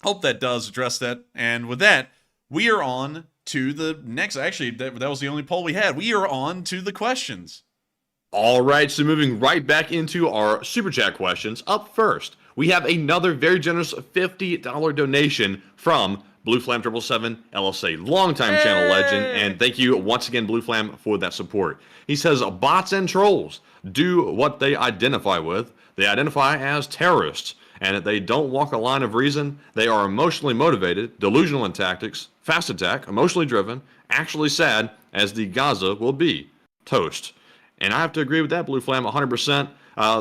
hope that does address that. And with that, we are on to the next. Actually, that was the only poll we had. We are on to the questions. All right, so moving right back into our Super Chat questions. Up first, we have another very generous $50 donation from Blue Flam 777 LSA, longtime channel legend, and thank you once again, Blue Flam, for that support. He says, bots and trolls do what they identify with. They identify as terrorists, and if they don't walk a line of reason, they are emotionally motivated, delusional in tactics, fast attack, emotionally driven, actually sad, as the Gaza will be. Toast. And I have to agree with that, Blue Flam, 100%.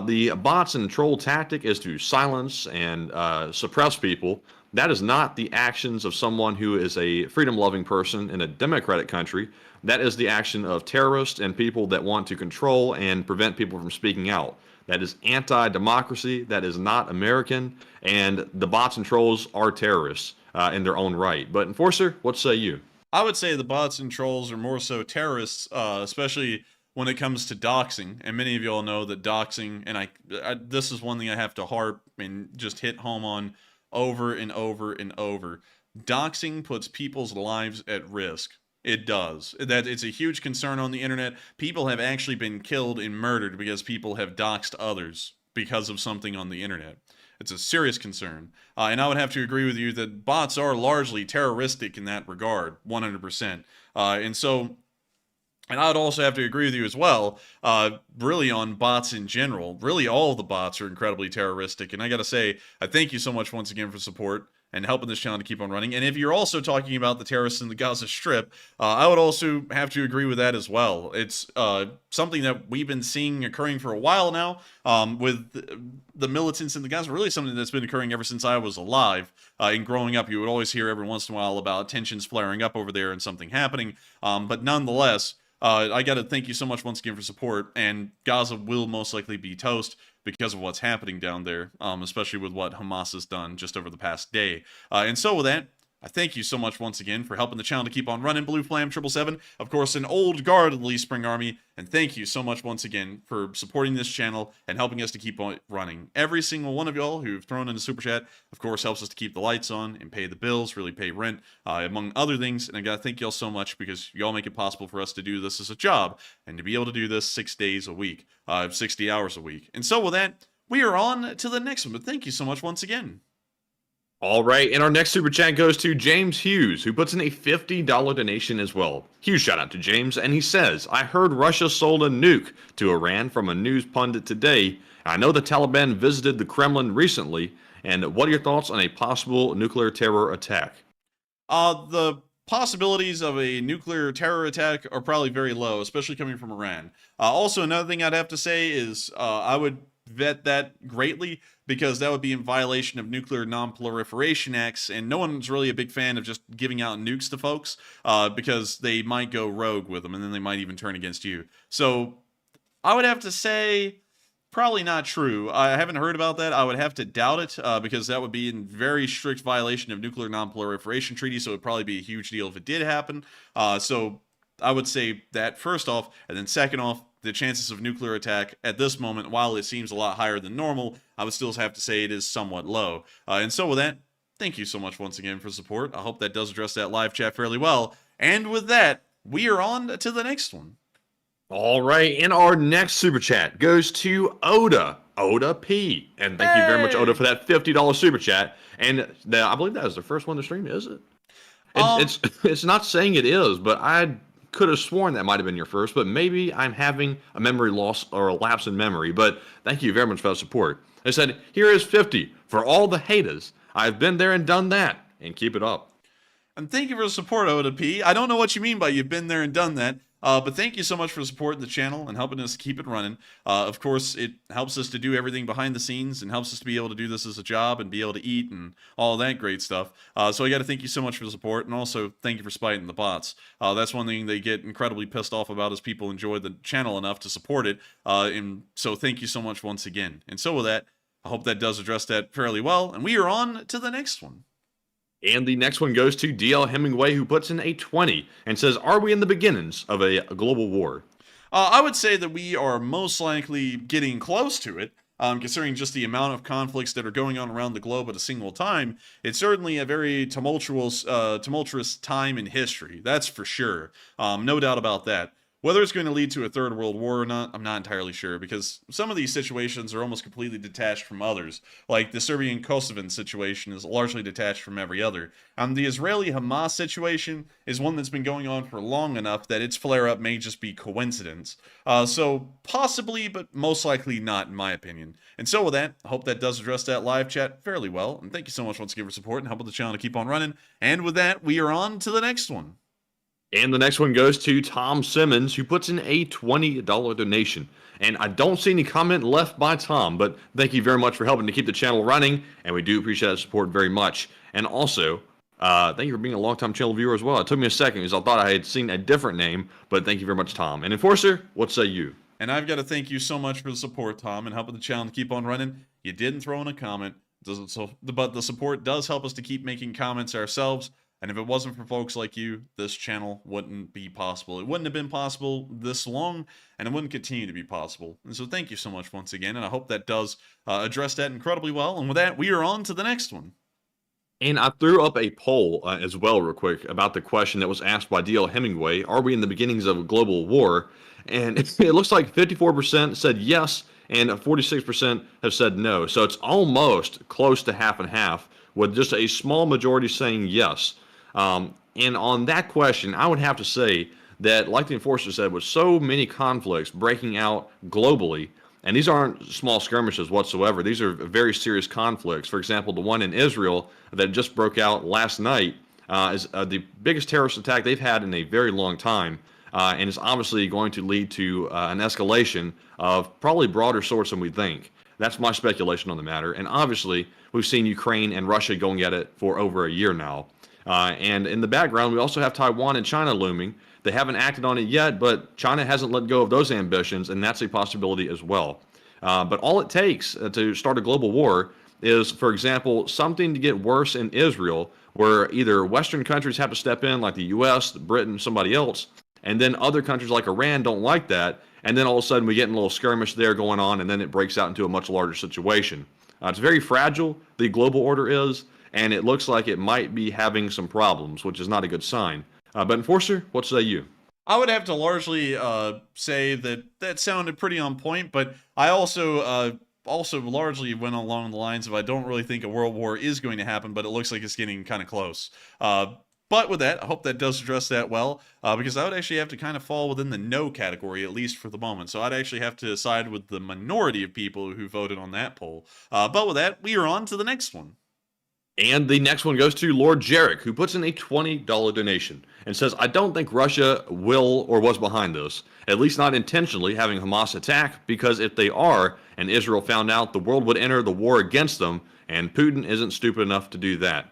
The bots and troll tactic is to silence and suppress people. That is not the actions of someone who is a freedom-loving person in a democratic country. That is the action of terrorists and people that want to control and prevent people from speaking out. That is anti-democracy. That is not American. And the bots and trolls are terrorists in their own right. But Enforcer, what say you? I would say the bots and trolls are more so terrorists, especially when it comes to doxing. And many of you all know that doxing, and this is one thing I have to harp and just hit home on over and over and over. Doxing puts people's lives at risk. It does. That it's a huge concern on the internet. People have actually been killed and murdered because people have doxed others because of something on the internet. It's a serious concern. And I would have to agree with you that bots are largely terroristic in that regard, 100%. And I would also have to agree with you as well, really on bots in general. Really, all of the bots are incredibly terroristic. And I got to say, I thank you so much once again for support and helping this channel to keep on running. And if you're also talking about the terrorists in the Gaza Strip, I would also have to agree with that as well. It's something that we've been seeing occurring for a while now with the militants in the Gaza. Really something that's been occurring ever since I was alive. And growing up, you would always hear every once in a while about tensions flaring up over there and something happening. But nonetheless, I got to thank you so much once again for support, and Gaza will most likely be toast because of what's happening down there, especially with what Hamas has done just over the past day. And so with that, I thank you so much once again for helping the channel to keep on running. Blue Flam 777, of course, an old guard of the Lee Spring Army, and thank you so much once again for supporting this channel and helping us to keep on running. Every single one of y'all who've thrown in a super chat, of course, helps us to keep the lights on and pay the bills, really pay rent, among other things. And I gotta thank y'all so much because y'all make it possible for us to do this as a job and to be able to do this 6 days a week, 60 hours a week. And so with that, we are on to the next one. But thank you so much once again. All right, and our next super chat goes to James Hughes, who puts in a $50 donation as well. Huge shout out to James, and he says, I heard Russia sold a nuke to Iran from a news pundit today. I know the Taliban visited the Kremlin recently, and what are your thoughts on a possible nuclear terror attack? The possibilities of a nuclear terror attack are probably very low, especially coming from Iran. Also, another thing I'd have to say is I would vet that greatly, because that would be in violation of nuclear non-proliferation acts, and no one's really a big fan of just giving out nukes to folks because they might go rogue with them, and then they might even turn against you. So I would have to say probably not true. I haven't heard about that. I would have to doubt it because that would be in very strict violation of nuclear non-proliferation treaty, so it would probably be a huge deal if it did happen. So I would say that first off, and then second off, the chances of nuclear attack at this moment, while it seems a lot higher than normal, I would still have to say it is somewhat low. And so with that, thank you so much once again for support. I hope that does address that live chat fairly well. And with that, we are on to the next one. All right, and our next super chat goes to Oda P. And thank you very much, Oda, for that $50 super chat. And I believe that is the first one to stream, is it? It's not saying it is, but I could have sworn that might have been your first, but maybe I'm having a memory loss or a lapse in memory. But thank you very much for that support. I said, here is 50 for all the haters. I've been there and done that, and keep it up. And thank you for the support, Oda P. I don't know what you mean by you've been there and done that. But thank you so much for supporting the channel and helping us keep it running. Of course, it helps us to do everything behind the scenes and helps us to be able to do this as a job and be able to eat and all that great stuff. So I got to thank you so much for the support, and also thank you for spiting the bots. That's one thing they get incredibly pissed off about, is people enjoy the channel enough to support it. And so thank you so much once again. And so with that, I hope that does address that fairly well. And we are on to the next one. And the next one goes to DL Hemingway, who puts in a 20 and says, are we in the beginnings of a global war? I would say that we are most likely getting close to it, considering just the amount of conflicts that are going on around the globe at a single time. It's certainly a very tumultuous time in history, that's for sure. No doubt about that. Whether it's going to lead to a third world war or not, I'm not entirely sure, because some of these situations are almost completely detached from others. Like the Serbian-Kosovan situation is largely detached from every other. The Israeli-Hamas situation is one that's been going on for long enough that its flare-up may just be coincidence. So possibly, but most likely not, in my opinion. And so with that, I hope that does address that live chat fairly well. And thank you so much once again for support and helping the channel to keep on running. And with that, we are on to the next one. And the next one goes to Tom Simmons, who puts in a $20 donation. And I don't see any comment left by Tom, but thank you very much for helping to keep the channel running, and we do appreciate that support very much. And also, thank you for being a long-time channel viewer as well. It took me a second because I thought I had seen a different name, but thank you very much, Tom. And Enforcer, what say you? And I've got to thank you so much for the support, Tom, and helping the channel to keep on running. You didn't throw in a comment, but the support does help us to keep making comments ourselves. And if it wasn't for folks like you, this channel wouldn't be possible. It wouldn't have been possible this long, and it wouldn't continue to be possible. And so thank you so much once again, and I hope that does address that incredibly well. And with that, we are on to the next one. And I threw up a poll as well real quick about the question that was asked by DL Hemingway, are we in the beginnings of a global war? And it looks like 54% said yes, and 46% have said no. So it's almost close to half and half, with just a small majority saying yes. And on that question, I would have to say that, like the Enforcer said, with so many conflicts breaking out globally, and these aren't small skirmishes whatsoever, these are very serious conflicts. For example, the one in Israel that just broke out last night is the biggest terrorist attack they've had in a very long time, and is obviously going to lead to an escalation of probably broader sorts than we think. That's my speculation on the matter. And obviously, we've seen Ukraine and Russia going at it for over a year now. And in the background, we also have Taiwan and China looming. They haven't acted on it yet, but China hasn't let go of those ambitions, and that's a possibility as well. But all it takes to start a global war is, for example, something to get worse in Israel, where either Western countries have to step in, like the U.S., Britain, somebody else, and then other countries like Iran don't like that, and then all of a sudden we get a little skirmish there going on, and then it breaks out into a much larger situation. It's very fragile, the global order is, and it looks like it might be having some problems, which is not a good sign. But Enforcer, what say you? I would have to largely say that that sounded pretty on point, but I also also largely went along the lines of I don't really think a world war is going to happen, but it looks like it's getting kind of close. But with that, I hope that does address that well, because I would actually have to kind of fall within the no category, at least for the moment. So I'd actually have to side with the minority of people who voted on that poll. But with that, we are on to the next one. And the next one goes to Lord Jarek, who puts in a $20 donation and says, I don't think Russia will or was behind this, at least not intentionally having Hamas attack, because if they are, and Israel found out, the world would enter the war against them, and Putin isn't stupid enough to do that.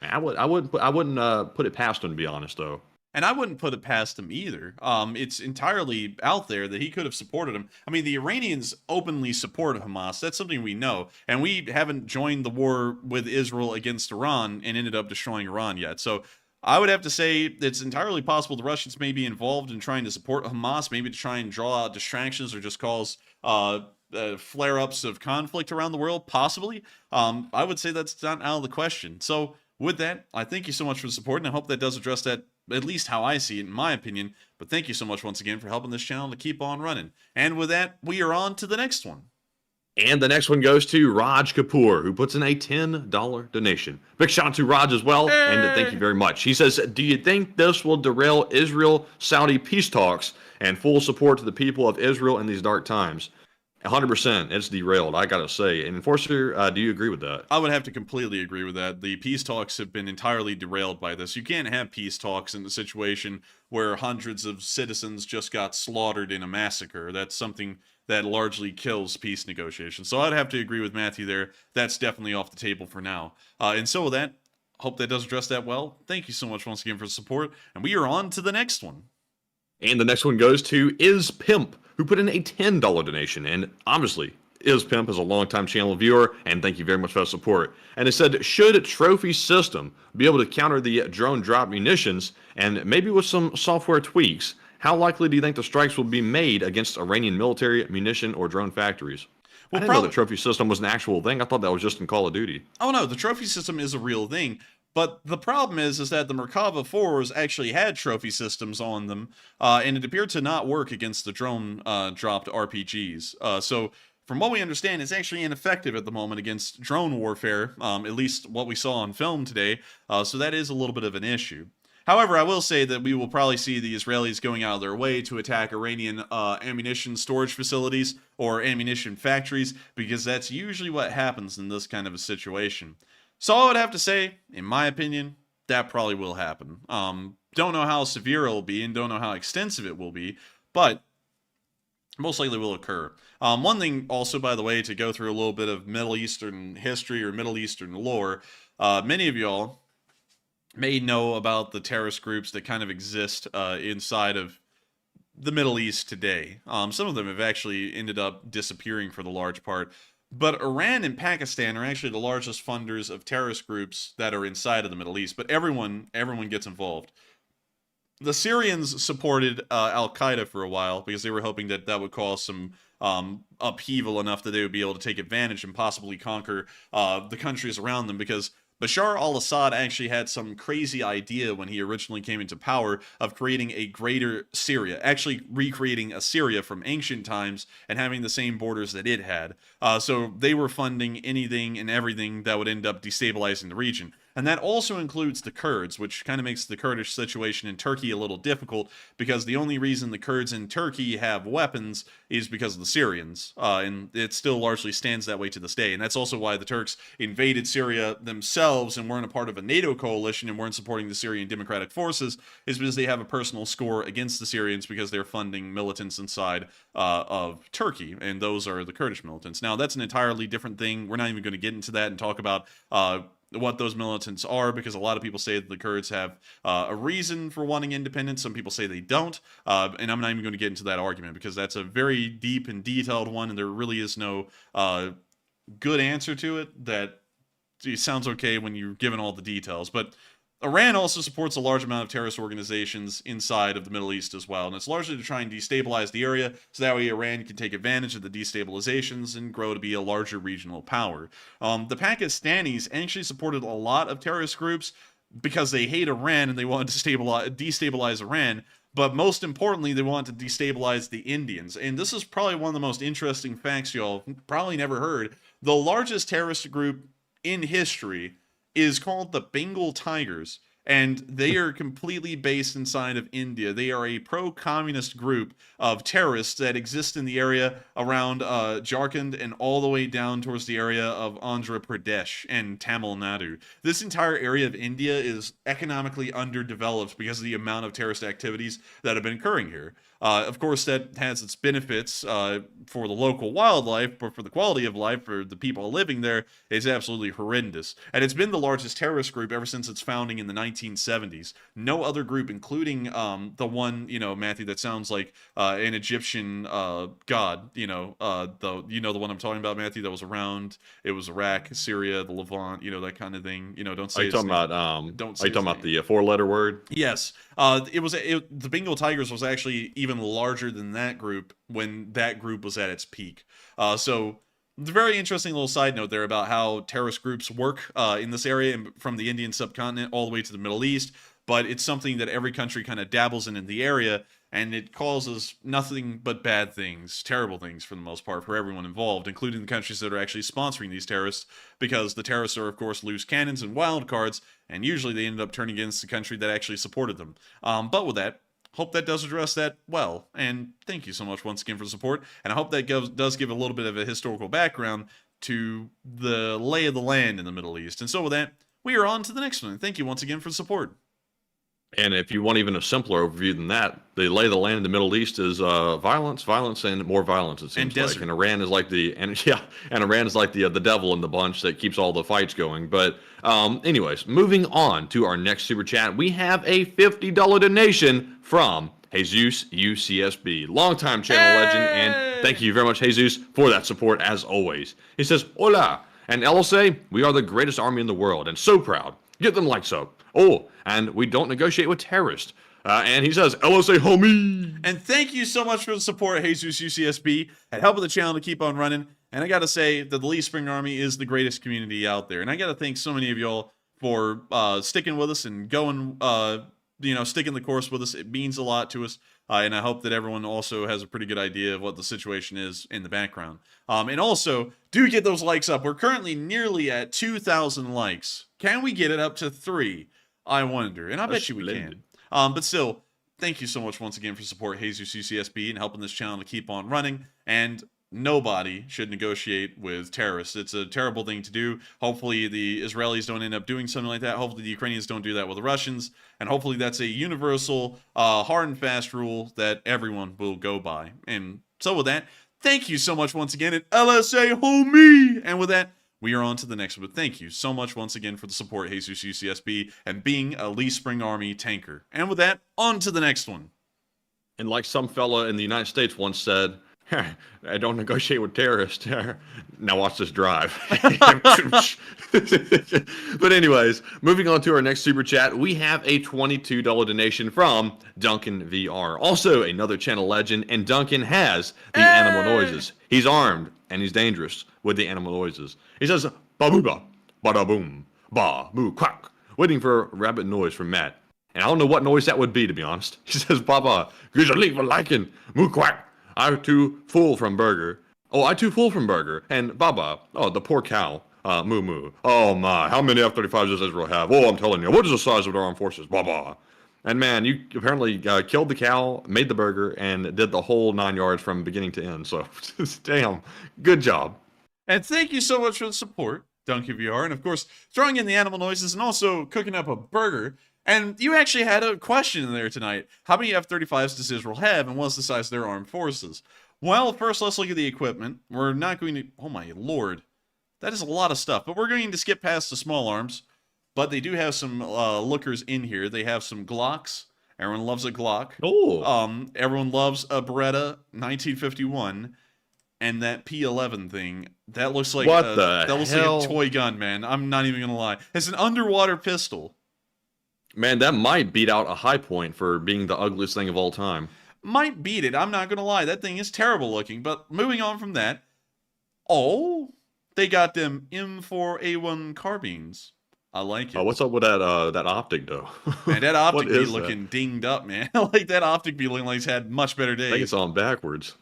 I wouldn't put it past him, to be honest, though. And I wouldn't put it past him either. It's entirely out there that he could have supported him. I mean, the Iranians openly support Hamas. That's something we know. And we haven't joined the war with Israel against Iran and ended up destroying Iran yet. So I would have to say it's entirely possible the Russians may be involved in trying to support Hamas, maybe to try and draw out distractions or just cause flare-ups of conflict around the world, possibly. I would say that's not out of the question. So with that, I thank you so much for the support, and I hope that does address that, at least how I see it, in my opinion. But thank you so much once again for helping this channel to keep on running. And with that, we are on to the next one. And the next one goes to Raj Kapoor, who puts in a $10 donation. Big shout out to Raj as well, and thank you very much. He says, do you think this will derail Israel-Saudi peace talks and full support to the people of Israel in these dark times? 100%, it's derailed, I gotta say. And Enforcer, do you agree with that? I would have to completely agree with that. The peace talks have been entirely derailed by this. You can't have peace talks in a situation where hundreds of citizens just got slaughtered in a massacre. That's something that largely kills peace negotiations. So I'd have to agree with Matthew there. That's definitely off the table for now. And so with that, hope that does address that well. Thank you so much once again for the support. And we are on to the next one. And the next one goes to Is Pimp, who put in a $10 donation. And obviously, Is Pimp is a longtime channel viewer, and thank you very much for that support. And it said, should Trophy System be able to counter the drone drop munitions, and maybe with some software tweaks, how likely do you think the strikes will be made against Iranian military, munition, or drone factories? Well, I didn't know the Trophy System was an actual thing. I thought that was just in Call of Duty. Oh no, the Trophy System is a real thing. But the problem is that the Merkava 4s actually had trophy systems on them, and it appeared to not work against the drone dropped RPGs. So from what we understand, it's actually ineffective at the moment against drone warfare, at least what we saw on film today. So that is a little bit of an issue. However, I will say that we will probably see the Israelis going out of their way to attack Iranian ammunition storage facilities or ammunition factories, because that's usually what happens in this kind of a situation. So I would have to say, in my opinion, that probably will happen. Don't know how severe it will be and don't know how extensive it will be, but most likely will occur. One thing also, by the way, to go through a little bit of Middle Eastern history or Middle Eastern lore, many of y'all may know about the terrorist groups that kind of exist inside of the Middle East today. Some of them have actually ended up disappearing for the large part. But Iran and Pakistan are actually the largest funders of terrorist groups that are inside of the Middle East. But everyone gets involved. The Syrians supported Al-Qaeda for a while because they were hoping that that would cause some upheaval enough that they would be able to take advantage and possibly conquer the countries around them, because Bashar al-Assad actually had some crazy idea when he originally came into power of creating a greater Syria, actually recreating Assyria from ancient times and having the same borders that it had. So they were funding anything and everything that would end up destabilizing the region. And that also includes the Kurds, which kind of makes the Kurdish situation in Turkey a little difficult, because the only reason the Kurds in Turkey have weapons is because of the Syrians. And it still largely stands that way to this day. And that's also why the Turks invaded Syria themselves and weren't a part of a NATO coalition and weren't supporting the Syrian Democratic Forces, is because they have a personal score against the Syrians because they're funding militants inside of Turkey. And those are the Kurdish militants. Now, that's an entirely different thing. We're not even going to get into that and talk about what those militants are, because a lot of people say that the Kurds have a reason for wanting independence. Some people say they don't, and I'm not even going to get into that argument because that's a very deep and detailed one, and there really is no good answer to it that it sounds okay when you're given all the details. But Iran also supports a large amount of terrorist organizations inside of the Middle East as well, and it's largely to try and destabilize the area, so that way Iran can take advantage of the destabilizations and grow to be a larger regional power. The Pakistanis actually supported a lot of terrorist groups because they hate Iran and they wanted to destabilize Iran, But most importantly, they want to destabilize the Indians. And this is probably one of the most interesting facts y'all probably never heard. The largest terrorist group in history is called the Bengal Tigers. And they are completely based inside of India. They are a pro-communist group of terrorists that exist in the area around Jharkhand and all the way down towards the area of Andhra Pradesh and Tamil Nadu. This entire area of India is economically underdeveloped because of the amount of terrorist activities that have been occurring here. Of course, that has its benefits for the local wildlife, but for the quality of life for the people living there, it's absolutely horrendous. And it's been the largest terrorist group ever since its founding in the 1970s. No other group, including the one, Matthew, that sounds like an Egyptian god, the one I'm talking about, Matthew, that was around. It was Iraq, Syria, the Levant, that kind of thing. Don't say. Are you talking about? Don't. Are you talking about the four-letter word? Yes. The Bengal Tigers was actually even larger than that group when that group was at its peak. So it's a very interesting little side note there about how terrorist groups work in this area, from the Indian subcontinent all the way to the Middle East. But it's something that every country kind of dabbles in the area, and it causes nothing but bad things, terrible things for the most part, for everyone involved, including the countries that are actually sponsoring these terrorists, because the terrorists are, of course, loose cannons and wild cards, and usually they end up turning against the country that actually supported them. But with that, hope that does address that well, and thank you so much once again for the support, and I hope that does give a little bit of a historical background to the lay of the land in the Middle East. And so with that, we are on to the next one. Thank you once again for the support. And if you want even a simpler overview than that, the lay of the land in the Middle East is violence, and more violence. It seems like, and Iran is like the devil in the bunch that keeps all the fights going. But anyways, moving on to our next super chat, we have a $50 donation from Jesus UCSB, longtime channel legend, and thank you very much, Jesus, for that support as always. He says, "Hola, and LSA, we are the greatest army in the world, and so proud. Get them like so. Oh, and we don't negotiate with terrorists." And he says, LSA homie. And thank you so much for the support, Jesus UCSB, and helping the channel to keep on running. And I got to say that the Lee Spring Army is the greatest community out there. And I got to thank so many of y'all for sticking with us and going, sticking the course with us. It means a lot to us. And I hope that everyone also has a pretty good idea of what the situation is in the background. And also, do get those likes up. We're currently nearly at 2,000 likes. Can we get it up to 3? I wonder. And I bet you we can. But still, thank you so much once again for support Jesus UCSB and helping this channel to keep on running. And nobody should negotiate with terrorists. It's a terrible thing to do. Hopefully the Israelis don't end up doing something like that. Hopefully the Ukrainians don't do that with the Russians. And hopefully that's a universal, hard and fast rule that everyone will go by. And so with that, thank you so much once again at LSA homie. And with that, we are on to the next one. But thank you so much once again for the support, Jesus UCSB, and being a Lee Spring Army tanker. And with that, on to the next one. And like some fella in the United States once said, I don't negotiate with terrorists. Now watch this drive. But anyways, moving on to our next super chat, we have a $22 donation from Duncan VR. Also another channel legend, and Duncan has the animal noises. He's armed and he's dangerous with the animal noises. He says, ba-boo-ba, ba-da-boom, ba-boo, quack, waiting for a rabbit noise from Matt. And I don't know what noise that would be, to be honest. He says, Baba, liking, moo quack. I too full from burger. Oh, I too full from burger. And Baba, oh, the poor cow, moo moo. Oh my, how many F-35s does Israel have? Oh, I'm telling you, what is the size of their armed forces? Baba. And man, you apparently killed the cow, made the burger, and did the whole 9 yards from beginning to end. So, damn, good job. And thank you so much for the support, Duncan VR. And of course, throwing in the animal noises and also cooking up a burger. And you actually had a question in there tonight. How many F-35s does Israel have, and what's the size of their armed forces? Well, first, let's look at the equipment. We're not going to... Oh, my lord. That is a lot of stuff. But we're going to skip past the small arms. But they do have some lookers in here. They have some Glocks. Everyone loves a Glock. Oh. Everyone loves a Beretta 1951. And that P11 thing. That looks like... that looks like a toy gun, man. I'm not even going to lie. It's an underwater pistol. Man, that might beat out a high point for being the ugliest thing of all time. Might beat it. I'm not going to lie. That thing is terrible looking. But moving on from that. Oh, they got them M4A1 carbines. I like it. What's up with that optic though? Man, that optic What be is that? looking dinged up, man. Like that optic be looking like it's had much better I think days. it's on backwards.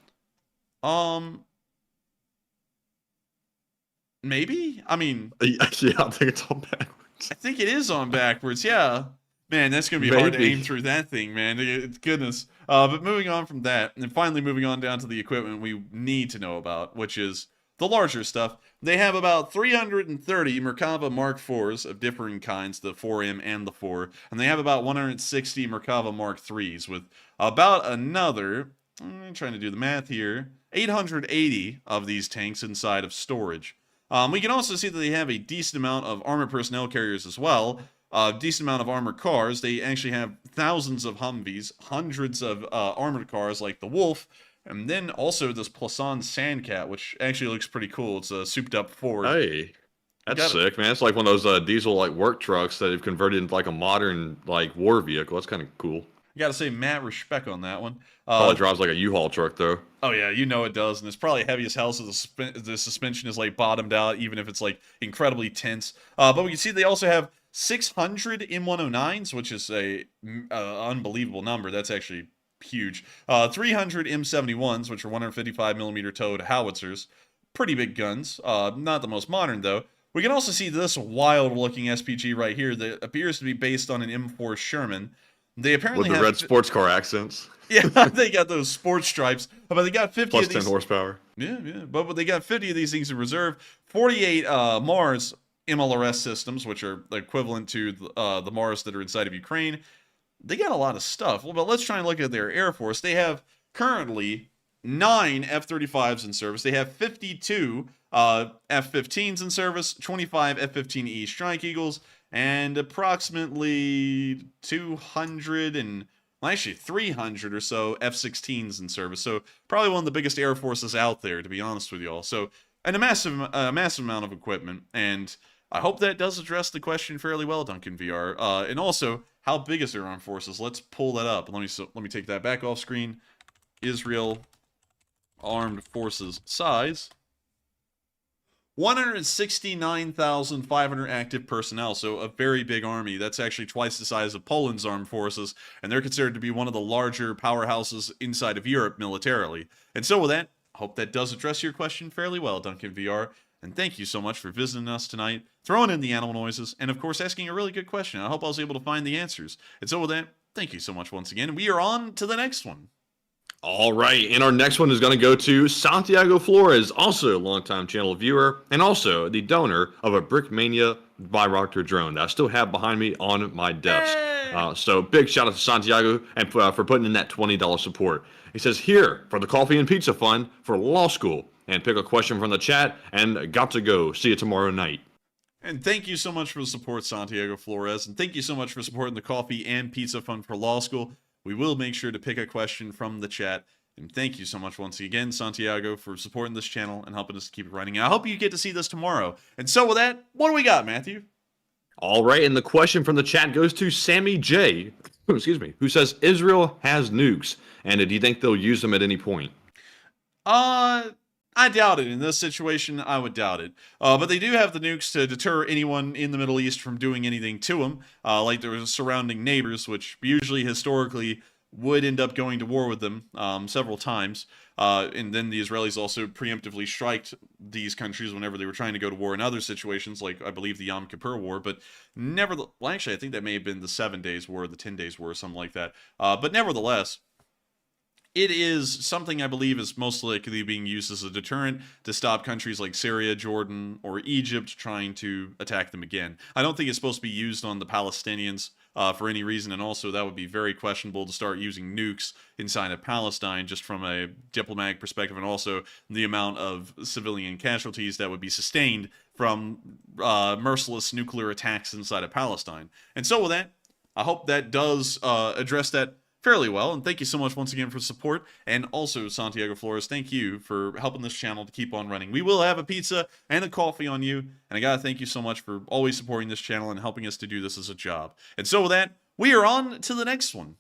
Maybe? I mean, Yeah, I think it's on backwards. I think it is on backwards, yeah. Man, that's going to be hard to Maybe. aim through that thing, man. Goodness. But moving on from that, and finally moving on down to the equipment we need to know about, which is the larger stuff. They have about 330 Merkava Mark IVs of differing kinds, the 4M and the 4, and they have about 160 Merkava Mark IIIs with about another, I'm trying to do the math here, 880 of these tanks inside of storage. We can also see that they have a decent amount of armored personnel carriers as well, a decent amount of armored cars. They actually have thousands of Humvees, hundreds of armored cars like the Wolf, and then also this Plasan Sandcat, which actually looks pretty cool. It's a souped up Ford. Hey, that's sick, man. It's like one of those diesel like work trucks that have converted into like a modern like war vehicle. That's kind of cool. You gotta say mad respect on that one. Probably drives like a U-Haul truck though. Oh yeah, you know it does, and it's probably heavy as hell, so the suspension is like bottomed out, even if it's like incredibly tense. But we can see they also have 600 M109s, which is a unbelievable number. That's actually huge. 300 M71s, which are 155 millimeter towed howitzers. Pretty big guns. Not the most modern though. We can also see this wild-looking SPG right here that appears to be based on an M4 Sherman. They apparently With the red sports car accents. Yeah, they got those sports stripes, but they got 50 Plus of these. 10 horsepower. Yeah, but they got 50 of these things in reserve. 48 Mars MLRS systems, which are equivalent to the Mars that are inside of Ukraine. They got a lot of stuff. Well, but let's try and look at their Air Force. They have currently 9 F-35s in service. They have 52 F-15s in service, 25 F-15E Strike Eagles, and approximately 200 and, well, actually 300 or so F-16s in service. So probably one of the biggest air forces out there, to be honest with y'all. So, and a massive amount of equipment. And I hope that does address the question fairly well, Duncan VR. And also, how big is their armed forces? Let's pull that up. Let me take that back off screen. Israel armed forces size. 169,500 active personnel, so a very big army. That's actually twice the size of Poland's armed forces, and they're considered to be one of the larger powerhouses inside of Europe militarily. And so with that, I hope that does address your question fairly well, Duncan VR. And thank you so much for visiting us tonight, throwing in the animal noises, and of course asking a really good question. I hope I was able to find the answers. And so with that, thank you so much once again. We are on to the next one. All right, and our next one is going to go to Santiago Flores, also a longtime channel viewer, and also the donor of a Brickmania Bayraktar drone that I still have behind me on my desk. So big shout out to Santiago and for putting in that $20 support. He says, here for the coffee and pizza fund for law school, and pick a question from the chat, and got to go. See you tomorrow night. And thank you so much for the support, Santiago Flores, and thank you so much for supporting the coffee and pizza fund for law school. We will make sure to pick a question from the chat. And thank you so much once again, Santiago, for supporting this channel and helping us to keep it running. I hope you get to see this tomorrow. And so with that, what do we got, Matthew? All right, and the question from the chat goes to Sammy J, excuse me, who says Israel has nukes, and do you think they'll use them at any point? I doubt it. In this situation, I would doubt it. But they do have the nukes to deter anyone in the Middle East from doing anything to them, like their surrounding neighbors, which usually historically would end up going to war with them several times. And then the Israelis also preemptively striked these countries whenever they were trying to go to war in other situations, like I believe the Yom Kippur War. But well, actually, I think that may have been the 7 Days War, the 10 Days War, or something like that. But nevertheless, it is something I believe is most likely being used as a deterrent to stop countries like Syria, Jordan, or Egypt trying to attack them again. I don't think it's supposed to be used on the Palestinians for any reason, and also that would be very questionable to start using nukes inside of Palestine just from a diplomatic perspective, and also the amount of civilian casualties that would be sustained from merciless nuclear attacks inside of Palestine. And so with that, I hope that does address that fairly well, and thank you so much once again for support. And also, Santiago Flores, thank you for helping this channel to keep on running. We will have a pizza and a coffee on you, and I gotta thank you so much for always supporting this channel and helping us to do this as a job. And so with that, we are on to the next one.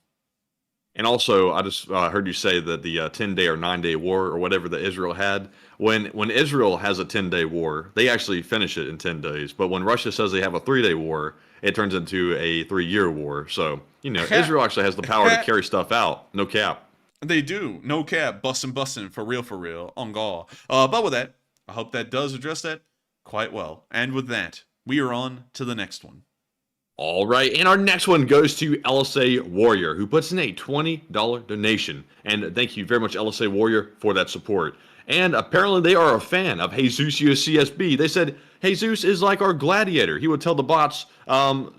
And also, I just heard you say that the 10-day or 9-day war or whatever that Israel had. When Israel has a 10-day war, they actually finish it in 10 days. But when Russia says they have a 3-day war, it turns into a 3-year war. So, Israel actually has the power to carry stuff out. No cap. They do. No cap. Bussin', for real. On God. But with that, I hope that does address that quite well. And with that, we are on to the next one. All right, and our next one goes to LSA Warrior, who puts in a $20 donation. And thank you very much, LSA Warrior, for that support. And apparently they are a fan of Jesus CSB. They said, Jesus is like our gladiator. He would tell the bots,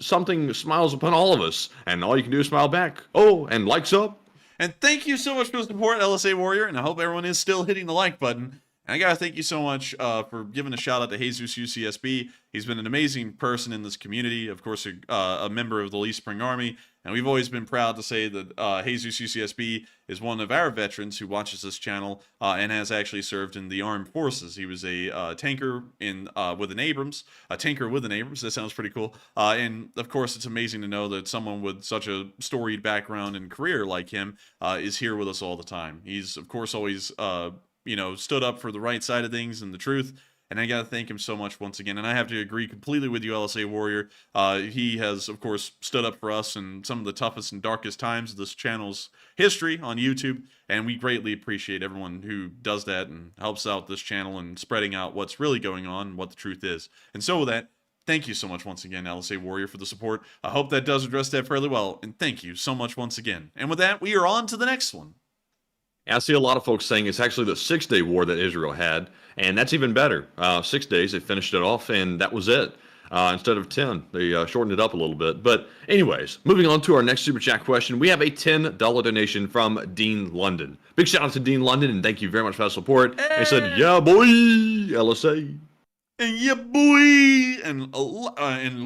something smiles upon all of us, and all you can do is smile back. Oh, and likes up. And thank you so much for the support, LSA Warrior, and I hope everyone is still hitting the like button. And I gotta thank you so much for giving a shout out to Jesus UCSB. He's been an amazing person in this community, of course, a member of the Lee Spring Army, and we've always been proud to say that Jesus UCSB is one of our veterans who watches this channel and has actually served in the armed forces. He was a tanker with an Abrams, That sounds pretty cool. And of course, it's amazing to know that someone with such a storied background and career like him is here with us all the time. He's, of course, always stood up for the right side of things and the truth. And I got to thank him so much once again. And I have to agree completely with you, LSA Warrior. He has, of course, stood up for us in some of the toughest and darkest times of this channel's history on YouTube. And we greatly appreciate everyone who does that and helps out this channel and spreading out what's really going on and what the truth is. And so with that, thank you so much once again, LSA Warrior, for the support. I hope that does address that fairly well. And thank you so much once again. And with that, we are on to the next one. I see a lot of folks saying it's actually the 6-day war that Israel had, and that's even better. 6 days, they finished it off, and that was it. Instead of 10, they shortened it up a little bit. But anyways, moving on to our next Super Chat question, we have a $10 donation from Dean London. Big shout out to Dean London, and thank you very much for that support. Hey. He said, yeah, boy, LSA. And yeah, boy, and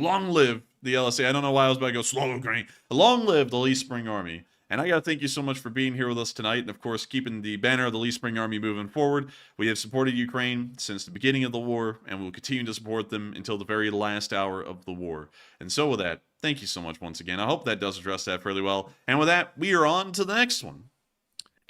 long live the LSA. I don't know why I was about to go slow and green. Long live the Lee Spring Army. And I got to thank you so much for being here with us tonight and, of course, keeping the banner of the Lee Spring Army moving forward. We have supported Ukraine since the beginning of the war, and we'll continue to support them until the very last hour of the war. And so with that, thank you so much once again. I hope that does address that fairly well. And with that, we are on to the next one.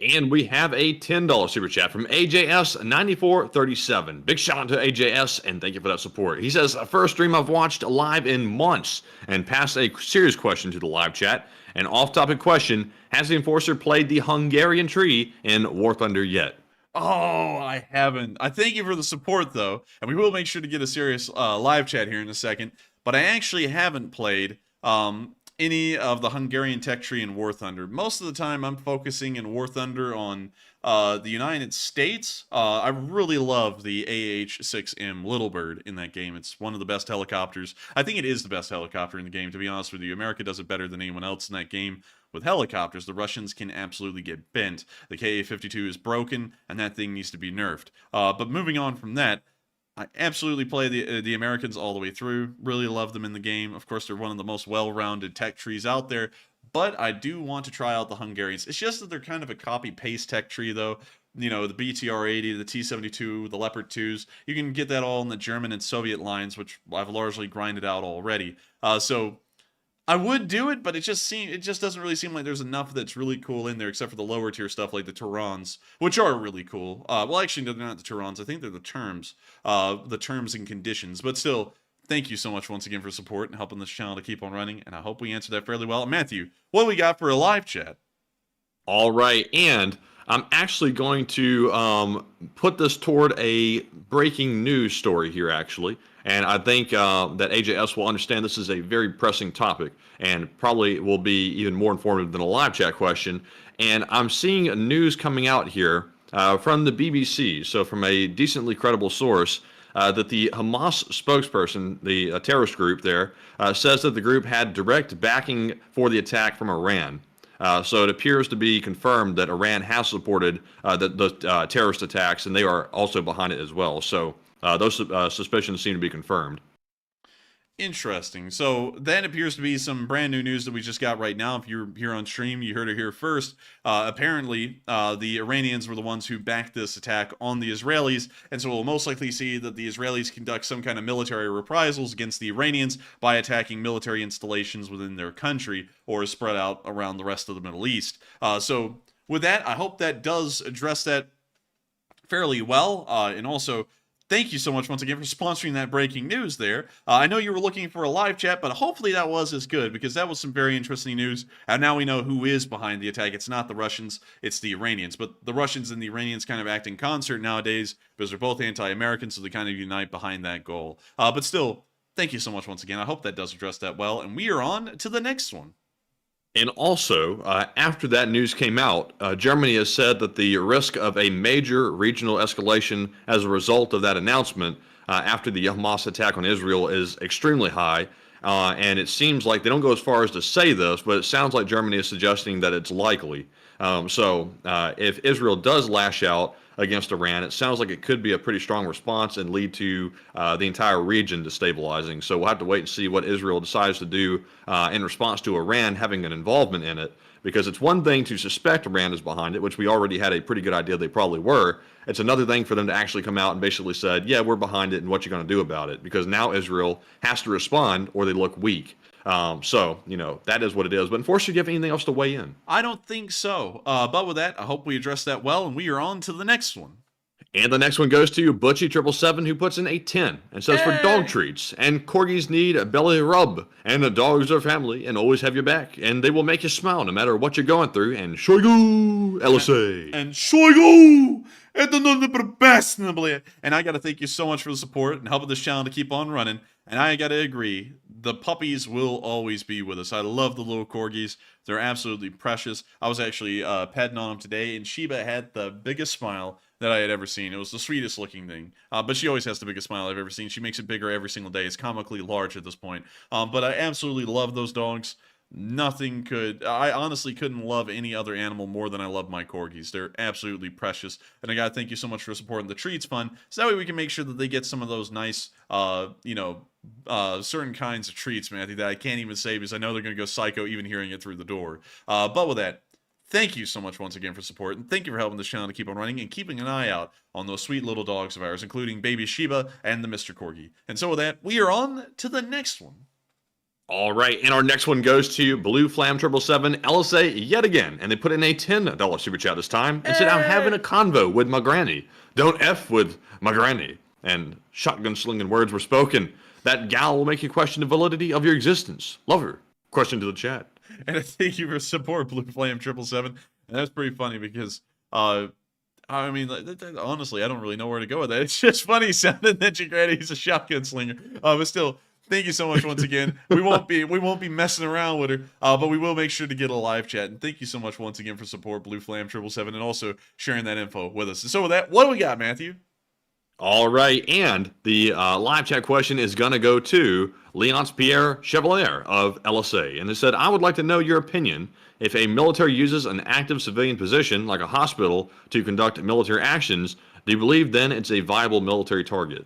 And we have a $10 super chat from AJS9437. Big shout out to AJS, and thank you for that support. He says, first stream I've watched live in months, and passed a serious question to the live chat. An off-topic question, has the Enforcer played the Hungarian tree in War Thunder yet? Oh, I haven't. I thank you for the support, though, and we will make sure to get a serious live chat here in a second, but I actually haven't played any of the Hungarian tech tree in War Thunder. Most of the time, I'm focusing in War Thunder on the United States. I really love the AH-6M Little Bird in that game. It's one of the best helicopters. I think it is the best helicopter in the game, to be honest with you. America does it better than anyone else in that game. With helicopters, the Russians can absolutely get bent. The Ka-52 is broken, and that thing needs to be nerfed. But moving on from that, I absolutely play the Americans all the way through. Really love them in the game. Of course, they're one of the most well-rounded tech trees out there. But I do want to try out the Hungarians. It's just that they're kind of a copy-paste tech tree, though. You know, the BTR-80, the T-72, the Leopard 2s. You can get that all in the German and Soviet lines, which I've largely grinded out already. So I would do it, but it just doesn't really seem like there's enough that's really cool in there, except for the lower tier stuff like the Turans, which are really cool. Well, actually, no, they're not the Turans. I think they're the terms and conditions. But still, thank you so much once again for support and helping this channel to keep on running, and I hope we answered that fairly well. Matthew, what do we got for a live chat? All right, and I'm actually going to put this toward a breaking news story here, actually. And I think that AJS will understand this is a very pressing topic and probably will be even more informative than a live chat question. And I'm seeing news coming out here from the BBC, so from a decently credible source, that the Hamas spokesperson, the terrorist group there, says that the group had direct backing for the attack from Iran. So it appears to be confirmed that Iran has supported the terrorist attacks, and they are also behind it as well. So those suspicions seem to be confirmed. Interesting. So that appears to be some brand new news that we just got right now. If you're here on stream, you heard it here first. Apparently, the Iranians were the ones who backed this attack on the Israelis, and so we'll most likely see that the Israelis conduct some kind of military reprisals against the Iranians by attacking military installations within their country or spread out around the rest of the Middle East. So with that, I hope that does address that fairly well, and also thank you so much once again for sponsoring that breaking news there. I know you were looking for a live chat, but hopefully that was as good, because that was some very interesting news. And now we know who is behind the attack. It's not the Russians, it's the Iranians. But the Russians and the Iranians kind of act in concert nowadays because they're both anti-American, so they kind of unite behind that goal. But still, thank you so much once again. I hope that does address that well. And we are on to the next one. And also, after that news came out, Germany has said that the risk of a major regional escalation as a result of that announcement after the Hamas attack on Israel is extremely high. And it seems like they don't go as far as to say this, but it sounds like Germany is suggesting that it's likely. So if Israel does lash out against Iran, it sounds like it could be a pretty strong response and lead to the entire region destabilizing. So we'll have to wait and see what Israel decides to do in response to Iran having an involvement in it, because it's one thing to suspect Iran is behind it, which we already had a pretty good idea they probably were. It's another thing for them to actually come out and basically said, yeah, we're behind it, and what you're going to do about it, because now Israel has to respond or they look weak. So, that is what it is. But unfortunately, do you have anything else to weigh in? I don't think so. But with that, I hope we addressed that well, and we are on to the next one. And the next one goes to Butchie777, who puts in a 10 and says, for dog treats, and corgis need a belly rub, and the dogs are family and always have your back, and they will make you smile no matter what you're going through, and Shoigu LSA. And Shoigu! And I got to thank you so much for the support and helping this channel to keep on running. And I got to agree, the puppies will always be with us. I love the little corgis. They're absolutely precious. I was actually petting on them today, and Sheba had the biggest smile that I had ever seen. It was the sweetest looking thing. But she always has the biggest smile I've ever seen. She makes it bigger every single day. It's comically large at this point. But I absolutely love those dogs. I honestly couldn't love any other animal more than I love my corgis. They're absolutely precious. And I gotta thank you so much for supporting the Treats Fund, so that way we can make sure that they get some of those nice, certain kinds of treats, Matthew, that I can't even say because I know they're gonna go psycho even hearing it through the door. But with that, thank you so much once again for support, and thank you for helping this channel to keep on running and keeping an eye out on those sweet little dogs of ours, including baby Sheba and the Mr. Corgi. And so with that, we are on to the next one. All right, and our next one goes to Blue Flam 777 LSA yet again, and they put in a $10 super chat this time and said, I'm having a convo with my granny. Don't F with my granny. And shotgun slinging words were spoken. That gal will make you question the validity of your existence. Love her. Question to the chat. And thank you for support, Blue Flame 777. And that's pretty funny because, honestly, I don't really know where to go with that. It's just funny sounding that your granny's a shotgun slinger. But still, thank you so much once again. We won't be messing around with her, but we will make sure to get a live chat. And thank you so much once again for support, Blue Flam 777, and also sharing that info with us. And so with that, what do we got, Matthew? All right, and the live chat question is going to go to Leonce Pierre Chevalier of LSA. And they said, I would like to know your opinion. If a military uses an active civilian position, like a hospital, to conduct military actions, do you believe then it's a viable military target?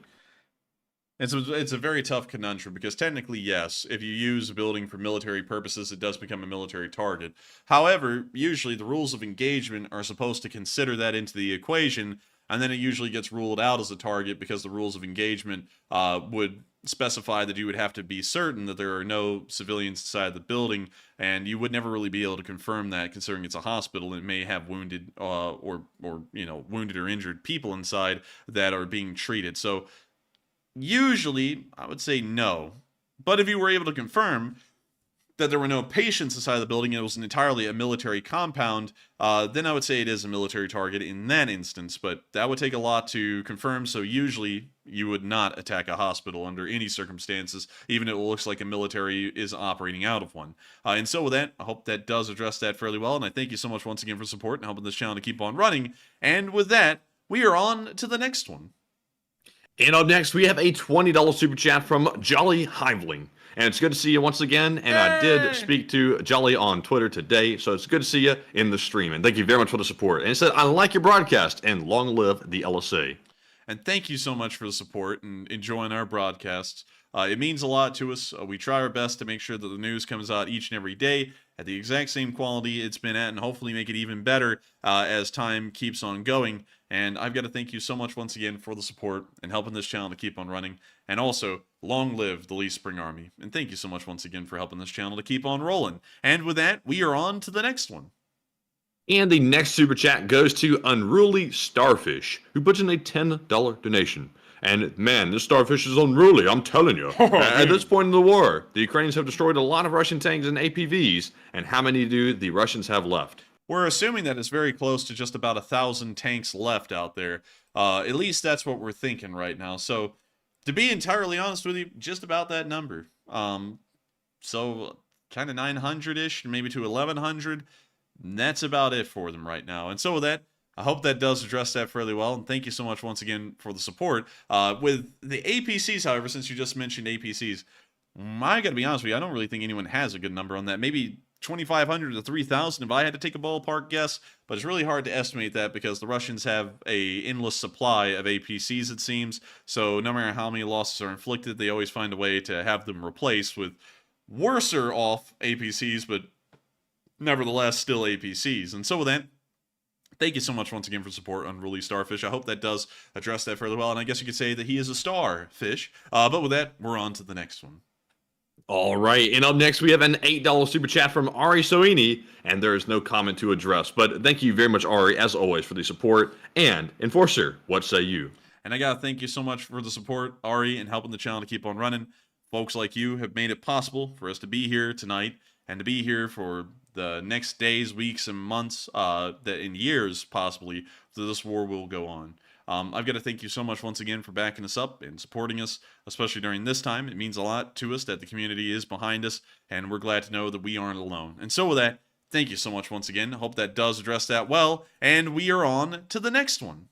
It's a very tough conundrum because technically, yes, if you use a building for military purposes, it does become a military target. However, usually the rules of engagement are supposed to consider that into the equation, and then it usually gets ruled out as a target because the rules of engagement would specify that you would have to be certain that there are no civilians inside the building, and you would never really be able to confirm that, considering it's a hospital and it may have wounded wounded or injured people inside that are being treated. So usually, I would say no. But if you were able to confirm that there were no patients inside the building and it was entirely a military compound, then I would say it is a military target in that instance. But that would take a lot to confirm, so usually you would not attack a hospital under any circumstances, even if it looks like a military is operating out of one. And so with that, I hope that does address that fairly well, and I thank you so much once again for support and helping this channel to keep on running. And with that, we are on to the next one. And up next, we have a $20 super chat from Jolly Hiveling. And it's good to see you once again. And I did speak to Jolly on Twitter today, so it's good to see you in the stream. And thank you very much for the support. And it said, I like your broadcast, and long live the LSA. And thank you so much for the support and enjoying our broadcasts. It means a lot to us. We try our best to make sure that the news comes out each and every day at the exact same quality it's been at, and hopefully make it even better as time keeps on going. And I've got to thank you so much once again for the support and helping this channel to keep on running. And also, long live the Lee Spring Army. And thank you so much once again for helping this channel to keep on rolling. And with that, we are on to the next one. And the next super chat goes to Unruly Starfish, who puts in a $10 donation. And man, this starfish is unruly, I'm telling you. At this point in the war, the Ukrainians have destroyed a lot of Russian tanks and APVs. And how many do the Russians have left? We're assuming that it's very close to just about 1,000 tanks left out there. At least that's what we're thinking right now. So, to be entirely honest with you, just about that number. So, kind of 900-ish, maybe to 1,100. That's about it for them right now. And so with that, I hope that does address that fairly well. And thank you so much once again for the support. With the APCs, however, since you just mentioned APCs, I got to be honest with you, I don't really think anyone has a good number on that. Maybe 2,500 to 3,000 if I had to take a ballpark guess, but it's really hard to estimate that because the Russians have a endless supply of APCs, it seems. So no matter how many losses are inflicted, they always find a way to have them replaced with worser off APCs, but nevertheless still APCs. And so with that, thank you so much once again for support, Unruly Starfish. I hope that does address that fairly well, and I guess you could say that he is a starfish. But with that, we're on to the next one. All right, and up next we have an $8 super chat from Ari Soini, and there is no comment to address. But thank you very much, Ari, as always, for the support. And Enforcer, what say you? And I gotta thank you so much for the support, Ari, and helping the channel to keep on running. Folks like you have made it possible for us to be here tonight and to be here for the next days, weeks, and months, that in years possibly, that this war will go on. I've got to thank you so much once again for backing us up and supporting us, especially during this time. It means a lot to us that the community is behind us, and we're glad to know that we aren't alone. And so with that, thank you so much once again. Hope that does address that well, and we are on to the next one.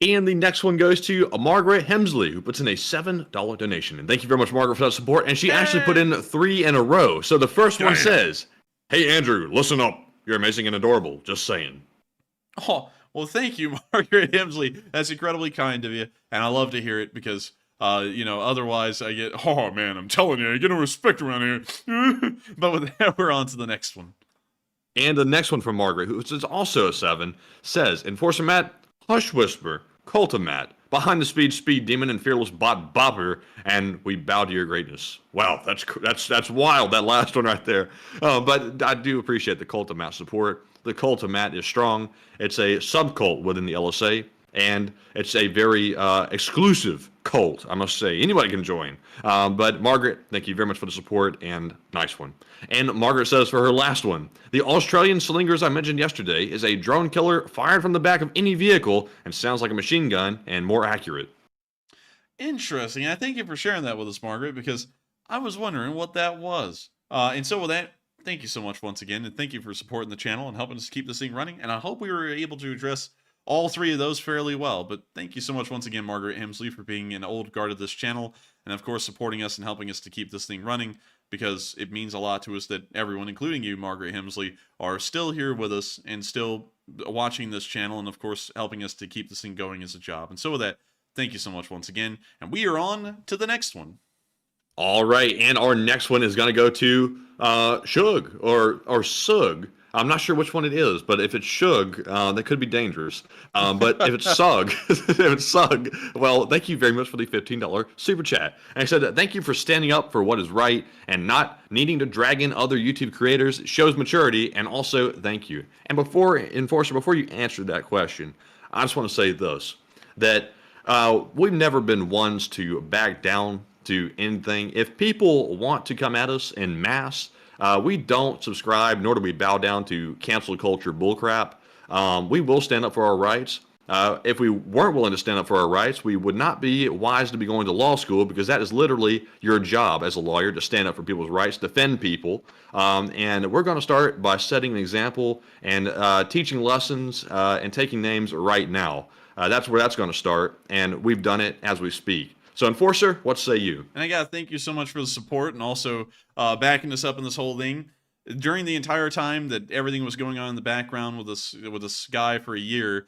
And the next one goes to Margaret Hemsley, who puts in a $7 donation. And thank you very much, Margaret, for that support. And she actually put in 3 in a row. So the first one says, "Hey, Andrew, listen up. You're amazing and adorable. Just saying." Oh, well, thank you, Margaret Hemsley. That's incredibly kind of you, and I love to hear it because, otherwise I get, oh, man, I'm telling you, I get no respect around here. But with that, we're on to the next one. And the next one from Margaret, who is also a 7, says, "Enforcer Matt, Hush Whisper, Cult of Matt, Behind the Speed Demon, and Fearless Bot Bopper, and we bow to your greatness." Wow, that's wild, that last one right there. But I do appreciate the Cult of Matt support. The Cult of Matt is strong. It's a subcult within the LSA, and it's a very exclusive cult, I must say. Anybody can join. But Margaret, thank you very much for the support, and nice one. And Margaret says for her last one, "The Australian slingers I mentioned yesterday is a drone killer fired from the back of any vehicle and sounds like a machine gun and more accurate." Interesting. I thank you for sharing that with us, Margaret, because I was wondering what that was. And so with that, thank you so much once again, and thank you for supporting the channel and helping us keep this thing running. And I hope we were able to address all 3 of those fairly well. But thank you so much once again, Margaret Hemsley, for being an old guard of this channel, and of course supporting us and helping us to keep this thing running, because it means a lot to us that everyone, including you, Margaret Hemsley, are still here with us and still watching this channel, and of course helping us to keep this thing going as a job. And so with that, thank you so much once again, and we are on to the next one. All right, and our next one is going to go to Shug or Sug. I'm not sure which one it is, but if it's Shug, that could be dangerous. But if it's Sug, well, thank you very much for the $15 super chat. And I said, "Thank you for standing up for what is right and not needing to drag in other YouTube creators. It shows maturity, and also thank you." And before you answer that question, I just want to say this, that we've never been ones to back down to anything. If people want to come at us in mass, we don't subscribe, nor do we bow down to cancel culture bullcrap. We will stand up for our rights. If we weren't willing to stand up for our rights, we would not be wise to be going to law school, because that is literally your job as a lawyer, to stand up for people's rights, defend people. And we're going to start by setting an example and teaching lessons and taking names right now. That's where that's going to start, and we've done it as we speak. So, Enforcer, what say you? And I gotta thank you so much for the support and also backing us up in this whole thing. During the entire time that everything was going on in the background with this guy for a year,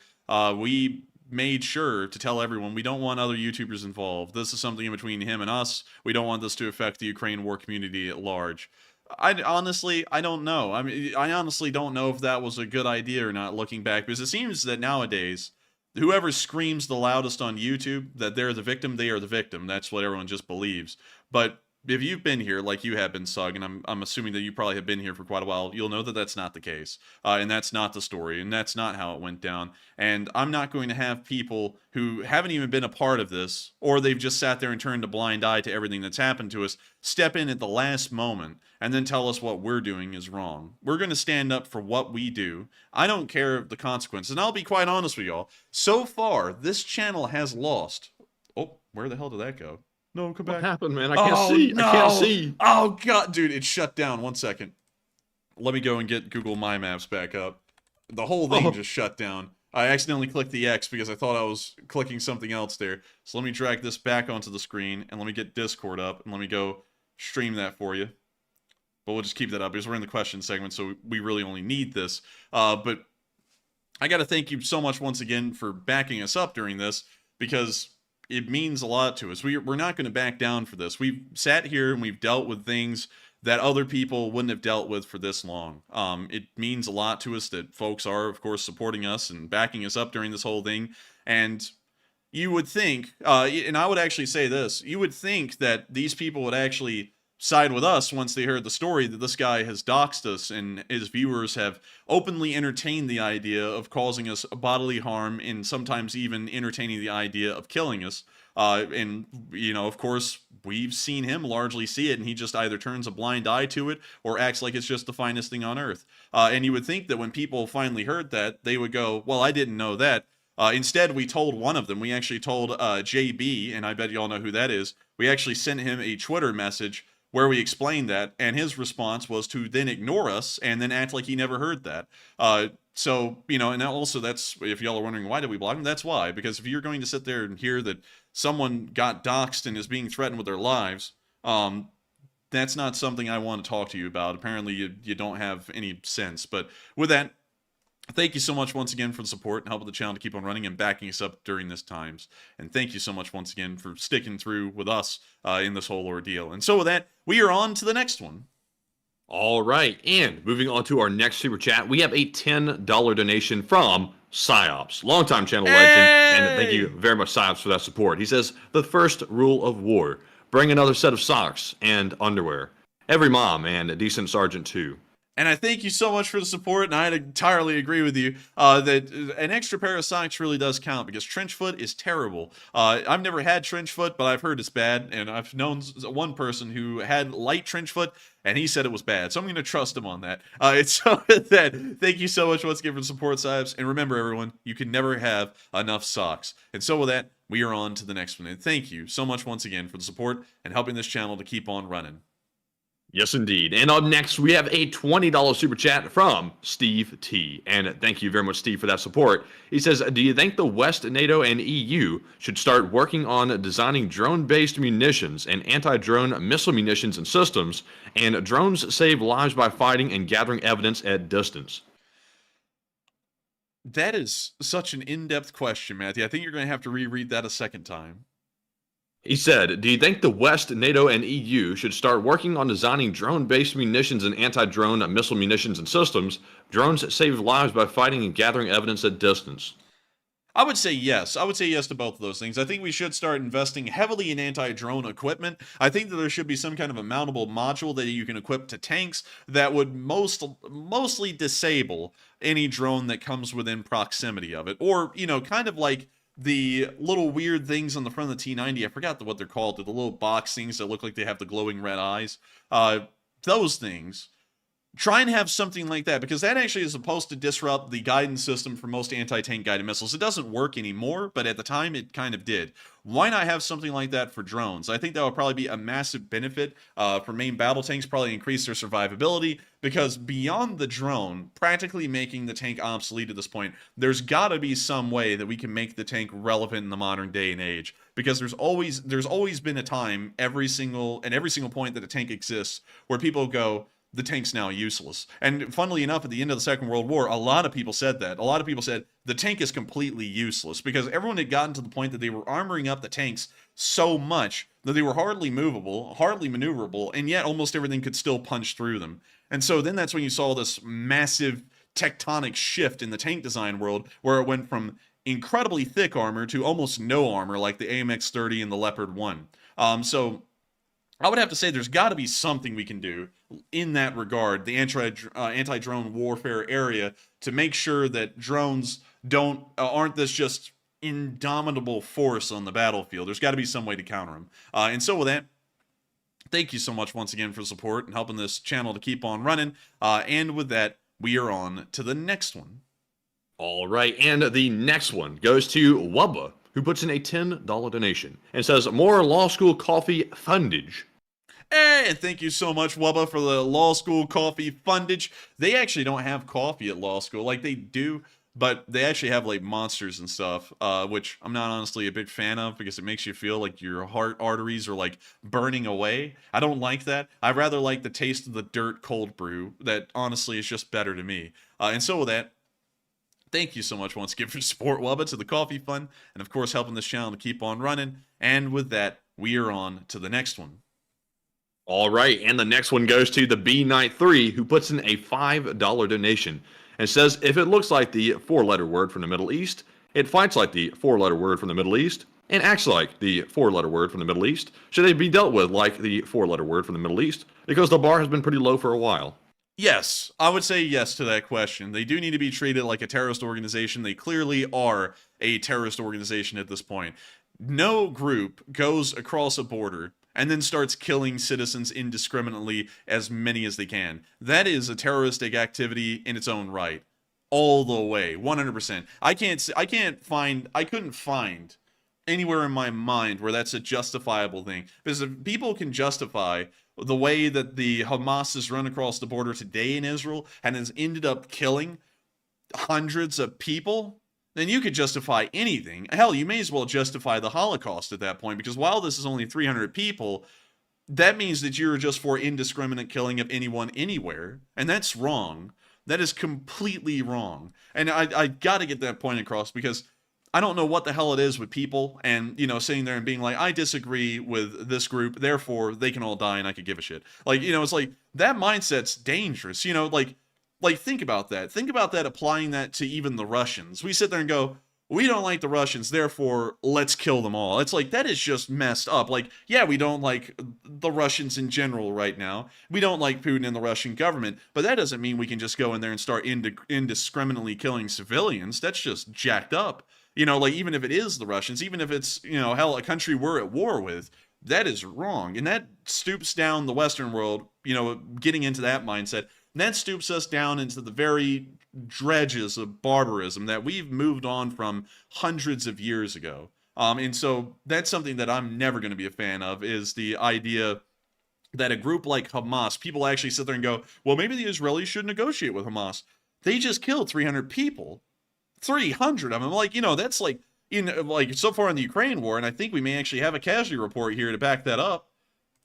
we made sure to tell everyone we don't want other YouTubers involved. This is something in between him and us. We don't want this to affect the Ukraine war community at large. I don't know. I mean, I honestly don't know if that was a good idea or not, looking back, because it seems that nowadays, whoever screams the loudest on YouTube that they're the victim, they are the victim. That's what everyone just believes. But if you've been here, like you have been, Sug, and I'm assuming that you probably have been here for quite a while, you'll know that that's not the case. And that's not the story, and that's not how it went down. And I'm not going to have people who haven't even been a part of this, or they've just sat there and turned a blind eye to everything that's happened to us, step in at the last moment and then tell us what we're doing is wrong. We're going to stand up for what we do. I don't care the consequences. And I'll be quite honest with y'all. So far, this channel has lost. Oh, where the hell did that go? No, come back. What happened, man? I can't see. No. I can't see. Oh, God. Dude, it shut down. 1 second. Let me go and get Google My Maps back up. The whole thing just shut down. I accidentally clicked the X because I thought I was clicking something else there. So let me drag this back onto the screen, and let me get Discord up, and let me go stream that for you. But we'll just keep that up because we're in the question segment, so we really only need this. But I got to thank you so much once again for backing us up during this, because it means a lot to us. We're not going to back down for this. We've sat here and we've dealt with things that other people wouldn't have dealt with for this long. It means a lot to us that folks are, of course, supporting us and backing us up during this whole thing. And you would think, and I would actually say this, you would think that these people would actually side with us once they heard the story that this guy has doxed us and his viewers have openly entertained the idea of causing us bodily harm and sometimes even entertaining the idea of killing us. And, you know, of course, we've seen him largely see it, and he just either turns a blind eye to it or acts like it's just the finest thing on earth. And you would think that when people finally heard that, they would go, well, I didn't know that. Instead, we told one of them. We actually told JB, and I bet you all know who that is. We actually sent him a Twitter message where we explained that, and his response was to then ignore us and then act like he never heard that. So, you know, and also that's, if y'all are wondering why did we block him, that's why. Because if you're going to sit there and hear that someone got doxxed and is being threatened with their lives, that's not something I want to talk to you about. Apparently you don't have any sense. But with that, thank you so much once again for the support and helping the channel to keep on running and backing us up during this times. And thank you so much once again for sticking through with us in this whole ordeal. And so with that, we are on to the next one. All right, and moving on to our next super chat, we have a $10 donation from Psyops, longtime channel legend, and thank you very much, Psyops, for that support. He says, the first rule of war, bring another set of socks and underwear. Every mom and a decent sergeant too. And I thank you so much for the support, and I entirely agree with you that an extra pair of socks really does count, because trench foot is terrible. I've never had trench foot, but I've heard it's bad, and I've known one person who had light trench foot, and he said it was bad, so I'm going to trust him on that. So that, thank you so much once again for the support, Sibes, and remember, everyone, you can never have enough socks. And so with that, we are on to the next one, and thank you so much once again for the support and helping this channel to keep on running. Yes, indeed. And up next, we have a $20 super chat from Steve T. And thank you very much, Steve, for that support. He says, do you think the West, NATO, and EU should start working on designing drone-based munitions and anti-drone missile munitions and systems, and drones save lives by fighting and gathering evidence at distance? That is such an in-depth question, Matthew. I think you're going to have to reread that a second time. He said, do you think the West, NATO, and EU should start working on designing drone-based munitions and anti-drone missile munitions and systems? Drones save lives by fighting and gathering evidence at distance. I would say yes. I would say yes to both of those things. I think we should start investing heavily in anti-drone equipment. I think that there should be some kind of a mountable module that you can equip to tanks that would mostly disable any drone that comes within proximity of it. Or, you know, kind of like the little weird things on the front of the T-90, I forgot what they're called, the little box things that look like they have the glowing red eyes. Those things. Try and have something like that, because that actually is supposed to disrupt the guidance system for most anti-tank guided missiles. It doesn't work anymore, but at the time it kind of did. Why not have something like that for drones? I think that would probably be a massive benefit for main battle tanks, probably increase their survivability, because beyond the drone practically making the tank obsolete at this point, there's got to be some way that we can make the tank relevant in the modern day and age. Because there's always been a time, every single point that a tank exists, where people go, the tank's now useless. And funnily enough, at the end of the Second World War, a lot of people said that. A lot of people said the tank is completely useless because everyone had gotten to the point that they were armoring up the tanks so much that they were hardly movable, hardly maneuverable, and yet almost everything could still punch through them. And so then that's when you saw this massive tectonic shift in the tank design world where it went from incredibly thick armor to almost no armor like the AMX-30 and the Leopard 1. So I would have to say there's got to be something we can do in that regard, the anti-drone warfare area, to make sure that drones aren't this just indomitable force on the battlefield. There's got to be some way to counter them. And so with that, thank you so much once again for support and helping this channel to keep on running. And with that, we are on to the next one. All right, and the next one goes to Wubba, who puts in a $10 donation and says, more law school coffee fundage. And thank you so much, Wubba, for the law school coffee fundage. They actually don't have coffee at law school. Like, they do, but they actually have, like, monsters and stuff, which I'm not honestly a big fan of because it makes you feel like your heart arteries are, like, burning away. I don't like that. I rather like the taste of the dirt cold brew that, honestly, is just better to me. And so with that, thank you so much once again for support, Wubba, to the coffee fund, and, of course, helping this channel to keep on running. And with that, we are on to the next one. All right, and the next one goes to the B Knight 3, who puts in a $5 donation and says, if it looks like the four-letter word from the Middle East, it fights like the four-letter word from the Middle East, and acts like the four-letter word from the Middle East, should they be dealt with like the four-letter word from the Middle East? Because the bar has been pretty low for a while. Yes, I would say yes to that question. They do need to be treated like a terrorist organization. They clearly are a terrorist organization at this point. No group goes across a border and then starts killing citizens indiscriminately, as many as they can. That is a terroristic activity in its own right. All the way, 100%. I couldn't find anywhere in my mind where that's a justifiable thing. Because if people can justify the way that the Hamas has run across the border today in Israel and has ended up killing hundreds of people, then you could justify anything. Hell, you may as well justify the Holocaust at that point, because while this is only 300 people, that means that you're just for indiscriminate killing of anyone anywhere, and that's wrong. That is completely wrong. And I gotta get that point across, because I don't know what the hell it is with people and, you know, sitting there and being like, I disagree with this group, therefore they can all die and I could give a shit. Like, you know, it's like, that mindset's dangerous, you know, like think about that. Think about that, applying that to even the Russians. We sit there and go, we don't like the Russians, therefore let's kill them all. It's like, that is just messed up. Like, yeah, we don't like the Russians in general right now. We don't like Putin and the Russian government, but that doesn't mean we can just go in there and start indiscriminately killing civilians. That's just jacked up. You know, like, even if it is the Russians, even if it's, you know, hell, a country we're at war with, that is wrong. And that stoops down the Western world, you know, getting into that mindset. And that stoops us down into the very dredges of barbarism that we've moved on from hundreds of years ago. And so that's something that I'm never going to be a fan of, is the idea that a group like Hamas, people actually sit there and go, well, maybe the Israelis should negotiate with Hamas. They just killed 300 people. 300 of them. Like, you know, that's like, so far in the Ukraine war, and I think we may actually have a casualty report here to back that up.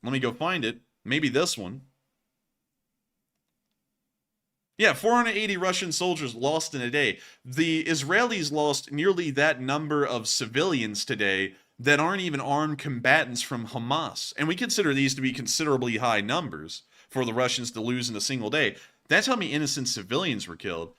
Let me go find it. Maybe this one. Yeah, 480 Russian soldiers lost in a day. The Israelis lost nearly that number of civilians today that aren't even armed combatants from Hamas. And we consider these to be considerably high numbers for the Russians to lose in a single day. That's how many innocent civilians were killed.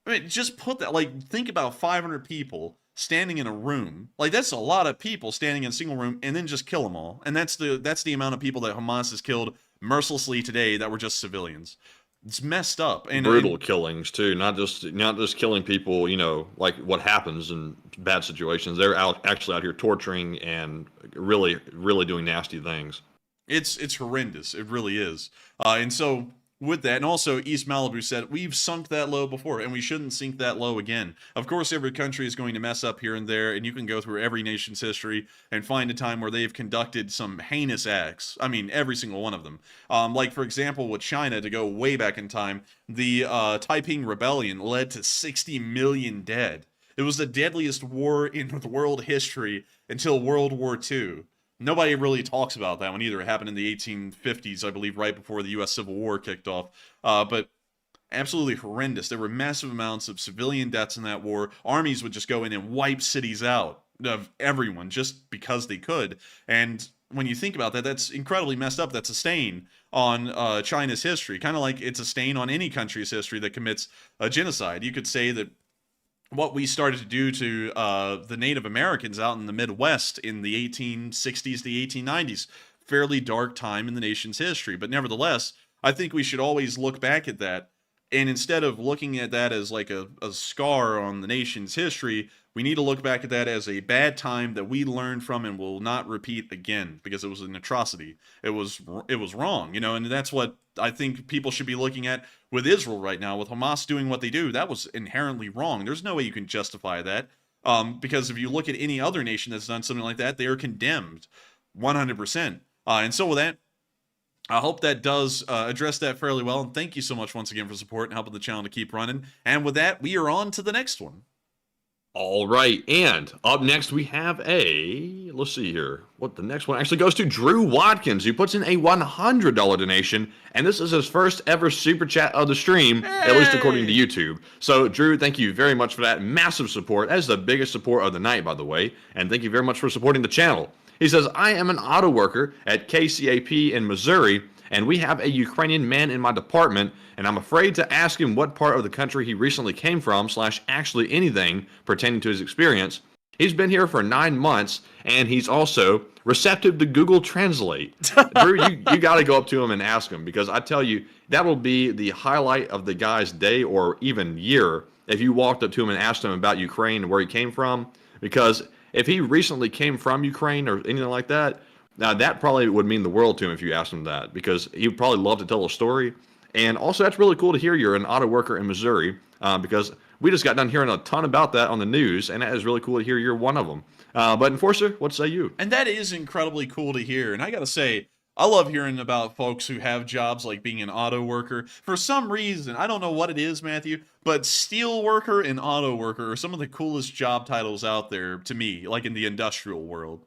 I mean, just put that, like, think about 500 people standing in a room. Like, that's a lot of people standing in a single room, and then just kill them all. And that's the amount of people that Hamas has killed mercilessly today that were just civilians. It's messed up. And brutal killings too, not just killing people, you know, like what happens in bad situations. They're actually out here torturing and really doing nasty things. It's horrendous. It really is. And so with that, and also East Malibu said, we've sunk that low before, and we shouldn't sink that low again. Of course, every country is going to mess up here and there, and you can go through every nation's history and find a time where they've conducted some heinous acts. I mean, every single one of them. Like, for example, with China, to go way back in time, the Taiping Rebellion led to 60 million dead. It was the deadliest war in world history until World War II. Nobody really talks about that one either. It happened in the 1850s, I believe, right before the U.S. Civil War kicked off. But absolutely horrendous. There were massive amounts of civilian deaths in that war. Armies would just go in and wipe cities out of everyone just because they could. And when you think about that, that's incredibly messed up. That's a stain on China's history, kind of like it's a stain on any country's history that commits a genocide. You could say that what we started to do to the Native Americans out in the Midwest in the 1860s to 1890s, fairly dark time in the nation's history. But nevertheless, I think we should always look back at that. And instead of looking at that as like a scar on the nation's history, we need to look back at that as a bad time that we learned from and will not repeat again, because it was an atrocity. It was wrong, you know, and that's what I think people should be looking at with Israel right now, with Hamas doing what they do. That was inherently wrong. There's no way you can justify that, because if you look at any other nation that's done something like that, they are condemned 100%. And so with that, I hope that does address that fairly well. And thank you so much once again for support and helping the channel to keep running. And with that, we are on to the next one. All right, and up next we have let's see here, what the next one actually goes to Drew Watkins, who puts in a $100 donation, and this is his first ever super chat of the stream, at least according to YouTube. So Drew, thank you very much for that massive support. That is the biggest support of the night, by the way, and thank you very much for supporting the channel. He says, I am an auto worker at KCAP in Missouri, and we have a Ukrainian man in my department, and I'm afraid to ask him what part of the country he recently came from, / actually anything pertaining to his experience. He's been here for 9 months, and he's also receptive to Google Translate. Drew, you got to go up to him and ask him, because I tell you, that'll be the highlight of the guy's day or even year if you walked up to him and asked him about Ukraine and where he came from, because if he recently came from Ukraine or anything like that, now that probably would mean the world to him if you asked him that, because he would probably love to tell a story. And also, that's really cool to hear you're an auto worker in Missouri, because we just got done hearing a ton about that on the news, and that is really cool to hear you're one of them. But Enforcer, what say you? And that is incredibly cool to hear. And I gotta say, I love hearing about folks who have jobs like being an auto worker. For some reason, I don't know what it is, Matthew, but steel worker and auto worker are some of the coolest job titles out there to me, like in the industrial world.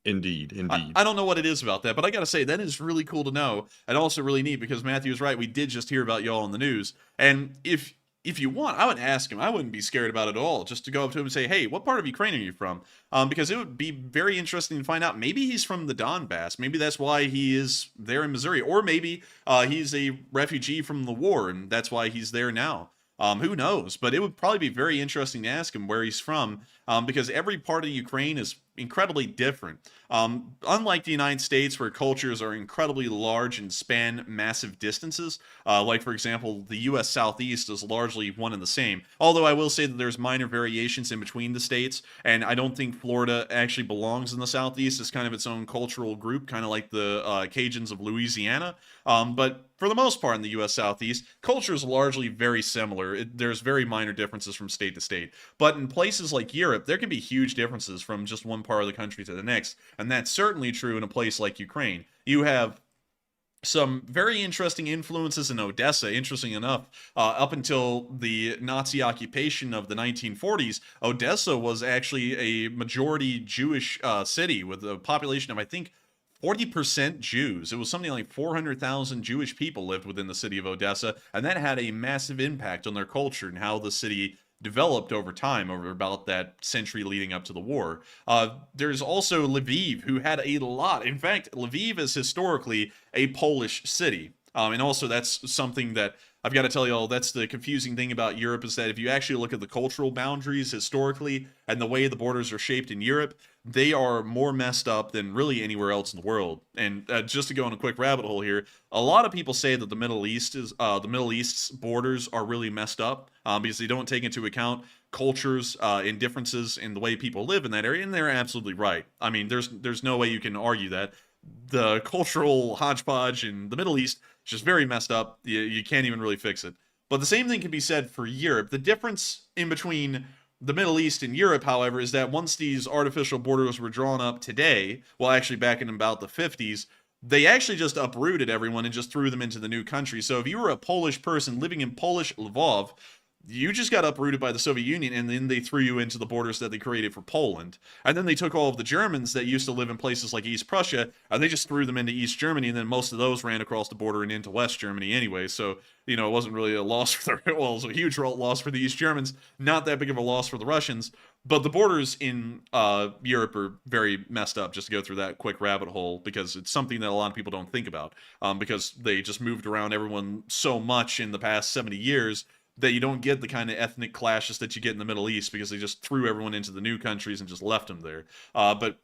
Indeed. I don't know what it is about that, but I gotta say, that is really cool to know, and also really neat, because Matthew's right, we did just hear about y'all on the news, and if you want, I would ask him. I wouldn't be scared about it at all, just to go up to him and say, hey, what part of Ukraine are you from? Because it would be very interesting to find out. Maybe he's from the Donbass. Maybe that's why he is there in Missouri. Or maybe he's a refugee from the war, and that's why he's there now. Who knows? But it would probably be very interesting to ask him where he's from, because every part of Ukraine is incredibly different. Unlike the United States, where cultures are incredibly large and span massive distances, like, for example, the U.S. Southeast is largely one and the same. Although I will say that there's minor variations in between the states, and I don't think Florida actually belongs in the Southeast. It's kind of its own cultural group, kind of like the Cajuns of Louisiana. But for the most part in the U.S. Southeast, culture is largely very similar. There's very minor differences from state to state. But in places like Europe, there can be huge differences from just one part of the country to the next. And that's certainly true in a place like Ukraine. You have some very interesting influences in Odessa. Interesting enough, up until the Nazi occupation of the 1940s, Odessa was actually a majority Jewish city with a population of, I think, 40% Jews. It was something like 400,000 Jewish people lived within the city of Odessa, and that had a massive impact on their culture and how the city developed over time, over about that century leading up to the war. There's also Lviv, who had a lot. In fact, Lviv is historically a Polish city. And also that's something that I've got to tell you all, that's the confusing thing about Europe, is that if you actually look at the cultural boundaries historically and the way the borders are shaped in Europe, they are more messed up than really anywhere else in the world. And just to go on a quick rabbit hole here, a lot of people say that the Middle East's borders are really messed up because they don't take into account cultures and differences in the way people live in that area, and they're absolutely right. I mean, there's no way you can argue that. The cultural hodgepodge in the Middle East is just very messed up. You can't even really fix it. But the same thing can be said for Europe. The difference in between the Middle East and Europe, however, is that once these artificial borders were drawn up today, well, actually back in about the 50s, they actually just uprooted everyone and just threw them into the new country. So if you were a Polish person living in Polish Lvov, you just got uprooted by the Soviet Union, and then they threw you into the borders that they created for Poland. And then they took all of the Germans that used to live in places like East Prussia, and they just threw them into East Germany, and then most of those ran across the border and into West Germany anyway. So, it wasn't really a loss for the, well, it was a huge loss for the East Germans, not that big of a loss for the Russians. But the borders in Europe are very messed up, just to go through that quick rabbit hole, because it's something that a lot of people don't think about, because they just moved around everyone so much in the past 70 years that you don't get the kind of ethnic clashes that you get in the Middle East, because they just threw everyone into the new countries and just left them there. But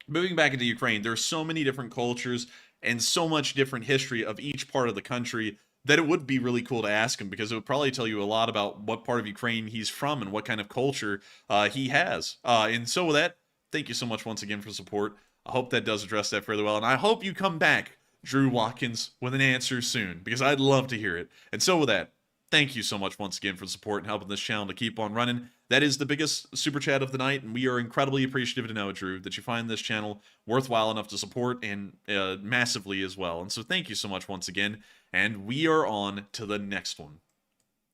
moving back into Ukraine, there are so many different cultures and so much different history of each part of the country that it would be really cool to ask him, because it would probably tell you a lot about what part of Ukraine he's from and what kind of culture he has. And so with that, thank you so much once again for the support. I hope that does address that fairly well, and I hope you come back, Drew Watkins, with an answer soon, because I'd love to hear it. And so with that, thank you so much once again for the support and helping this channel to keep on running. That is the biggest super chat of the night, and we are incredibly appreciative to know, Drew, that you find this channel worthwhile enough to support, and massively as well. And so thank you so much once again, and we are on to the next one.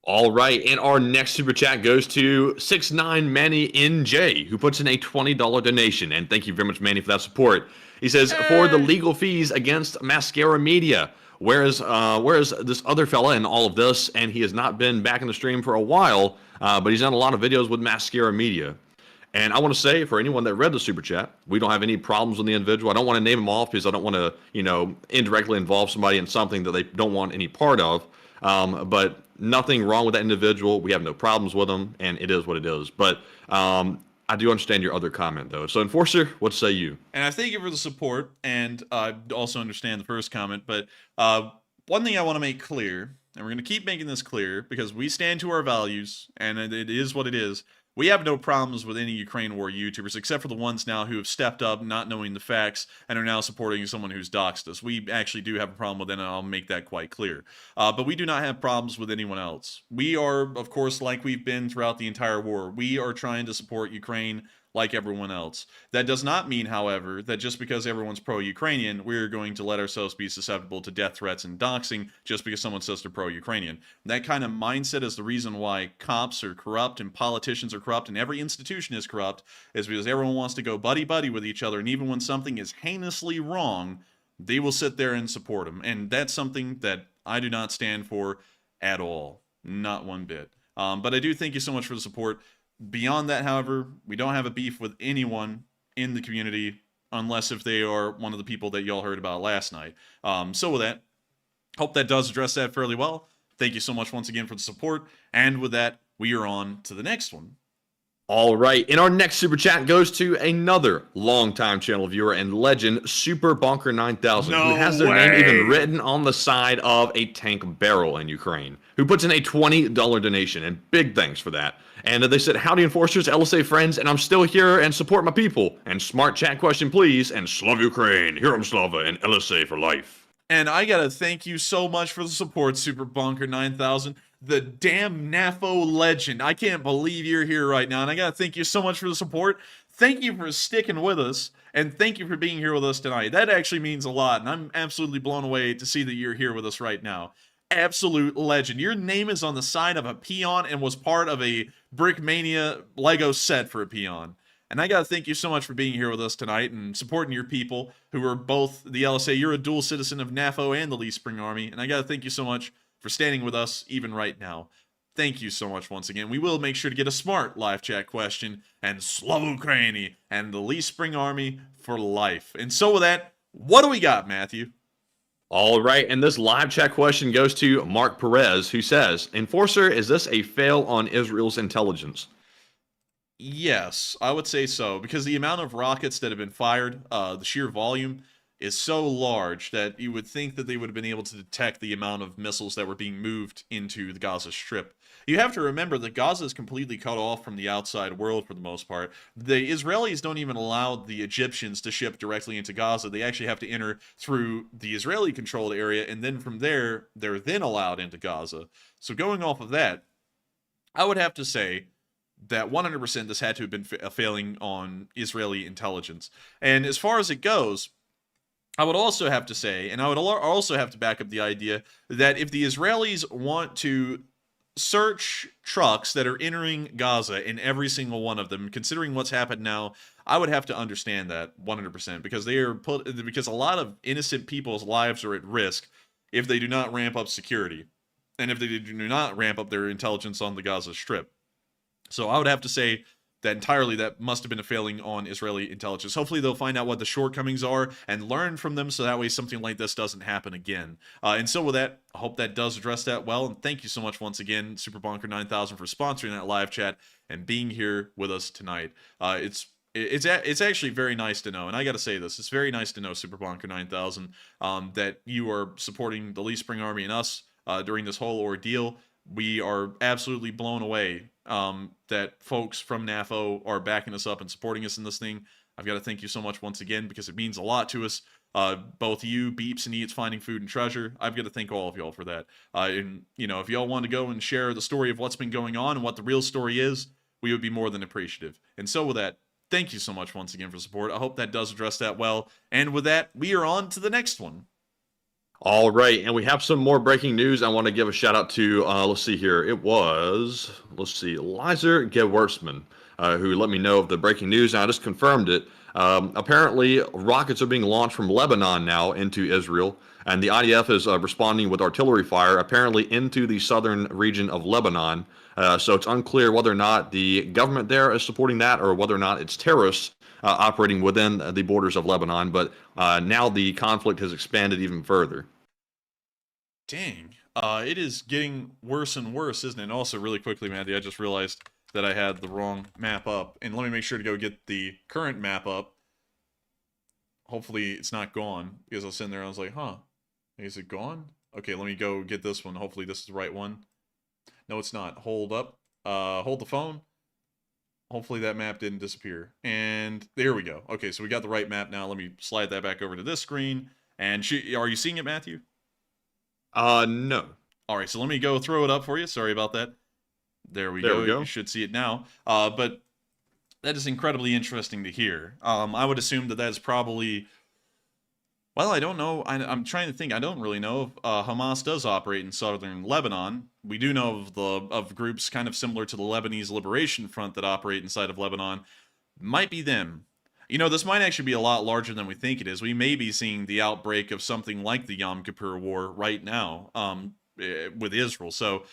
All right, and our next super chat goes to 69 Manny NJ, who puts in a $20 donation, and thank you very much, Manny, for that support. He says, for the legal fees against Mascara Media, whereas this other fella in all of this, and he has not been back in the stream for a while, but he's done a lot of videos with Mascara Media. And I want to say, for anyone that read the super chat, we don't have any problems with the individual. I don't want to name him off because I don't want to, indirectly involve somebody in something that they don't want any part of. But nothing wrong with that individual. We have no problems with him, and it is what it is. But I do understand your other comment, though. So, Enforcer, what say you? And I thank you for the support, and I also understand the first comment. But one thing I want to make clear, and we're going to keep making this clear, because we stand to our values, and it is what it is. We have no problems with any Ukraine war YouTubers, except for the ones now who have stepped up, not knowing the facts, and are now supporting someone who's doxed us. We actually do have a problem with it, and I'll make that quite clear. But we do not have problems with anyone else. We are, of course, like we've been throughout the entire war, we are trying to support Ukraine like everyone else. That does not mean, however, that just because everyone's pro-Ukrainian, we're going to let ourselves be susceptible to death threats and doxing just because someone says they're pro-Ukrainian. That kind of mindset is the reason why cops are corrupt and politicians are corrupt and every institution is corrupt, is because everyone wants to go buddy-buddy with each other, and even when something is heinously wrong, they will sit there and support them. And that's something that I do not stand for at all. Not one bit. But I do thank you so much for the support. Beyond that, however, we don't have a beef with anyone in the community, unless if they are one of the people that y'all heard about last night. So with that, hope that does address that fairly well. Thank you so much once again for the support. And with that, we are on to the next one. All right, and our next super chat goes to another longtime channel viewer and legend, Super Bonker 9000, who has their name even written on the side of a tank barrel in Ukraine, who puts in a $20 donation, and big thanks for that. And they said, howdy enforcers, LSA friends, and I'm still here and support my people. And smart chat question, please, and Slav Ukraine, Herom Slava, and LSA for life. And I gotta thank you so much for the support, Super Bonker 9000. The damn NAFO legend. I can't believe you're here right now, and I gotta thank you so much for the support. Thank you for sticking with us, and thank you for being here with us tonight. That actually means a lot, and I'm absolutely blown away to see that you're here with us right now. Absolute legend. Your name is on the side of a peon and was part of a Brickmania Lego set for a peon. And I gotta thank you so much for being here with us tonight and supporting your people who are both the LSA. You're a dual citizen of NAFO and the Lee Spring Army, and I gotta thank you so much for standing with us even right now. Thank you so much once again. We will make sure to get a smart live chat question, and Slav Ukraini and the Lee Spring Army for life. And so with that, what do we got, Matthew? All right, and this live chat question goes to Mark Perez, who says, Enforcer, is this a fail on Israel's intelligence? Yes, I would say so, because the amount of rockets that have been fired, the sheer volume, is so large that you would think that they would have been able to detect the amount of missiles that were being moved into the Gaza Strip. You have to remember that Gaza is completely cut off from the outside world for the most part. The Israelis don't even allow the Egyptians to ship directly into Gaza. They actually have to enter through the Israeli-controlled area, and then from there, they're then allowed into Gaza. So going off of that, I would have to say that 100% this had to have been a failing on Israeli intelligence. And as far as it goes, I would also have to say, and I would also have to back up the idea that if the Israelis want to search trucks that are entering Gaza in every single one of them, considering what's happened now, I would have to understand that 100% because because a lot of innocent people's lives are at risk if they do not ramp up security and if they do not ramp up their intelligence on the Gaza Strip. So I would have to say that entirely that must have been a failing on Israeli intelligence. Hopefully they'll find out what the shortcomings are and learn from them so that way something like this doesn't happen again. And so with that, I hope that does address that well. And thank you so much once again, Superbonker 9000, for sponsoring that live chat and being here with us tonight. It's actually very nice to know, and I got to say this, it's very nice to know, Superbonker 9000, that you are supporting the Lee Spring Army and us during this whole ordeal. We are absolutely blown away that folks from NAFO are backing us up and supporting us in this thing. I've got to thank you so much once again because it means a lot to us. Both you, Beeps, and Eats, Finding Food and Treasure. I've got to thank all of y'all for that. And, if y'all want to go and share the story of what's been going on and what the real story is, we would be more than appreciative. And so with that, thank you so much once again for support. I hope that does address that well. And with that, we are on to the next one. All right, and we have some more breaking news. I want to give a shout out to, let's see here. It was, Lizer Gewertzman, who let me know of the breaking news, and I just confirmed it. Apparently, rockets are being launched from Lebanon now into Israel, and the IDF is responding with artillery fire, apparently into the southern region of Lebanon. So it's unclear whether or not the government there is supporting that or whether or not it's terrorists operating within the borders of Lebanon. But now the conflict has expanded even further. Dang. It is getting worse and worse, isn't it? And also, really quickly, Matthew, I just realized that I had the wrong map up. And let me make sure to go get the current map up. Hopefully it's not gone, because I was sitting there and I was like, huh, is it gone? Okay, let me go get this one. Hopefully this is the right one. No, it's not. Hold up. Hold the phone. Hopefully that map didn't disappear. And there we go. Okay, so we got the right map now. Let me slide that back over to this screen. And are you seeing it, Matthew? No. All right, so let me go throw it up for you. Sorry about that. There we go. You should see it now. But that is incredibly interesting to hear. I would assume that that's probably... Well, I don't know. I'm trying to think. I don't really know if Hamas does operate in southern Lebanon. We do know of groups kind of similar to the Lebanese Liberation Front that operate inside of Lebanon. Might be them. This might actually be a lot larger than we think it is. We may be seeing the outbreak of something like the Yom Kippur War right now with Israel. So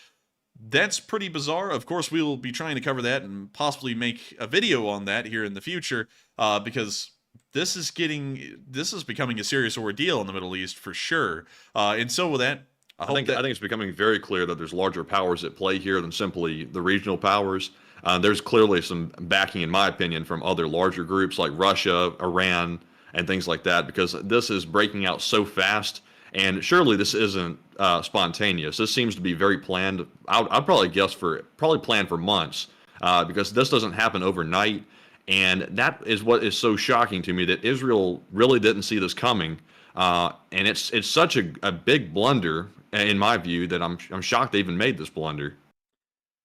that's pretty bizarre. Of course, we will be trying to cover that and possibly make a video on that here in the future because this is becoming a serious ordeal in the Middle East for sure. And so with that, I think it's becoming very clear that there's larger powers at play here than simply the regional powers. There's clearly some backing, in my opinion, from other larger groups like Russia, Iran, and things like that, because this is breaking out so fast. And surely this isn't spontaneous. This seems to be very planned. I'd probably guess probably planned for months, because this doesn't happen overnight. And that is what is so shocking to me, that Israel really didn't see this coming. And it's such a big blunder, in my view, that I'm shocked they even made this blunder.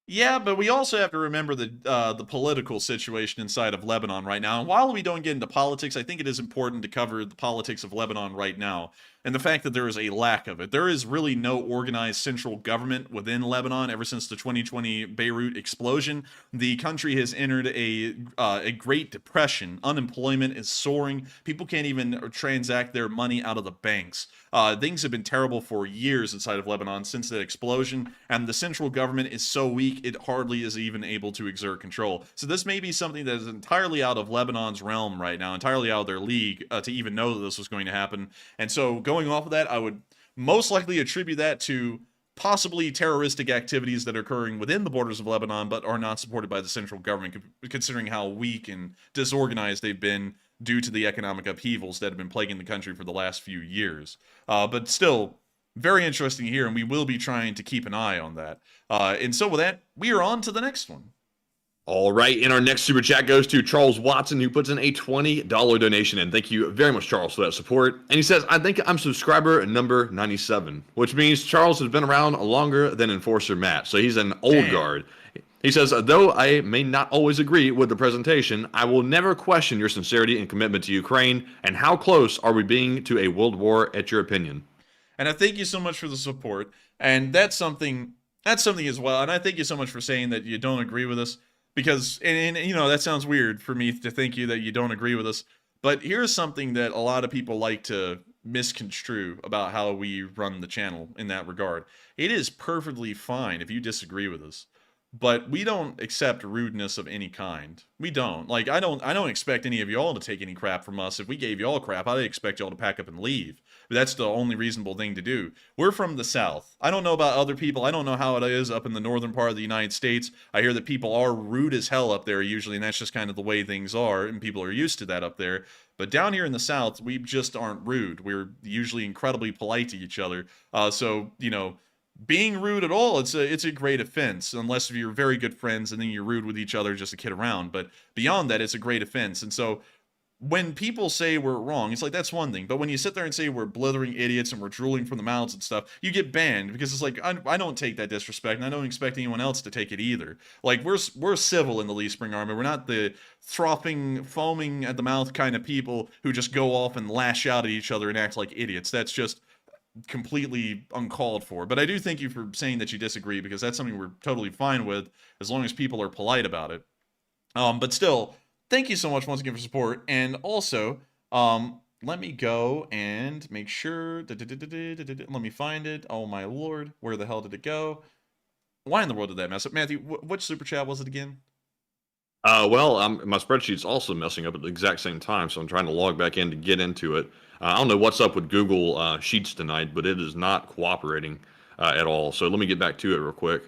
Yeah, but we also have to remember the political situation inside of Lebanon right now. And while we don't get into politics, I think it is important to cover the politics of Lebanon right now and the fact that there is a lack of it. There is really no organized central government within Lebanon ever since the 2020 Beirut explosion. The country has entered a Great Depression. Unemployment is soaring. People can't even transact their money out of the banks. Things have been terrible for years inside of Lebanon since that explosion, and the central government is so weak it hardly is even able to exert control. So this may be something that is entirely out of Lebanon's realm right now, entirely out of their league to even know that this was going to happen. And so going off of that, I would most likely attribute that to possibly terroristic activities that are occurring within the borders of Lebanon but are not supported by the central government, considering how weak and disorganized they've been due to the economic upheavals that have been plaguing the country for the last few years. But still, very interesting here, and we will be trying to keep an eye on that. And so with that, we are on to the next one. All right, and our next super chat goes to Charles Watson, who puts in a $20 donation in. Thank you very much, Charles, for that support. And he says, I think I'm subscriber number 97, which means Charles has been around longer than Enforcer Matt. So he's an old guard. He says, though I may not always agree with the presentation, I will never question your sincerity and commitment to Ukraine. And how close are we being to a world war, at your opinion? And I thank you so much for the support. And that's something That's something as well. And I thank you so much for saying that you don't agree with us, because, and you know, that sounds weird for me to thank you that you don't agree with us. But here's something that a lot of people like to misconstrue about how we run the channel in that regard. It is perfectly fine if you disagree with us, but we don't accept rudeness of any kind. We don't. Like, I don't expect any of y'all to take any crap from us. If we gave y'all crap, I'd expect y'all to pack up and leave. But that's the only reasonable thing to do. We're from the South. I don't know about other people. I don't know how it is up in the northern part of the United States. I hear that people are rude as hell up there usually, and that's just kind of the way things are, and people are used to that up there. But down here in the South, we just aren't rude. We're usually incredibly polite to each other. So, you know, being rude at all, it's a great offense, unless you're very good friends and then you're rude with each other just to kid around. But beyond that, it's a great offense. And so when people say we're wrong, it's like, that's one thing. But when you sit there and say we're blithering idiots and we're drooling from the mouths and stuff, you get banned, because it's like, I don't take that disrespect, and I don't expect anyone else to take it either. Like, we're civil in the Lee Spring Army. We're not the frothing, foaming at the mouth kind of people who just go off and lash out at each other and act like idiots. That's just completely uncalled for. But I do thank you for saying that you disagree, because that's something we're totally fine with, as long as people are polite about it. But still, thank you so much once again for support. And also, let me go and make sure. Let me find it. Oh my lord, where the hell did it go? Why in the world did that mess up? Matthew, which super chat was it again? Well, my spreadsheet's also messing up at the exact same time, so I'm trying to log back in to get into it. I don't know what's up with Google Sheets tonight, but it is not cooperating at all. So let me get back to it real quick.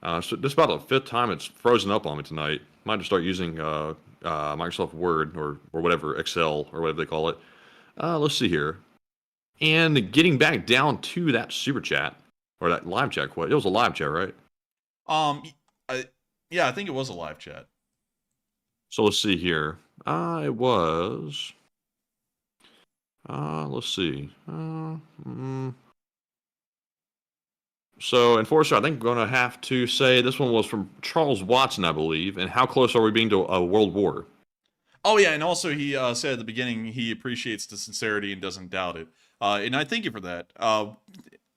So this is about the fifth time it's frozen up on me tonight. Might just start using Microsoft Word or whatever, Excel or whatever they call it. Let's see here. And getting back down to that super chat, or that live chat. It was a live chat, right? Yeah, I think it was a live chat. So let's see here. It was. Let's see. So, Enforcer, I think we're going to have to say this one was from Charles Watson, I believe. And how close are we being to a world war? Oh, yeah, and also he said at the beginning he appreciates the sincerity and doesn't doubt it. And I thank you for that.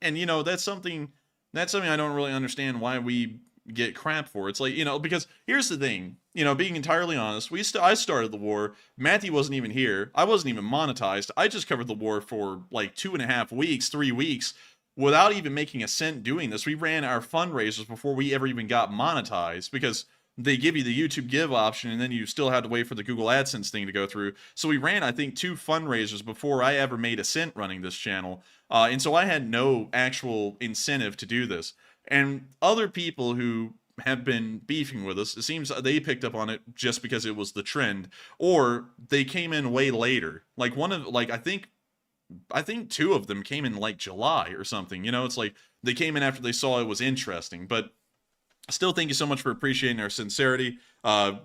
And, you know, that's something I don't really understand why we get crap for. It's like, you know, because here's the thing, you know, being entirely honest, I started the war. Matthew wasn't even here. I wasn't even monetized. I just covered the war for like 2.5 weeks, 3 weeks, without even making a cent doing this. We ran our fundraisers before we ever even got monetized, because they give you the YouTube Give option, and then you still had to wait for the Google AdSense thing to go through. So we ran, I think, 2 fundraisers before I ever made a cent running this channel. And so I had no actual incentive to do this. And other people who have been beefing with us, it seems they picked up on it just because it was the trend, or they came in way later. Like I think 2 of them came in like July or something. You know, it's like they came in after they saw it was interesting. But still, thank you so much for appreciating our sincerity.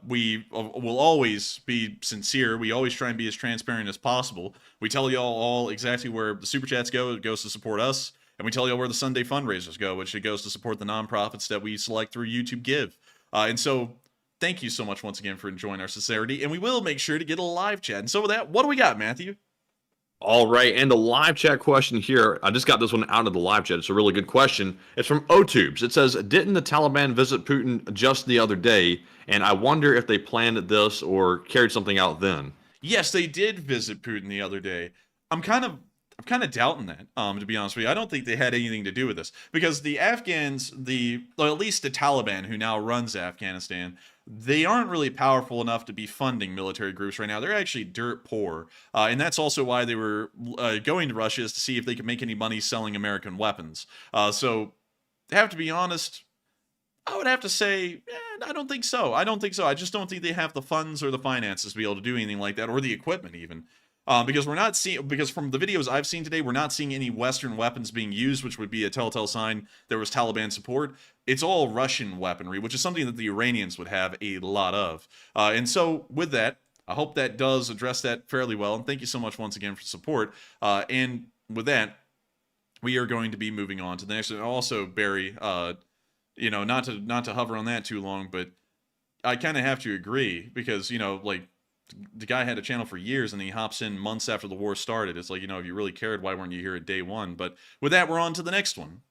We will always be sincere. We always try and be as transparent as possible. We tell y'all all exactly where the super chats go. It goes to support us. And we tell you where the Sunday fundraisers go, which it goes to support the nonprofits that we select through YouTube Give. And so thank you so much once again for enjoying our sincerity. And we will make sure to get a live chat. And so with that, what do we got, Matthew? All right, and the live chat question here, I just got this one out of the live chat. It's a really good question. It's from OTubes. It says, didn't the Taliban visit Putin just the other day? And I wonder if they planned this or carried something out then. Yes, they did visit Putin the other day. I'm kind of doubting that, to be honest with you. I don't think they had anything to do with this, because the Afghans, or at least the Taliban, who now runs Afghanistan, they aren't really powerful enough to be funding military groups right now. They're actually dirt poor, and that's also why they were going to Russia, is to see if they could make any money selling American weapons. So, to have to be honest, I would have to say, I don't think so. I just don't think they have the funds or the finances to be able to do anything like that, or the equipment even. Because from the videos I've seen today, we're not seeing any Western weapons being used, which would be a telltale sign there was Taliban support. It's all Russian weaponry, which is something that the Iranians would have a lot of. And so with that, I hope that does address that fairly well. And thank you so much once again for support. And with that, we are going to be moving on to the next one. Also, Barry, you know, not to hover on that too long, but I kind of have to agree, because, you know, like, the guy had a channel for years and he hops in months after the war started. It's like, you know, if you really cared, why weren't you here at day one? But with that, we're on to the next one.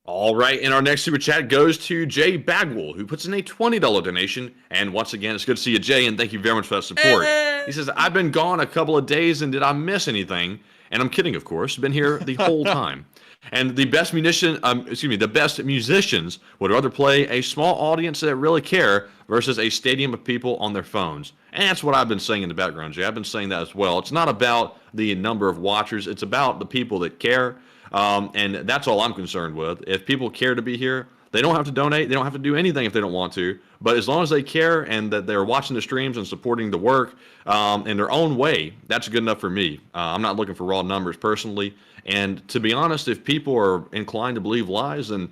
All right, and our next super chat goes to Jay Bagwell, who puts in a $20 donation. And once again, it's good to see you, Jay, and thank you very much for that support. He says, I've been gone a couple of days, and did I miss anything? And I'm kidding, of course. Been here the whole time. And the best the best musicians would rather play a small audience that really care versus a stadium of people on their phones. And that's what I've been saying in the background, Jay. I've been saying that as well. It's not about the number of watchers. It's about the people that care. And that's all I'm concerned with. If people care to be here, they don't have to donate. They don't have to do anything if they don't want to. But as long as they care and that they're watching the streams and supporting the work in their own way, that's good enough for me. I'm not looking for raw numbers personally. And to be honest, if people are inclined to believe lies, then,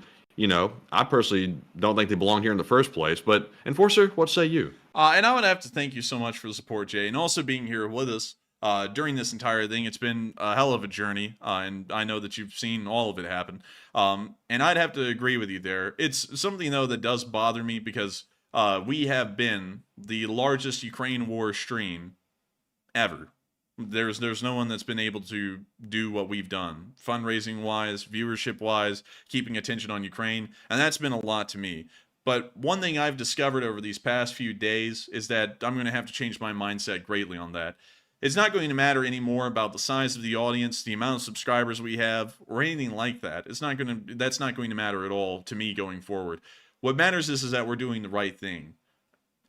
I personally don't think they belong here in the first place. But Enforcer, what say you? And I would have to thank you so much for the support, Jay, and also being here with us. During this entire thing. It's been a hell of a journey, and I know that you've seen all of it happen. And I'd have to agree with you there. It's something, though, that does bother me because we have been the largest Ukraine war stream ever. There's no one that's been able to do what we've done, fundraising-wise, viewership-wise, keeping attention on Ukraine, and that's been a lot to me. But one thing I've discovered over these past few days is that I'm going to have to change my mindset greatly on that. It's not going to matter anymore about the size of the audience, the amount of subscribers we have, or anything like that. That's not going to matter at all to me going forward. What matters is that we're doing the right thing.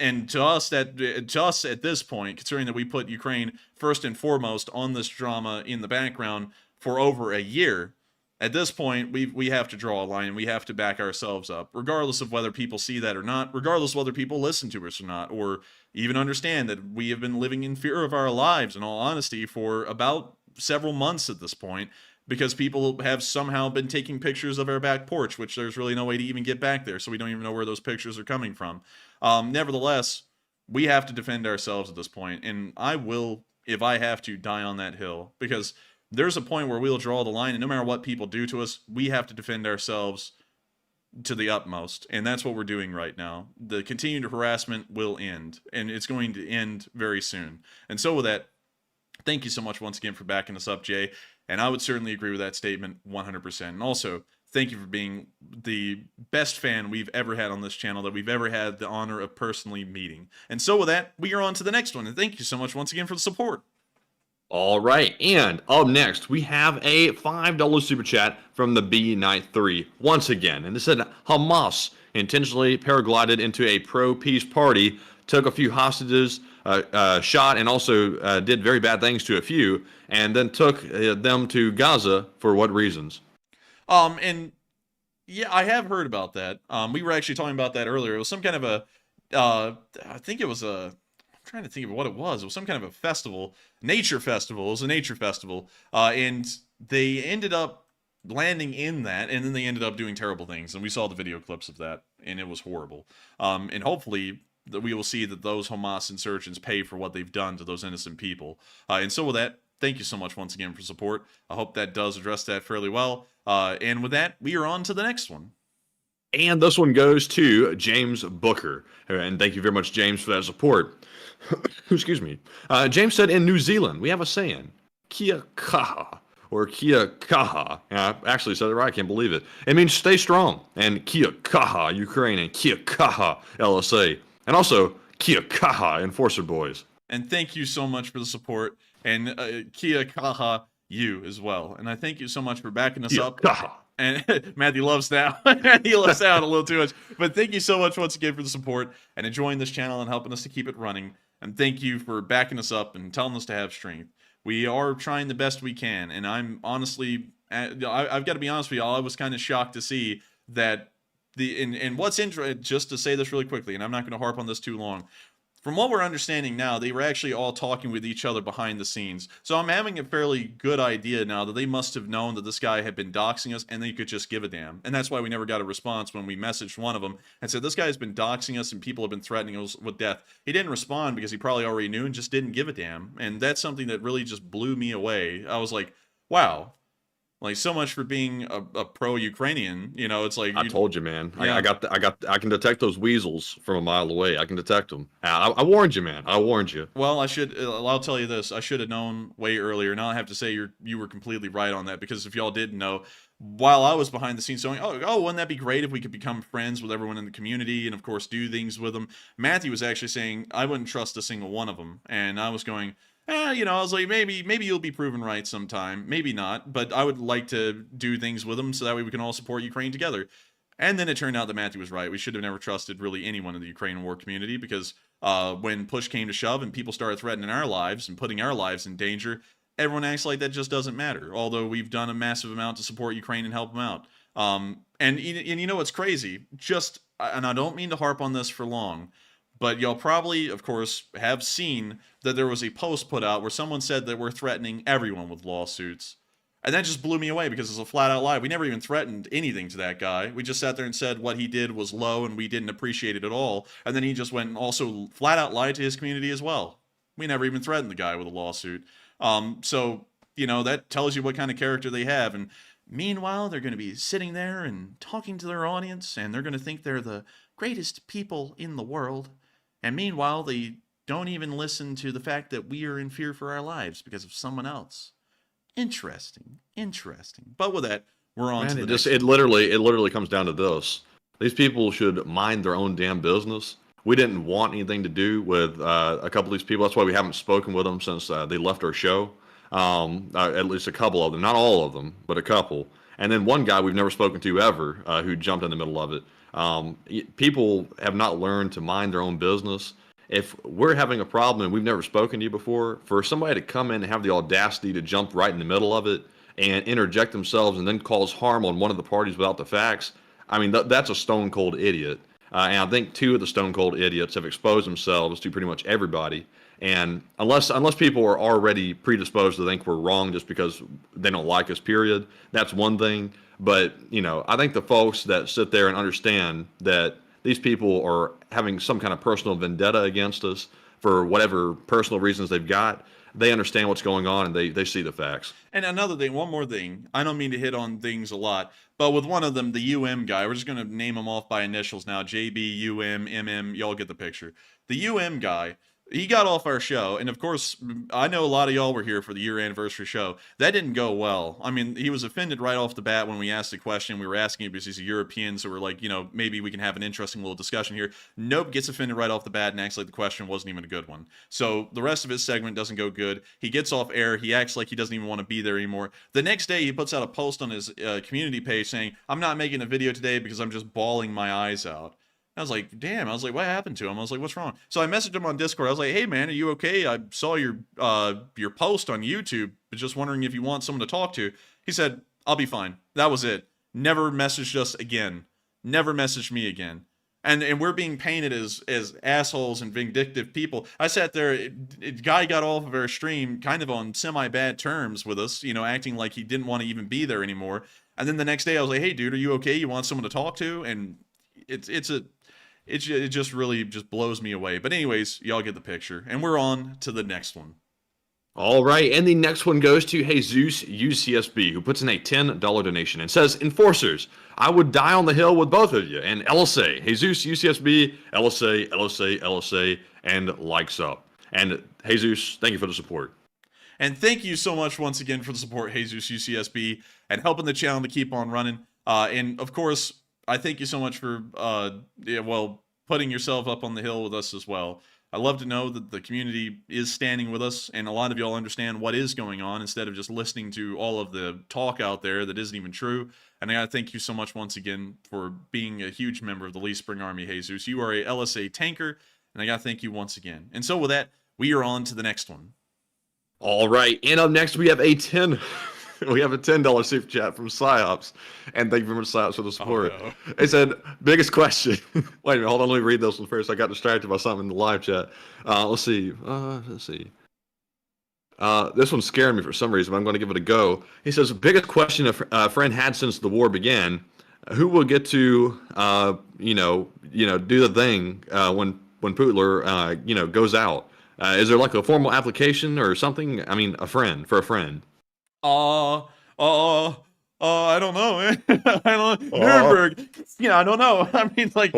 And to us at this point, considering that we put Ukraine first and foremost on this drama in the background for over a year, at this point, we have to draw a line and we have to back ourselves up, regardless of whether people see that or not, regardless of whether people listen to us or not, or even understand that we have been living in fear of our lives, in all honesty, for about several months at this point, because people have somehow been taking pictures of our back porch, which there's really no way to even get back there, so we don't even know where those pictures are coming from. Nevertheless, we have to defend ourselves at this point, and I will, if I have to, die on that hill, because there's a point where we'll draw the line, and no matter what people do to us, we have to defend ourselves to the utmost, and that's what we're doing right now. The continued harassment will end, and it's going to end very soon. And so with that, thank you so much once again for backing us up, Jay, and I would certainly agree with that statement 100%. And also, thank you for being the best fan we've ever had on this channel, that we've ever had the honor of personally meeting. And so with that, we are on to the next one, and thank you so much once again for the support. All right, and up next, we have a $5 super chat from the B93 once again. And this said, Hamas intentionally paraglided into a pro-peace party, took a few hostages, shot, and also did very bad things to a few, and then took them to Gaza for what reasons? And yeah, I have heard about that. We were actually talking about that earlier. It was some kind of a, I think it was a, I'm trying to think of what it was. It was some kind of a festival, nature festival. It was a nature festival, and they ended up landing in that, and then they ended up doing terrible things, and we saw the video clips of that, and it was horrible. And hopefully that we will see that those Hamas insurgents pay for what they've done to those innocent people. And so with that, thank you so much once again for support. I hope that does address that fairly well. And with that, we are on to the next one. And this one goes to James Booker. And thank you very much, James, for that support. Excuse me. James said, in New Zealand, we have a saying, kia kaha, or kia kaha. I actually said it right. I can't believe it. It means stay strong. And kia kaha, Ukraine, and kia kaha, LSA. And also, kia kaha, Enforcer Boys. And thank you so much for the support. And kia kaha, you as well. And I thank you so much for backing us up. Kaha. And Matthew loves that. He loves that a little too much. But thank you so much once again for the support and enjoying this channel and helping us to keep it running. And thank you for backing us up and telling us to have strength. We are trying the best we can. And I'm honestly, I've got to be honest with you all, I was kind of shocked to see that and what's interesting, just to say this really quickly, and I'm not going to harp on this too long. From what we're understanding now, they were actually all talking with each other behind the scenes. So I'm having a fairly good idea now that they must have known that this guy had been doxing us and they could just give a damn. And that's why we never got a response when we messaged one of them and said, this guy has been doxing us and people have been threatening us with death. He didn't respond because he probably already knew and just didn't give a damn. And that's something that really just blew me away. I was like, wow. Like, so much for being a pro-Ukrainian, you know. It's like I told you, man. Yeah. I can detect those weasels from a mile away. I can detect them. I warned you, man. I warned you. Well, I'll tell you this. I should have known way earlier. Now I have to say you were completely right on that, because if y'all didn't know, while I was behind the scenes going, oh, wouldn't that be great if we could become friends with everyone in the community and, of course, do things with them? Matthew was actually saying, I wouldn't trust a single one of them. And I was going, I was like, maybe you'll be proven right sometime. Maybe not, but I would like to do things with them so that way we can all support Ukraine together. And then it turned out that Matthew was right. We should have never trusted really anyone in the Ukraine war community because when push came to shove and people started threatening our lives and putting our lives in danger, everyone acts like that just doesn't matter, although we've done a massive amount to support Ukraine and help them out. And you know what's crazy? And I don't mean to harp on this for long, but y'all probably, of course, have seen that there was a post put out where someone said that we're threatening everyone with lawsuits. And that just blew me away because it's a flat out lie. We never even threatened anything to that guy. We just sat there and said what he did was low and we didn't appreciate it at all. And then he just went and also flat out lied to his community as well. We never even threatened the guy with a lawsuit. So, that tells you what kind of character they have. And meanwhile, they're going to be sitting there and talking to their audience, and they're going to think they're the greatest people in the world. And meanwhile, they don't even listen to the fact that we are in fear for our lives because of someone else. Interesting. But with that, we're on to the next. It literally comes down to this. These people should mind their own damn business. We didn't want anything to do with a couple of these people. That's why we haven't spoken with them since they left our show. At least a couple of them, not all of them, but a couple. And then one guy we've never spoken to ever who jumped in the middle of it. People have not learned to mind their own business. If we're having a problem and we've never spoken to you before, for somebody to come in and have the audacity to jump right in the middle of it and interject themselves and then cause harm on one of the parties without the facts, I mean, that's a stone cold idiot. And I think two of the stone cold idiots have exposed themselves to pretty much everybody. And unless people are already predisposed to think we're wrong just because they don't like us, period, that's one thing. But, I think the folks that sit there and understand that these people are having some kind of personal vendetta against us for whatever personal reasons they've got, they understand what's going on and they see the facts. And another thing, one more thing. I don't mean to hit on things a lot, but with one of them, the UM guy, we're just going to name him off by initials now. JB, UM, MM, y'all get the picture. The UM guy, he got off our show, and of course, I know a lot of y'all were here for the year anniversary show. That didn't go well. I mean, he was offended right off the bat when we asked the question. We were asking him because he's a European, so we're like, maybe we can have an interesting little discussion here. Nope, gets offended right off the bat and acts like the question wasn't even a good one. So the rest of his segment doesn't go good. He gets off air. He acts like he doesn't even want to be there anymore. The next day, he puts out a post on his community page saying, I'm not making a video today because I'm just bawling my eyes out. I was like, damn. I was like, what happened to him? I was like, what's wrong? So I messaged him on Discord. I was like, hey, man, are you okay? I saw your post on YouTube, but just wondering if you want someone to talk to. He said, I'll be fine. That was it. Never messaged us again. Never messaged me again. And we're being painted as assholes and vindictive people. I sat there, a guy got off of our stream kind of on semi-bad terms with us, acting like he didn't want to even be there anymore. And then the next day I was like, hey, dude, are you okay? You want someone to talk to? And it just really just blows me away. But anyways, y'all get the picture. And we're on to the next one. All right, and the next one goes to Jesus UCSB, who puts in a $10 donation and says, Enforcers, I would die on the hill with both of you. And LSA, Jesus UCSB, LSA, and likes up. And Jesus, thank you for the support. And thank you so much once again for the support, Jesus UCSB, and helping the channel to keep on running. And of course, I thank you so much for, putting yourself up on the hill with us as well. I love to know that the community is standing with us, and a lot of y'all understand what is going on instead of just listening to all of the talk out there that isn't even true. And I gotta thank you so much once again for being a huge member of the Lee Spring Army, Jesus. You are a LSA tanker, and I gotta thank you once again. And so with that, we are on to the next one. All right, and up next we have a $10 super chat from Psyops, and thank you very much, Psyops, for the support. Oh, no. It said, biggest question. Wait a minute, hold on, let me read this one first. I got distracted by something in the live chat. Let's see. This one's scaring me for some reason, but I'm going to give it a go. He says, biggest question a friend had since the war began. Who will get to, do the thing when Putler, goes out? Is there like a formal application or something? I mean, for a friend. I don't know, man. Nuremberg. I don't know. I mean, like,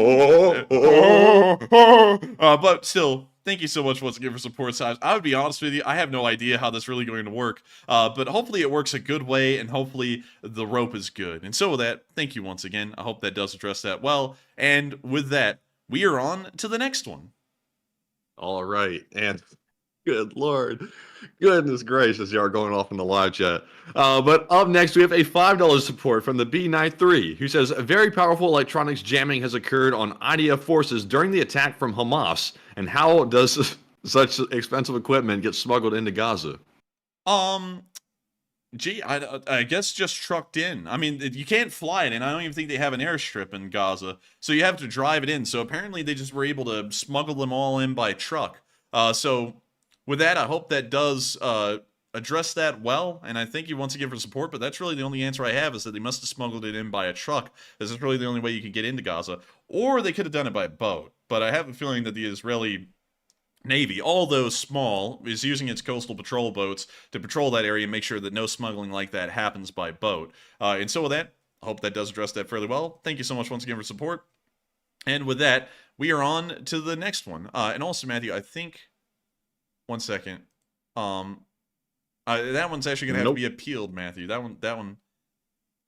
But still, thank you so much once again for support, Saj. I would be honest with you, I have no idea how that's really going to work. But hopefully it works a good way, and hopefully the rope is good. And so with that, thank you once again. I hope that does address that well. And with that, we are on to the next one. All right, and good Lord, goodness gracious, you are going off in the live chat. But up next, we have a $5 support from the B93, who says, very powerful electronics jamming has occurred on IDF forces during the attack from Hamas, and how does such expensive equipment get smuggled into Gaza? Gee, I guess just trucked in. I mean, you can't fly it in. I don't even think they have an airstrip in Gaza. So you have to drive it in. So apparently they just were able to smuggle them all in by truck. So with that, I hope that does address that well. And I thank you once again for support. But that's really the only answer I have, is that they must have smuggled it in by a truck. This is really the only way you can get into Gaza. Or they could have done it by boat. But I have a feeling that the Israeli Navy, although small, is using its coastal patrol boats to patrol that area and make sure that no smuggling like that happens by boat. And so with that, I hope that does address that fairly well. Thank you so much once again for support. And with that, we are on to the next one. And also, Matthew, I think... One second. That one's actually going to have to be appealed, Matthew. That one,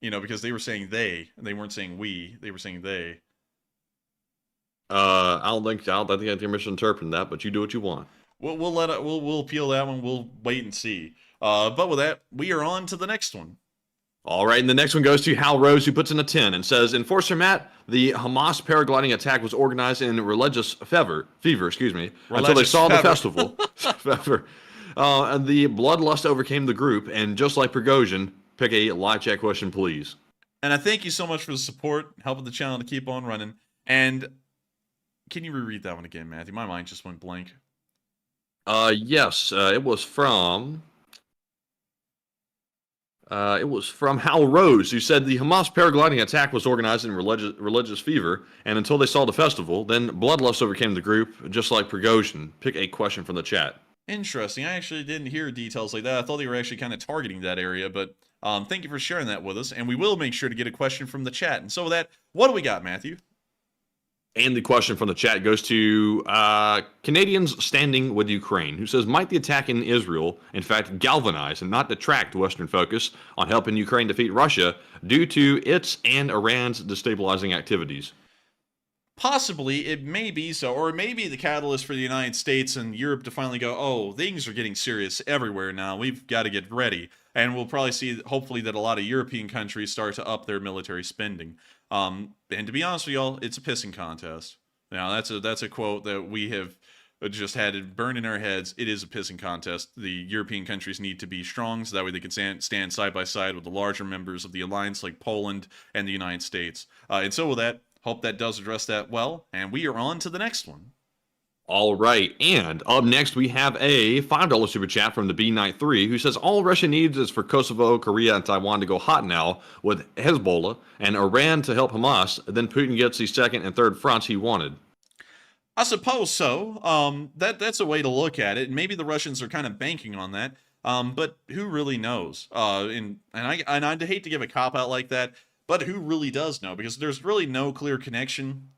you know, because they were saying they, and they weren't saying we. They were saying they. I don't think they're misinterpreting that, but you do what you want. We'll appeal that one. We'll wait and see. But with that, we are on to the next one. All right, and the next one goes to Hal Rose, who puts in a 10 and says, Enforcer Matt, the Hamas paragliding attack was organized in religious fever, until they saw the festival. And the bloodlust overcame the group, and just like Prigozhin, pick a live chat question, please. And I thank you so much for the support, helping the channel to keep on running. And can you reread that one again, Matthew? My mind just went blank. Yes, it was from Hal Rose, who said the Hamas paragliding attack was organized in religious fever, and until they saw the festival, then bloodlust overcame the group, just like Prigozhin. Pick a question from the chat. Interesting. I actually didn't hear details like that. I thought they were actually kind of targeting that area, but thank you for sharing that with us, and we will make sure to get a question from the chat. And so with that, what do we got, Matthew? And the question from the chat goes to Canadians standing with Ukraine, who says, might the attack in Israel, in fact, galvanize and not detract Western focus on helping Ukraine defeat Russia due to its and Iran's destabilizing activities? Possibly, it may be so, or it may be the catalyst for the United States and Europe to finally go, oh, things are getting serious everywhere now, we've got to get ready. And we'll probably see, hopefully, that a lot of European countries start to up their military spending. And to be honest with y'all, it's a pissing contest. Now, that's a quote that we have just had it burned in our heads. It is a pissing contest. The European countries need to be strong, so that way they can stand side by side with the larger members of the alliance like Poland and the United States. And so with that, hope that does address that well, and we are on to the next one. All right, and up next we have a $5 super chat from the B93, who says all Russia needs is for Kosovo, Korea, and Taiwan to go hot now with Hezbollah and Iran to help Hamas. Then Putin gets the second and third fronts he wanted. I suppose so. That's a way to look at it. Maybe the Russians are kind of banking on that, but who really knows? And I'd hate to give a cop out like that, but who really does know? Because there's really no clear connection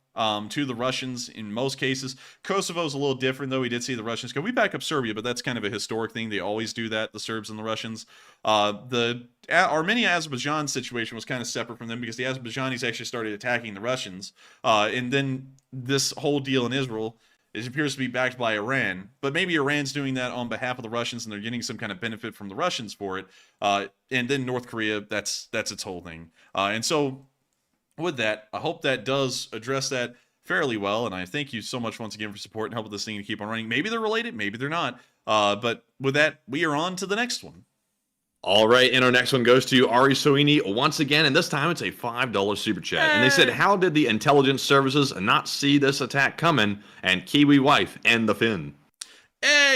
to the Russians in most cases. Kosovo's a little different, though. We did see the Russians go, we back up Serbia, but that's kind of a historic thing. They always do that, the Serbs and the Russians. The Armenia-Azerbaijan situation was kind of separate from them because the Azerbaijanis actually started attacking the Russians. And then this whole deal in Israel, it appears to be backed by Iran. But maybe Iran's doing that on behalf of the Russians and they're getting some kind of benefit from the Russians for it. And then North Korea, that's its whole thing. And so with that, I hope that does address that fairly well, and I thank you so much once again for support and helping this thing to keep on running. Maybe they're related, maybe they're not, but with that, we are on to the next one. All right, and our next one goes to Ari Soini once again, and this time it's a $5 super chat. And they said, how did the intelligence services not see this attack coming? And Kiwi wife and the Finn.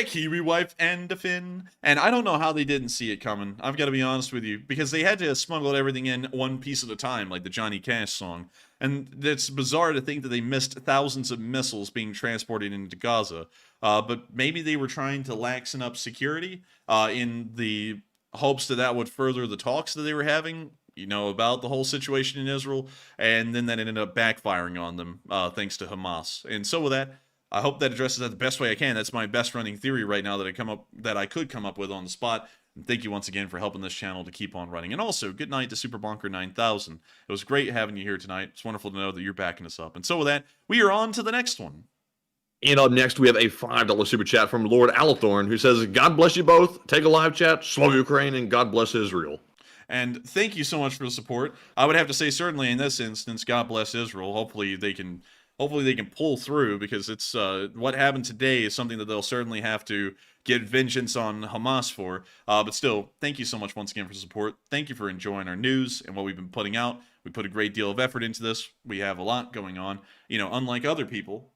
Kiwi wife and a Finn. And I don't know how they didn't see it coming. I've got to be honest with you. Because they had to smuggle everything in one piece at a time, like the Johnny Cash song. And it's bizarre to think that they missed thousands of missiles being transported into Gaza. But maybe they were trying to laxen up security in the hopes that that would further the talks that they were having, you know, about the whole situation in Israel. And then that ended up backfiring on them, thanks to Hamas. And so with that, I hope that addresses that the best way I can. That's my best running theory right now that I could come up with on the spot. And thank you once again for helping this channel to keep on running. And also, good night to Super Bonker 9000. It was great having you here tonight. It's wonderful to know that you're backing us up. And so with that, we are on to the next one. And up next, we have a $5 super chat from Lord Alathorn, who says, God bless you both. Take a live chat. Slow Ukraine, and God bless Israel. And thank you so much for the support. I would have to say, certainly in this instance, God bless Israel. Hopefully they can pull through, because it's what happened today is something that they'll certainly have to get vengeance on Hamas for. But still, thank you so much once again for support. Thank you for enjoying our news and what we've been putting out. We put a great deal of effort into this. We have a lot going on. You know, unlike other people,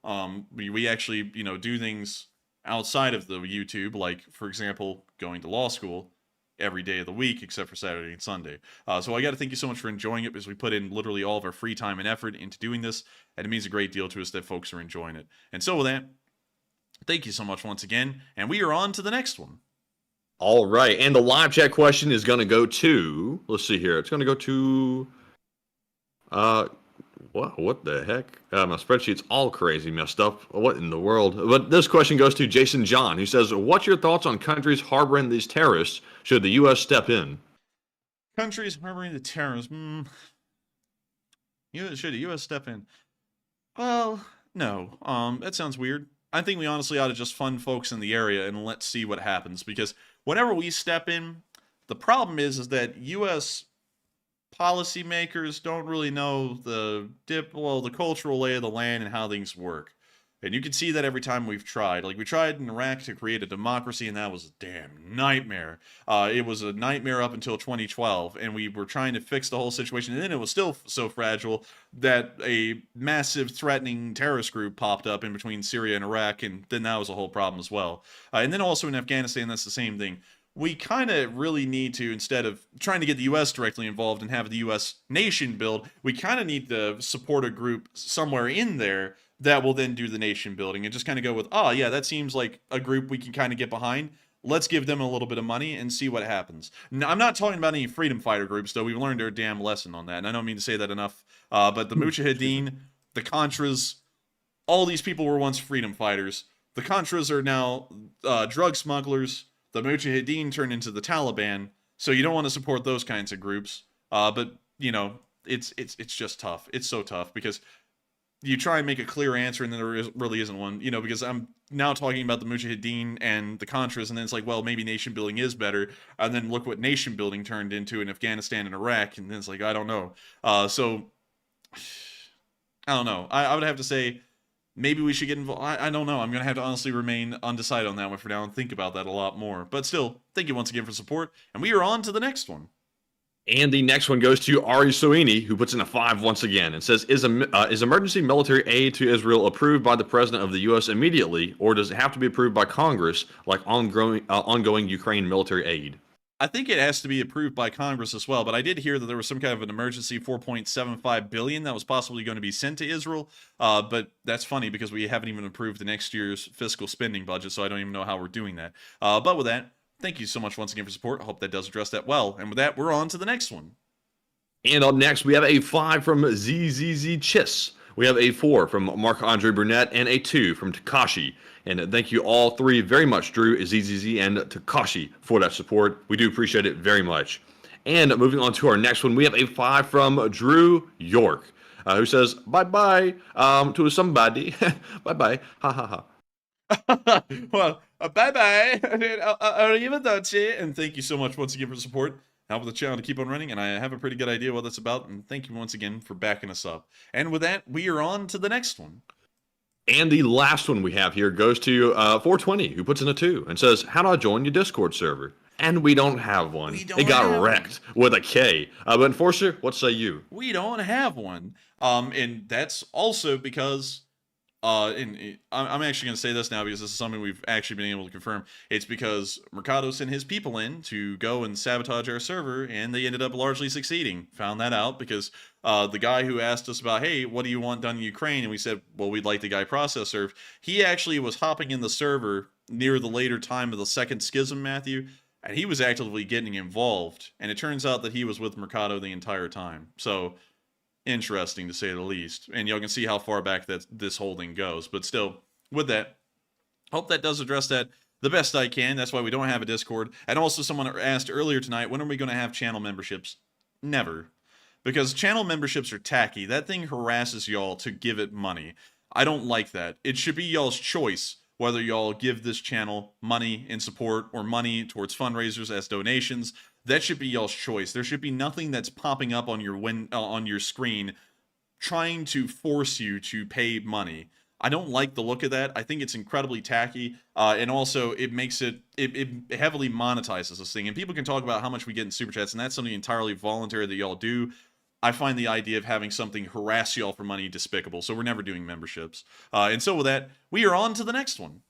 we actually, you know, do things outside of the YouTube, like, for example, going to law school every day of the week except for Saturday and Sunday. So I got to thank you so much for enjoying it, because we put in literally all of our free time and effort into doing this, and it means a great deal to us that folks are enjoying it. And so with that, thank you so much once again, and we are on to the next one. All right, and the live chat question is going to go to, let's see here, it's going to go to, what the heck? My spreadsheet's all crazy messed up. What in the world? But this question goes to Jason John, who says, what's your thoughts on countries harboring these terrorists? Should the U.S. step in? Countries harboring the terrorists? Should the U.S. step in? Well, no. That sounds weird. I think we honestly ought to just fund folks in the area and let's see what happens, because whenever we step in, the problem is that U.S. policymakers don't really know the cultural lay of the land and how things work. And you can see that every time we've tried. Like, we tried in Iraq to create a democracy, and that was a damn nightmare. It was a nightmare up until 2012, and we were trying to fix the whole situation, and then it was still so fragile that a massive threatening terrorist group popped up in between Syria and Iraq, and then that was a whole problem as well. And then also in Afghanistan, that's the same thing. We kind of really need to, instead of trying to get the U.S. directly involved and have the U.S. nation build, we kind of need to support a group somewhere in there that will then do the nation building, and just kind of go with, oh yeah, that seems like a group we can kind of get behind. Let's give them a little bit of money and see what happens. Now, I'm not talking about any freedom fighter groups, though. We've learned our damn lesson on that, and I don't mean to say that enough. But the Mujahideen, the Contras, all these people were once freedom fighters. The Contras are now drug smugglers. The Mujahideen turned into the Taliban, so you don't want to support those kinds of groups. But you know, it's just tough. It's so tough, because you try and make a clear answer and then there really isn't one. You know, because I'm now talking about the Mujahideen and the Contras, and then it's like, well, maybe nation building is better. And then look what nation building turned into in Afghanistan and Iraq, and then it's like, I don't know. So I don't know. I would have to say, maybe we should get involved. I don't know. I'm going to have to honestly remain undecided on that one for now and think about that a lot more. But still, thank you once again for support. And we are on to the next one. And the next one goes to Ari Soini, who puts in a 5 once again and says, is emergency military aid to Israel approved by the president of the U.S. immediately, or does it have to be approved by Congress, like ongoing Ukraine military aid? I think it has to be approved by Congress as well, but I did hear that there was some kind of an emergency $4.75 billion that was possibly going to be sent to Israel. But that's funny, because we haven't even approved the next year's fiscal spending budget, so I don't even know how we're doing that. But with that, thank you so much once again for support. I hope that does address that well. And with that, we're on to the next one. And up next, we have a 5 from ZZZ Chiss. We have a 4 from Marc-Andre Brunette and a 2 from Takashi. And thank you all 3 very much, Drew, ZZZ, and Takashi, for that support. We do appreciate it very much. And moving on to our next one, we have a 5 from Drew York, who says, bye-bye to somebody. Bye-bye. Ha, ha, ha. Well, bye-bye. Arrivederci. And thank you so much once again for the support. Help the channel to keep on running, and I have a pretty good idea what that's about, and thank you once again for backing us up. And with that, we are on to the next one. And the last one we have here goes to 420, who puts in a 2 and says, how do I join your Discord server? And we don't have one. It got wrecked with a K. But Enforcer, what say you? We don't have one. And that's also because I'm actually going to say this now because this is something we've actually been able to confirm. It's because Mercado sent his people in to go and sabotage our server, and they ended up largely succeeding. Found that out because the guy who asked us about, hey, what do you want done in Ukraine? And we said, well, we'd like the guy process served. He actually was hopping in the server near the later time of the second schism, Matthew, and he was actively getting involved. And it turns out that he was with Mercado the entire time. So interesting to say the least. And y'all can see how far back that this whole thing goes. But still, with that, hope that does address that the best I can. That's why we don't have a Discord. And also, someone asked earlier tonight, when are we going to have channel memberships? Never. Because channel memberships are tacky. That thing harasses y'all to give it money. I don't like that. It should be y'all's choice whether y'all give this channel money in support or money towards fundraisers as donations. That should be y'all's choice. There should be nothing that's popping up on your screen trying to force you to pay money. I don't like the look of that. I think it's incredibly tacky, and also it makes it heavily monetizes this thing. And people can talk about how much we get in super chats, and that's something entirely voluntary that y'all do. I find the idea of having something harass y'all for money despicable, so we're never doing memberships. And so with that, we are on to the next one.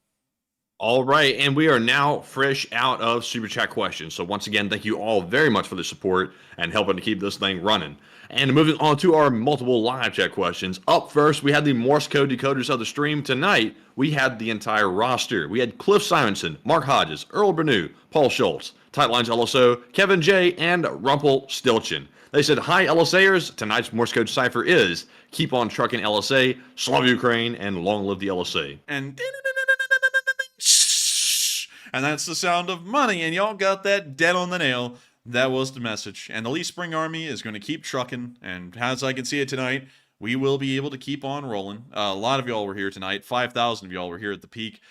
All right, and we are now fresh out of Super Chat questions. So once again, thank you all very much for the support and helping to keep this thing running. And moving on to our multiple live chat questions. Up first, we had the Morse code decoders of the stream. Tonight, we had the entire roster. We had Cliff Simonson, Mark Hodges, Earl Bernew, Paul Schultz, Tightlines LSO, Kevin J, and Rumpelstiltskin. They said, hi, LSAers. Tonight's Morse code cipher is keep on trucking LSA, Slava Ukraine, and long live the LSA. And that's the sound of money, and y'all got that dead on the nail. That was the message. And the Lee Spring Army is going to keep trucking, and as I can see it tonight, we will be able to keep on rolling. A lot of y'all were here tonight. 5,000 of y'all were here at the peak,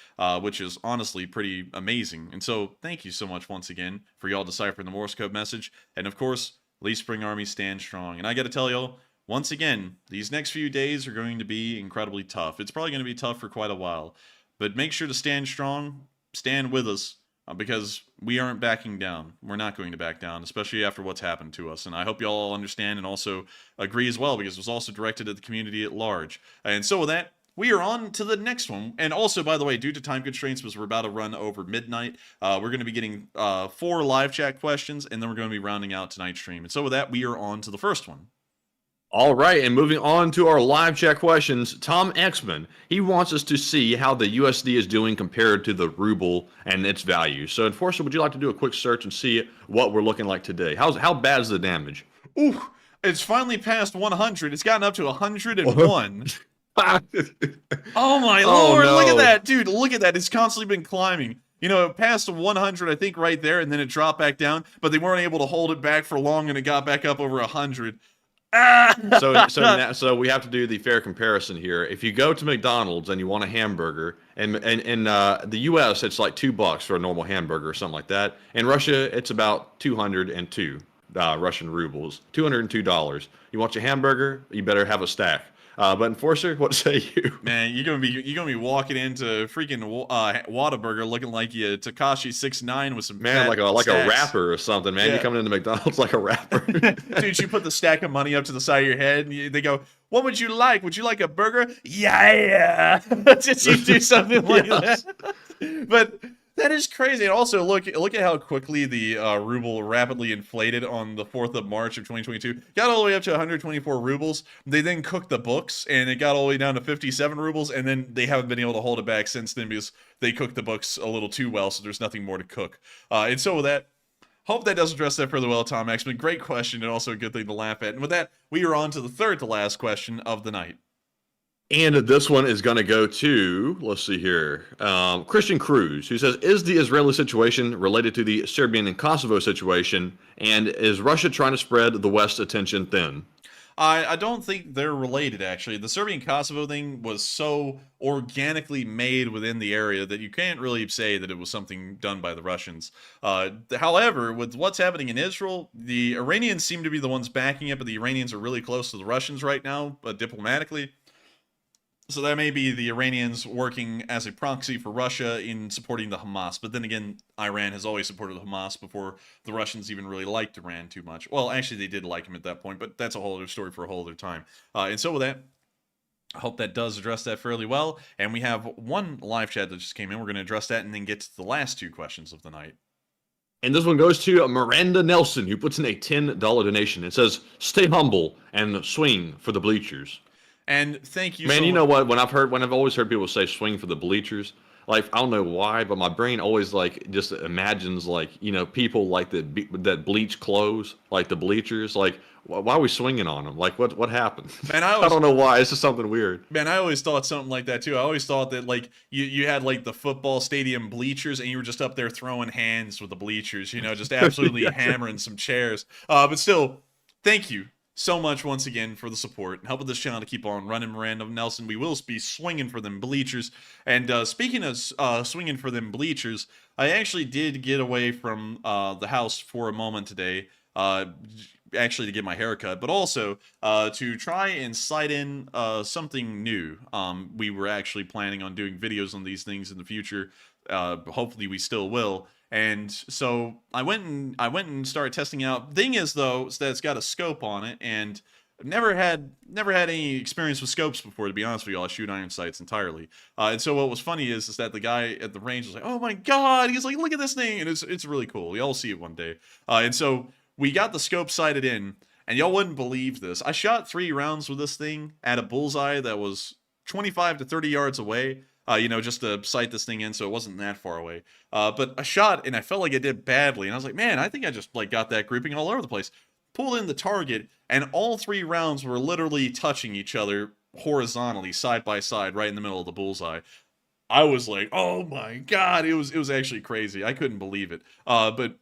which is honestly pretty amazing. And so thank you so much once again for y'all deciphering the Morse code message. And of course, Lee Spring Army stand strong. And I got to tell y'all, once again, these next few days are going to be incredibly tough. It's probably going to be tough for quite a while. But make sure to stand strong. Stand with us, because we aren't backing down. We're not going to back down, especially after what's happened to us. And I hope y'all all understand and also agree as well, because it was also directed at the community at large. And so with that, we are on to the next one. And also, by the way, due to time constraints, because we're about to run over midnight, we're going to be getting 4 live chat questions, and then we're going to be rounding out tonight's stream. And so with that, we are on to the first one. All right, and moving on to our live chat questions, Tom Exman, he wants us to see how the USD is doing compared to the ruble and its value. So, Enforcer, would you like to do a quick search and see what we're looking like today? How bad is the damage? Ooh, it's finally past 100. It's gotten up to 101. Oh my lord, no. Look at that, dude, look at that. It's constantly been climbing. You know, it passed 100, I think, right there, and then it dropped back down, but they weren't able to hold it back for long, and it got back up over 100. So we have to do the fair comparison here. If you go to McDonald's and you want a hamburger, and in the U.S. it's like $2 for a normal hamburger or something like that. In Russia, it's about 202 Russian rubles, $202. You want your hamburger? You better have a stack. But Enforcer, what say you? Man, you're gonna be walking into freaking Whataburger looking like you Tekashi 6ix9ine with some like a stacks. rapper or something. Man, You're coming into McDonald's like a rapper. Dude, you put the stack of money up to the side of your head, and they go, "What would you like? Would you like a burger?" Yeah. Just you do something like that. But that is crazy. And also, look at how quickly the ruble rapidly inflated on the 4th of March of 2022. Got all the way up to 124 rubles. They then cooked the books, and it got all the way down to 57 rubles, and then they haven't been able to hold it back since then because they cooked the books a little too well, so there's nothing more to cook. And so with that, hope that does address that further well, Tom Exman. Great question, and also a good thing to laugh at. And with that, we are on to the third to last question of the night. And this one is going to go to, let's see here, Christian Cruz, who says, is the Israeli situation related to the Serbian and Kosovo situation, and is Russia trying to spread the West's attention thin? I don't think they're related, actually. The Serbian-Kosovo thing was so organically made within the area that you can't really say that it was something done by the Russians. However, with what's happening in Israel, the Iranians seem to be the ones backing it, but the Iranians are really close to the Russians right now, diplomatically. So that may be the Iranians working as a proxy for Russia in supporting the Hamas. But then again, Iran has always supported the Hamas before the Russians even really liked Iran too much. Well, actually, they did like him at that point, but that's a whole other story for a whole other time. And so with that, I hope that does address that fairly well. And we have one live chat that just came in. We're going to address that and then get to the last 2 questions of the night. And this one goes to Miranda Nelson, who puts in a $10 donation. It says, stay humble and swing for the bleachers. And thank you. Man, you know what? When I've always heard people say swing for the bleachers, like I don't know why, but my brain always like just imagines like people like that bleach clothes, like the bleachers. Like why are we swinging on them? Like what happened? Man, I don't know why. It's just something weird. Man, I always thought something like that too. I always thought that like you had like the football stadium bleachers and you were just up there throwing hands with the bleachers, just absolutely hammering some chairs. But still, thank you so much once again for the support and helping this channel to keep on running. Miranda Nelson, we will be swinging for them bleachers. And speaking of swinging for them bleachers, I actually did get away from the house for a moment today, actually to get my hair cut, but also to try and slide in something new. We were actually planning on doing videos on these things in the future. Hopefully we still will. And so I went and started testing out. Thing is though, is that it's got a scope on it, and I've never had any experience with scopes before, to be honest with you. I shoot iron sights entirely. And so what was funny is that the guy at the range was like, "Oh my god," he's like, "Look at this thing," and it's really cool. Y'all see it one day. And so we got the scope sighted in, and y'all wouldn't believe this. I shot 3 rounds with this thing at a bullseye that was 25 to 30 yards away. Just to sight this thing in, so it wasn't that far away. But I shot, and I felt like I did badly, and I was like, man, I think I just like got that grouping all over the place. Pulled in the target, and all 3 rounds were literally touching each other horizontally, side by side, right in the middle of the bullseye. I was like, oh my god, it was actually crazy. I couldn't believe it. But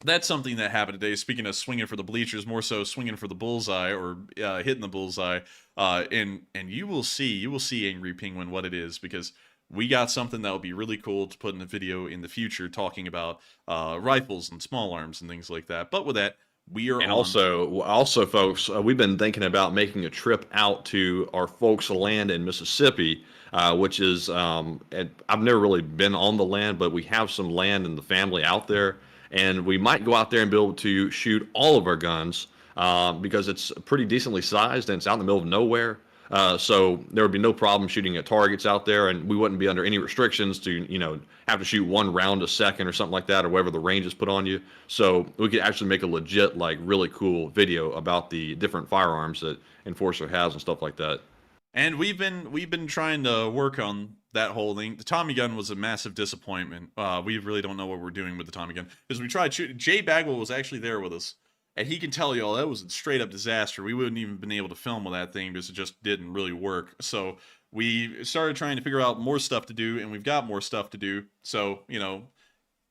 that's something that happened today. Speaking of swinging for the bleachers, more so swinging for the bullseye, or hitting the bullseye. And you will see Angry Penguin what it is, because we got something that will be really cool to put in a video in the future, talking about rifles and small arms and things like that. But with that, we are also, folks, we've been thinking about making a trip out to our folks' land in Mississippi, which is I've never really been on the land, but we have some land in the family out there. And we might go out there and be able to shoot all of our guns because it's pretty decently sized and it's out in the middle of nowhere. So there would be no problem shooting at targets out there, and we wouldn't be under any restrictions to, have to shoot 1 round a second or something like that, or whatever the range is put on you. So we could actually make a legit, like, really cool video about the different firearms that Enforcer has and stuff like that. And we've been trying to work on that whole thing. The Tommy gun was a massive disappointment. We really don't know what we're doing with the Tommy gun, because we tried shooting. Jay Bagwell was actually there with us, and he can tell y'all that was a straight up disaster. We wouldn't even been able to film with that thing because it just didn't really work. So we started trying to figure out more stuff to do, and we've got more stuff to do. So,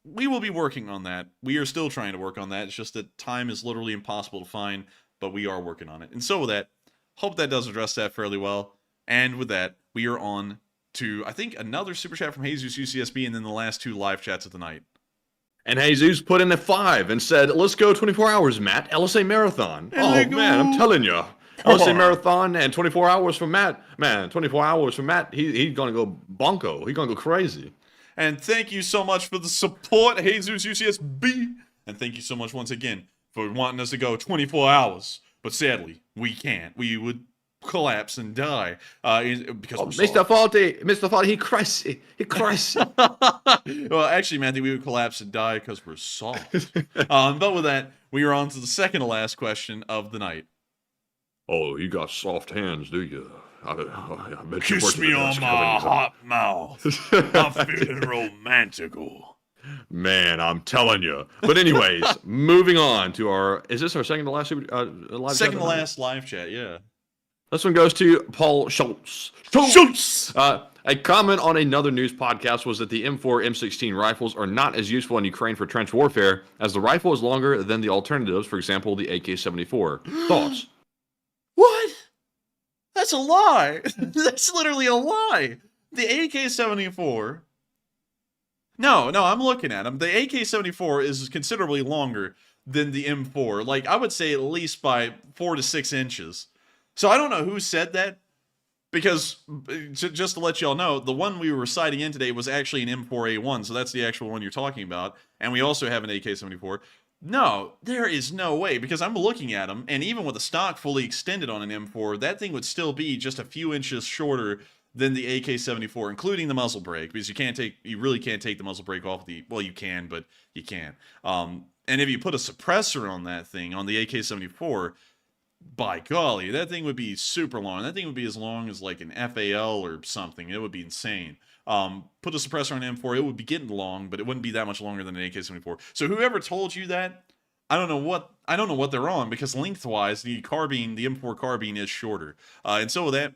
we will be working on that. We are still trying to work on that. It's just that time is literally impossible to find, but we are working on it. And so with that, hope that does address that fairly well. And with that, we are on to, I think, another super chat from Jesus UCSB, and then the last 2 live chats of the night. And Jesus put in a 5 and said, "Let's go 24 hours, Matt. LSA Marathon." Oh, man, I'm telling you. LSA Marathon and 24 hours from Matt. Man, 24 hours from Matt, he's going to go bonko. He's going to go crazy. And thank you so much for the support, Jesus UCSB. And thank you so much once again for wanting us to go 24 hours. But sadly, we can't. We would collapse and die because Mr. Faulty, he crazy. Well, actually, Matthew, we would collapse and die because we're soft. But with that, we are on to the second to last question of the night. Oh, you got soft hands, do you? I bet Kiss me on my hot mouth. I'm feeling romantical. Man, I'm telling you. But anyways, moving on to our, is this our second to last live chat? Second to last live chat, yeah. This one goes to Paul Schultz. A comment on another news podcast was that the M4 M16 rifles are not as useful in Ukraine for trench warfare, as the rifle is longer than the alternatives, for example, the AK-74. Thoughts? What? That's a lie. That's literally a lie. The AK-74... No, I'm looking at them. The AK-74 is considerably longer than the M4. Like, I would say at least by 4 to 6 inches. So I don't know who said that, because just to let y'all know, the one we were sighting in today was actually an M4A1, so that's the actual one you're talking about, and we also have an AK-74. No, there is no way, because I'm looking at them, and even with the stock fully extended on an M4, that thing would still be just a few inches shorter than the AK-74, including the muzzle brake, because you really can't take the muzzle brake off the, well, you can, but you can't. And if you put a suppressor on that thing, on the AK-74, by golly, that thing would be super long. That thing would be as long as like an FAL or something. It would be insane. Put a suppressor on M4, it would be getting long, but it wouldn't be that much longer than an AK-74. So whoever told you that, I don't know what they're on, because lengthwise the carbine, the M4 carbine, is shorter. And so with that,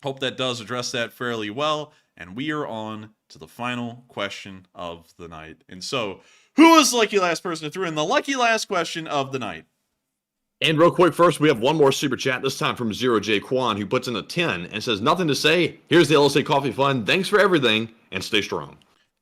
hope that does address that fairly well. And we are on to the final question of the night. And so, who is the lucky last person to throw in the lucky last question of the night? And real quick, first, we have one more super chat, this time from Zero J Kwan, who puts in a 10 and says, nothing to say. Here's the LSA Coffee Fund. Thanks for everything, and stay strong.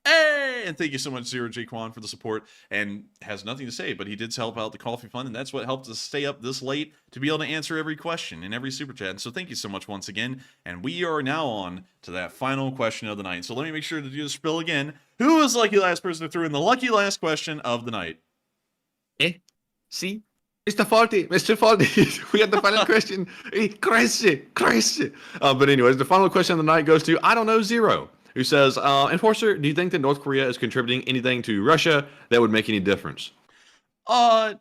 Hey, and thank you so much, Zero J Kwan, for the support. And has nothing to say, but he did help out the Coffee Fund, and that's what helped us stay up this late to be able to answer every question in every super chat. And so thank you so much once again. And we are now on to that final question of the night. So let me make sure to do the spill again. Who is the lucky last person to throw in the lucky last question of the night? See? Mr. Faulty, we got the final question. Crazy. But anyways, the final question of the night goes to, I don't know, Zero, who says, Enforcer, do you think that North Korea is contributing anything to Russia that would make any difference? Nah.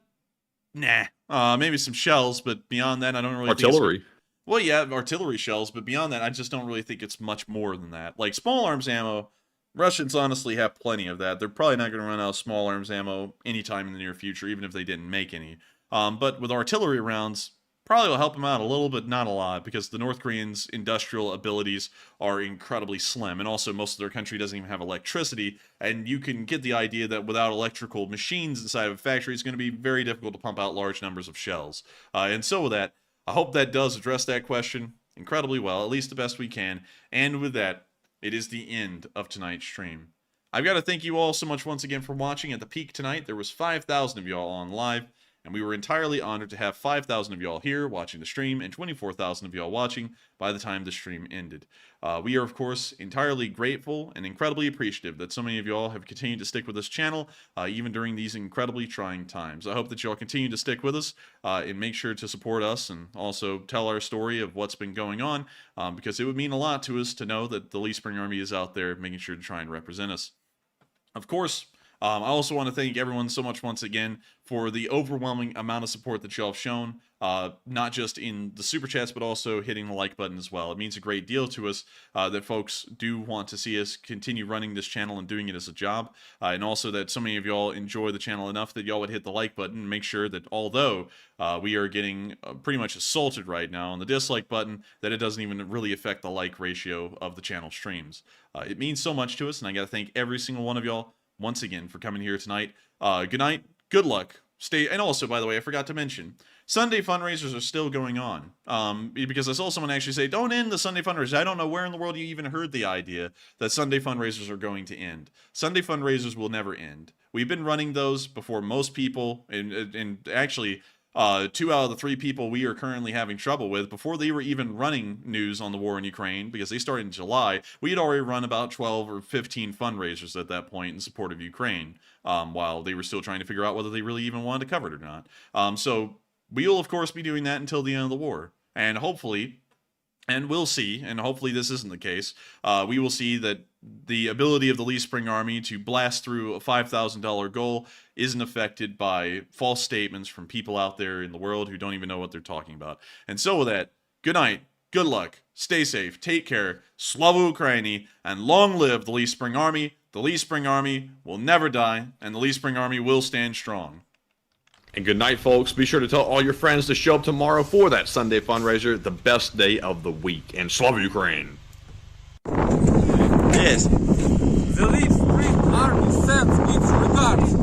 Maybe some shells, but beyond that, I don't really Artillery. Well, yeah, artillery shells, but beyond that, I just don't really think it's much more than that. Like, small arms ammo, Russians honestly have plenty of that. They're probably not going to run out of small arms ammo anytime in the near future, even if they didn't make any. But with artillery rounds, probably will help them out a little, but not a lot, because the North Koreans' industrial abilities are incredibly slim, and also most of their country doesn't even have electricity, and you can get the idea that without electrical machines inside of a factory, it's going to be very difficult to pump out large numbers of shells. And so with that, I hope that does address that question incredibly well, at least the best we can. And with that, it is the end of tonight's stream. I've got to thank you all so much once again for watching. At the peak tonight, there was 5,000 of y'all on live, and we were entirely honored to have 5,000 of y'all here watching the stream and 24,000 of y'all watching by the time the stream ended. We are, of course, entirely grateful and incredibly appreciative that so many of y'all have continued to stick with this channel, even during these incredibly trying times. I hope that y'all continue to stick with us and make sure to support us and also tell our story of what's been going on, because it would mean a lot to us to know that the Lee Spring Army is out there making sure to try and represent us. Of course, I also want to thank everyone so much once again for the overwhelming amount of support that y'all have shown, not just in the super chats, but also hitting the like button as well. It means a great deal to us that folks do want to see us continue running this channel and doing it as a job, and also that so many of y'all enjoy the channel enough that y'all would hit the like button and make sure that although we are getting pretty much assaulted right now on the dislike button, that it doesn't even really affect the like ratio of the channel streams. It means so much to us, and I got to thank every single one of y'all once again for coming here tonight. Good night, good luck, stay, and also, by the way, I forgot to mention, Sunday fundraisers are still going on, because I saw someone actually say, don't end the Sunday fundraisers. I don't know where in the world you even heard the idea that Sunday fundraisers are going to end. Sunday fundraisers will never end. We've been running those before most people, and actually, 2 out of the 3 people we are currently having trouble with, before they were even running news on the war in Ukraine, because they started in July, we had already run about 12 or 15 fundraisers at that point in support of Ukraine, while they were still trying to figure out whether they really even wanted to cover it or not. So we will, of course, be doing that until the end of the war. And hopefully, and we'll see, and hopefully this isn't the case, we will see that the ability of the Lee Spring Army to blast through a $5,000 goal isn't affected by false statements from people out there in the world who don't even know what they're talking about. And so with that, good night, good luck, stay safe, take care, Slava Ukraini, and long live the Lee Spring Army. The Lee Spring Army will never die, and the Lee Spring Army will stand strong. And good night, folks. Be sure to tell all your friends to show up tomorrow for that Sunday fundraiser, the best day of the week. And Slava Ukraine! Yes. The Lee Spring Army sends its regards